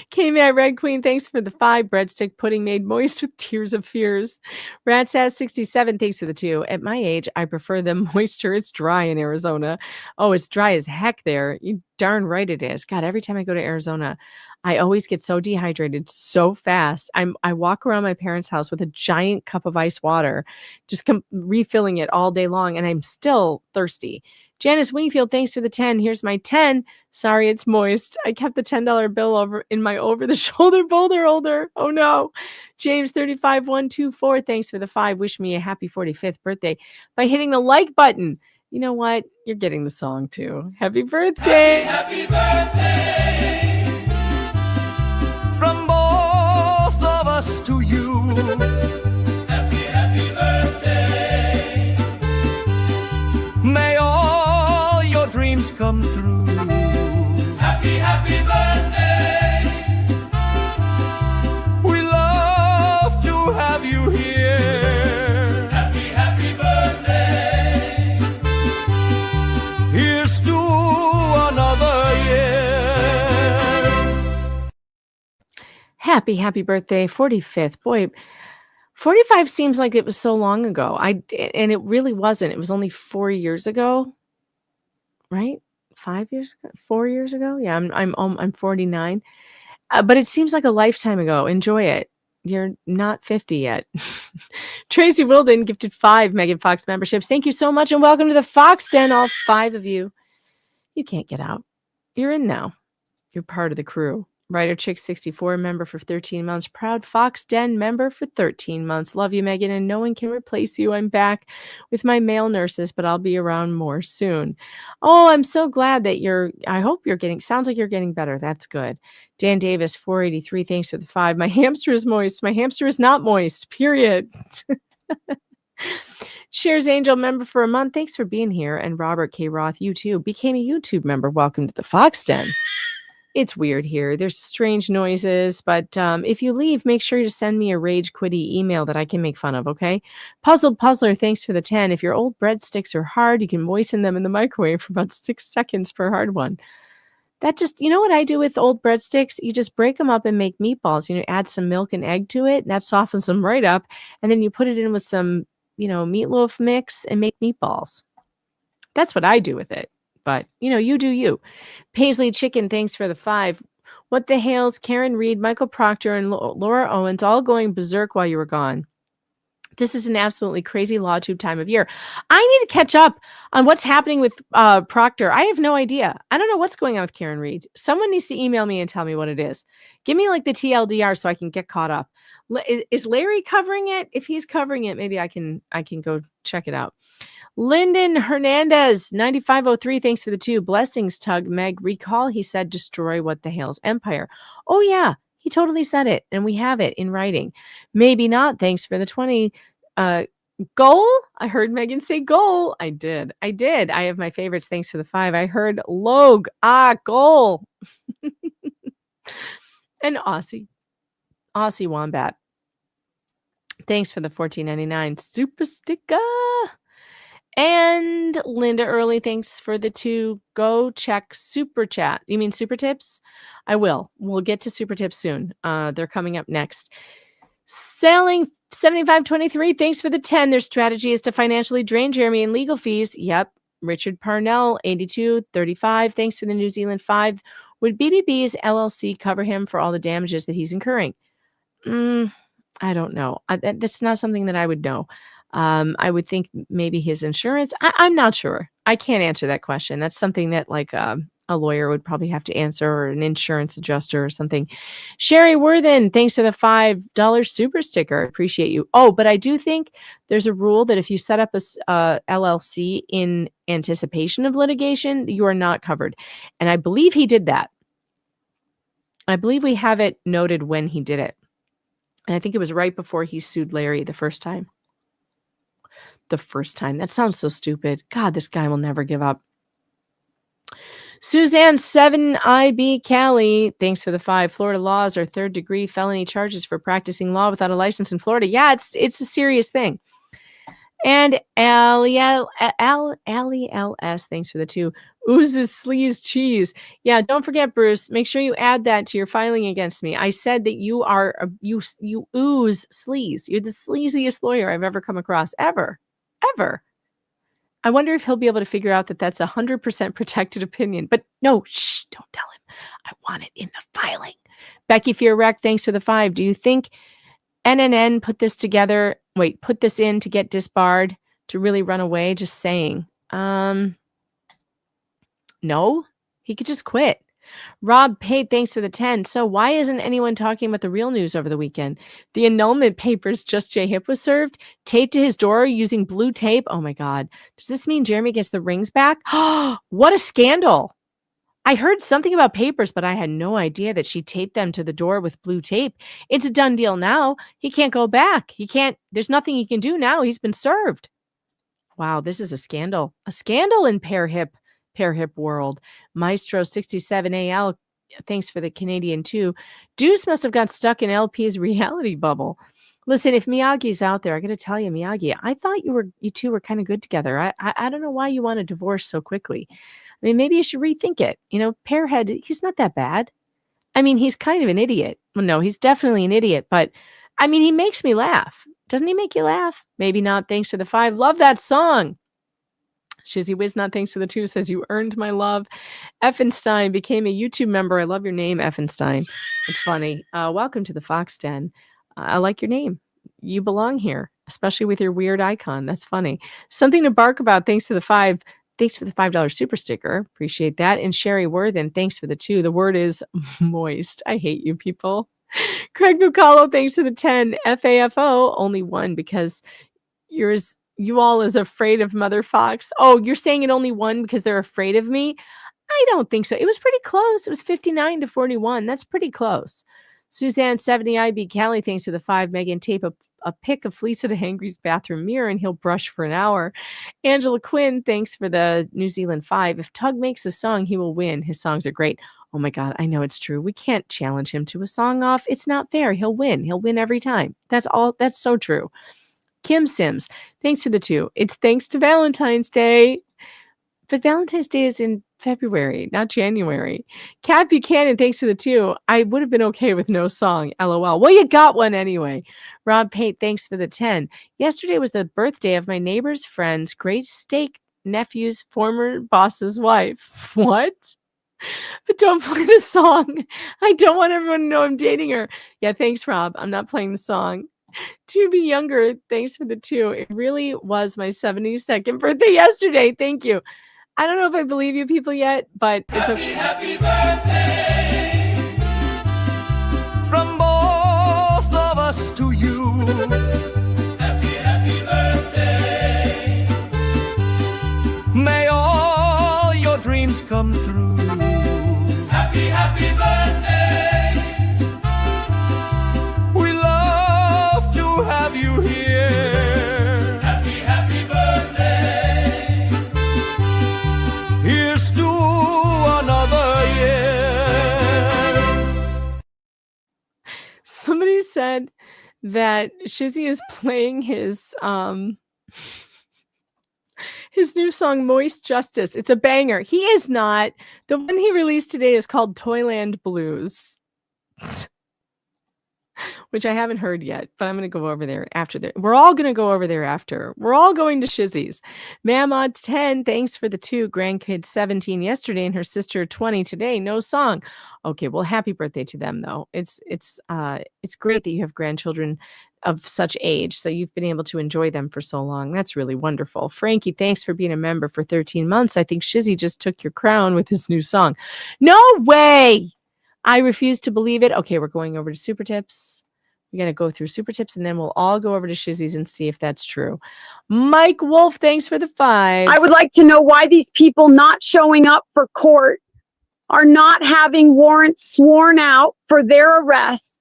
K-Man Red Queen, thanks for the 5. Breadstick pudding made moist with tears of fears. Ratsass 67, thanks for the 2. At my age, I prefer the moisture. It's dry in Arizona. Oh, it's dry as heck there. You darn right it is. God, every time I go to Arizona, I always get so dehydrated so fast. I walk around my parents' house with a giant cup of ice water, just refilling it all day long, and I'm still thirsty. Janice Wingfield, thanks for the 10. Here's my 10. Sorry, it's moist. I kept the $10 bill over in my over-the-shoulder boulder holder. Oh, no. James 35124, thanks for the 5. Wish me a happy 45th birthday by hitting the like button. You know what? You're getting the song, too. Happy birthday. Happy birthday from both of us to you. Happy birthday. May all your dreams come true. Happy birthday. We love to have you here. Happy birthday. Here's to another year. Happy birthday, 45th. Boy, 45 seems like it was so long ago. And it really wasn't. It was only 4 years ago, right? 5 years ago, 4 years ago. Yeah, I'm 49, but it seems like a lifetime ago. Enjoy it. You're not 50 yet. Tracy Wilden gifted 5 Megan Fox memberships. Thank you so much, and welcome to the Fox Den, all 5 of you. You can't get out. You're in now. You're part of the crew. Writer Chick 64 member for 13 months. Proud Fox Den member for 13 months. Love you, Megan, and no one can replace you. I'm back with my male nurses, but I'll be around more soon. Oh, I'm so glad that I hope you're sounds like you're getting better. That's good. Dan Davis 483, thanks for the 5. My hamster is moist. My hamster is not moist, period. Shares Angel member for a month. Thanks for being here. And Robert K. Roth, you too, became a YouTube member. Welcome to the Fox Den. It's weird here. There's strange noises, but if you leave, make sure to send me a rage quitty email that I can make fun of, okay? Puzzled Puzzler, thanks for the 10. If your old breadsticks are hard, you can moisten them in the microwave for about 6 seconds per hard one. That just, you know what I do with old breadsticks? You just break them up and make meatballs. Add some milk and egg to it. That softens them right up. And then you put it in with some, meatloaf mix and make meatballs. That's what I do with it. But, you do you. Paisley Chicken, thanks for the 5. What the Hales, Karen Reed, Michael Proctor, and Laura Owens all going berserk while you were gone. This is an absolutely crazy LawTube time of year. I need to catch up on what's happening with Proctor. I have no idea. I don't know what's going on with Karen Reed. Someone needs to email me and tell me what it is. Give me the TLDR so I can get caught up. Is Larry covering it? If he's covering it, maybe I can go check it out. Lyndon Hernandez, 9503, thanks for the 2. Blessings, Tug. Meg, recall he said destroy what the Hales empire. Oh, yeah, he totally said it, and we have it in writing. Maybe not, thanks for the 20. Goal? I heard Megan say goal. I did. I have my favorites, thanks for the 5. I heard Log. Goal. And Aussie Wombat. Thanks for the $14.99 super sticker. And Linda Early, thanks for the 2. Go check Super Chat. You mean Super Tips? I will. We'll get to Super Tips soon. They're coming up next. Selling 7523, thanks for the 10. Their strategy is to financially drain Jeremy in legal fees. Yep. Richard Parnell, 8235, thanks for the New Zealand 5. Would BBB's LLC cover him for all the damages that he's incurring? I don't know. That's not something that I would know. I would think maybe his insurance. I'm not sure. I can't answer that question. That's something that a lawyer would probably have to answer, or an insurance adjuster or something. Sherry Worthen, thanks for the $5 super sticker. Appreciate you. Oh, but I do think there's a rule that if you set up a LLC in anticipation of litigation, you are not covered. And I believe he did that. I believe we have it noted when he did it. And I think it was right before he sued Larry the first time. That sounds so stupid. God, this guy will never give up. Suzanne 7IB Cali, thanks for the 5. Florida laws are 3rd-degree felony charges for practicing law without a license in Florida. Yeah, it's a serious thing. And Allie LS, thanks for the 2. Oozes sleaze cheese. Yeah, don't forget, Bruce. Make sure you add that to your filing against me. I said that you are you ooze sleaze. You're the sleaziest lawyer I've ever come across, ever. I wonder if he'll be able to figure out that that's 100% protected opinion. But no, shh, don't tell him. I want it in the filing. Becky Fearwreck, thanks for the 5. Do you think NNN put this in to get disbarred, to really run away? Just saying. No, he could just quit. Rob paid, thanks for the 10. So why isn't anyone talking about the real news over the weekend? The annulment papers Just J Hip was served, taped to his door using blue tape. Oh my God. Does this mean Jeremy gets the rings back? What a scandal. I heard something about papers, but I had no idea that she taped them to the door with blue tape. It's a done deal now. He can't go back. There's nothing he can do now. He's been served. Wow, this is a scandal. A scandal in pair hip world. Maestro 67AL, thanks for the Canadian 2. Deuce must have got stuck in LP's reality bubble. Listen, if Miyagi's out there, I got to tell you, Miyagi, I thought you two were kind of good together. I don't know why you want a divorce so quickly. I mean, maybe you should rethink it. You know, Pearhead, he's not that bad. I mean, he's kind of an idiot. Well, no, he's definitely an idiot, but I mean, he makes me laugh. Doesn't he make you laugh? Maybe not. Thanks for the 5. Love that song. Shizzy Wiznot, thanks for the 2, says you earned my love. Effenstein became a YouTube member. I love your name, Effenstein. It's funny. Welcome to the Fox Den. I like your name. You belong here, especially with your weird icon. That's funny. Something to bark about. Thanks to the 5. Thanks for the $5 super sticker. Appreciate that. And Sherry Worthen, thanks for the 2. The word is moist. I hate you people. Craig Bucalo, thanks for the 10. FAFO, only 1 because you all is afraid of Mother Fox. Oh, you're saying it only 1 because they're afraid of me? I don't think so. It was pretty close. It was 59-41. That's pretty close. Suzanne 70 IB Callie, thanks to the 5. Megan, tape a pic of Fleasa to Hangry's bathroom mirror and he'll brush for an hour. Angela Quinn, thanks for the New Zealand 5. If Tug makes a song, he will win. His songs are great. Oh my God, I know it's true. We can't challenge him to a song off. It's not fair. He'll win. He'll win every time. That's so true. Kim Sims, thanks for the 2. It's thanks to Valentine's Day. But Valentine's Day is in February, not January. Kat Buchanan, thanks for the 2. I would have been okay with no song, LOL. Well, you got one anyway. Rob Pate, thanks for the 10. Yesterday was the birthday of my neighbor's friend's great steak nephew's former boss's wife. What? But don't play the song. I don't want everyone to know I'm dating her. Yeah, thanks, Rob. I'm not playing the song. To be younger, thanks for the 2. It really was my 72nd birthday yesterday. Thank you. I don't know if I believe you people yet, but it's okay. Happy birthday from both of us to you. Happy birthday. May all your dreams come true. Happy birthday. We love to have you here. Happy birthday. Here's to another year. Somebody said that Shizzy is playing his new song Moist Justice. It's a banger. He is not. The one he released today is called Toyland Blues, which I haven't heard yet, but I'm going to go over there after that. We're all going to go over there after. We're all going to Shizzy's. Mamma 10, thanks for the 2. Grandkid 17 yesterday and her sister 20 today. No song. Okay, well, happy birthday to them though. It's great that you have grandchildren of such age, so you've been able to enjoy them for so long. That's really wonderful. Frankie, thanks for being a member for 13 months. I think Shizzy just took your crown with his new song. No way! I refuse to believe it. Okay, we're going over to Super Tips. We got to go through Super Tips, and then we'll all go over to Shizzy's and see if that's true. Mike Wolf, thanks for the 5. I would like to know why these people not showing up for court are not having warrants sworn out for their arrest.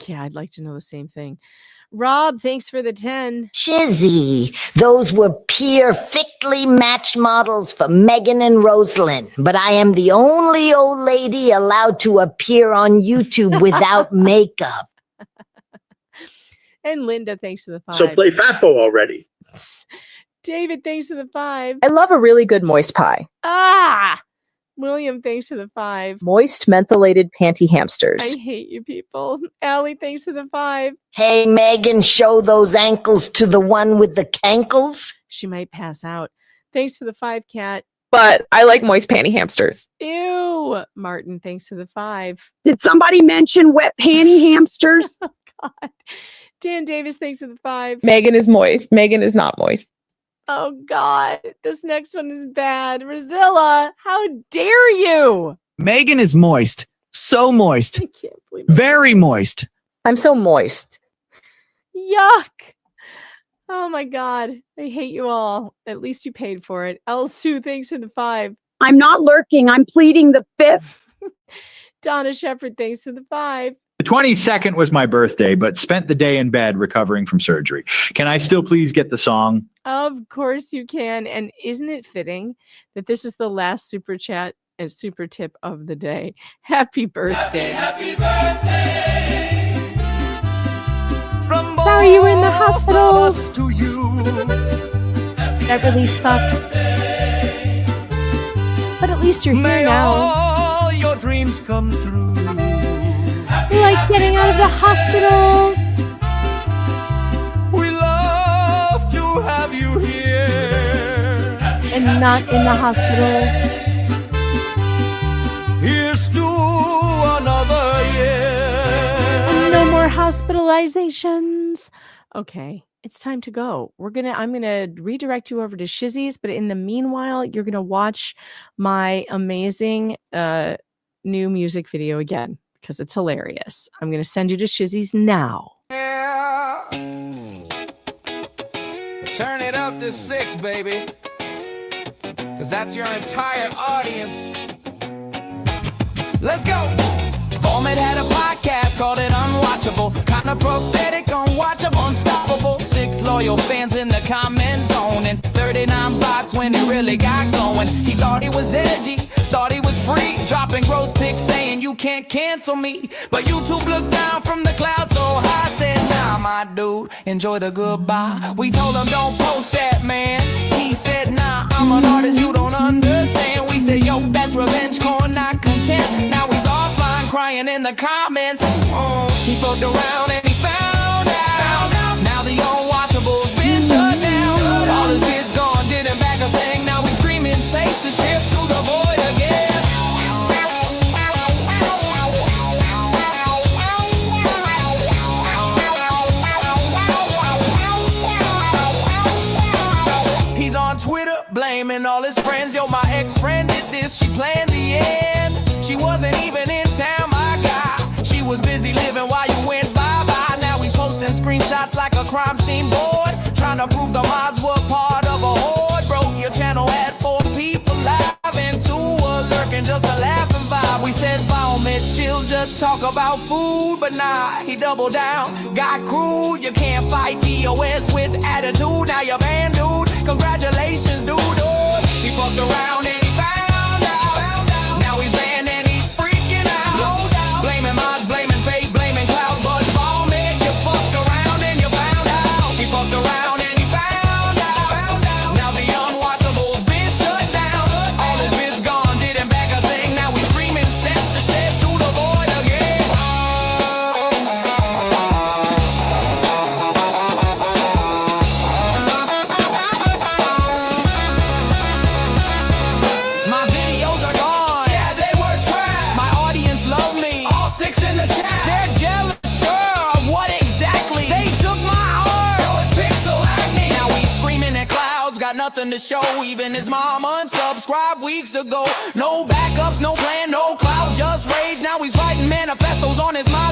Yeah, I'd like to know the same thing. Rob, thanks for the 10. Shizzy, those were perfectly matched models for Megan and Rosalind, but I am the only old lady allowed to appear on YouTube without makeup. And Linda, thanks for the 5. So play FAFO already. David, thanks for the 5. I love a really good moist pie. William, thanks for the 5. Moist mentholated panty I hamsters. hate you people. Allie, thanks for the 5. Hey, Megan, show those ankles to the one with the cankles. She might pass out. Thanks for the 5, Kat. But I like moist panty hamsters. Ew. Martin, thanks for the 5. Did somebody mention wet panty hamsters? God. Dan Davis, thanks for the 5. Megan is moist. Megan is not moist. Oh, God. This next one is bad. Rosilla, how dare you? Megan is moist. So moist. I can't believe it. Very moist. I'm so moist. Yuck. Oh, my God. I hate you all. At least you paid for it. El Sue, thanks for the 5. I'm not lurking. I'm pleading the 5th. Donna Shepard, thanks for the 5. The 22nd was my birthday, but spent the day in bed recovering from surgery. Can I still please get the song? Of course you can. And isn't it fitting that this is the last super chat and super tip of the day? Happy birthday. Happy birthday. From Sorry you were in the both hospital. of us to you. That really sucks. But at least you're here May now. all your dreams come true. Like getting out of the hospital. We love to have you here. And not in the hospital. Here's to another year. And no more hospitalizations. Okay, it's time to go. I'm gonna redirect you over to Shizzy's, but in the meanwhile, you're gonna watch my amazing new music video again because it's hilarious. I'm gonna send you to Shizzy's now. Yeah. Turn it up to 6, baby. Cause that's your entire audience. Let's go. Volmit had a podcast called it Unwatchable. Kinda prophetic, unwatchable, unstoppable. 6 loyal fans in the comment zone. And 39 bots when it really got going. He thought he was edgy, thought he was free. Dropping gross pics saying you can't cancel me. But YouTube looked down from the cloud so high. Said, nah, my dude, enjoy the goodbye. We told him don't post that, man. He said, nah, I'm an artist you don't understand. We said, yo, that's revenge corn, not content. Now he's offline crying in the comments. He fucked around and he found out. Now the unwatchable's been shut down. All his vids gone, didn't back a thing. Now he's screaming censorship to the void again. He's on Twitter blaming all his friends. Yo, my ex-friend did this, she planned the end. She wasn't even in town, my guy. She was busy living while you went bye-bye. Now he's posting screenshots like a crime scene board, trying to prove the mods were part of a horde. Bro, your channel had 4 people live and 2 were lurking, just a laughing vibe. We said, Volmit, chill, just talk about food. But nah, he doubled down, got crude. You can't fight TOS with attitude. Now you're banned, dude. Congratulations, dude. He fucked around and he found out. Now he's banned and he's freaking out. Blaming mods, blaming fake, blaming cloud. But Volmit, you fucked around and you found out. He fucked around and he found out. Now the unwatchable's been shut down. All his vids gone, didn't back a thing. Now he's screaming censorship to the void again. My videos are gone. Yeah, they were trash. My audience love me. All 6 in the chat. They're jealous, sure, of what exactly? They took my art. Yo, it's pixel acne. Now he's screaming at clouds, got nothing to show. Even his mom unsubscribed weeks ago. No backups, no plan, no cloud, just rage. Now he's writing manifestos on his mind.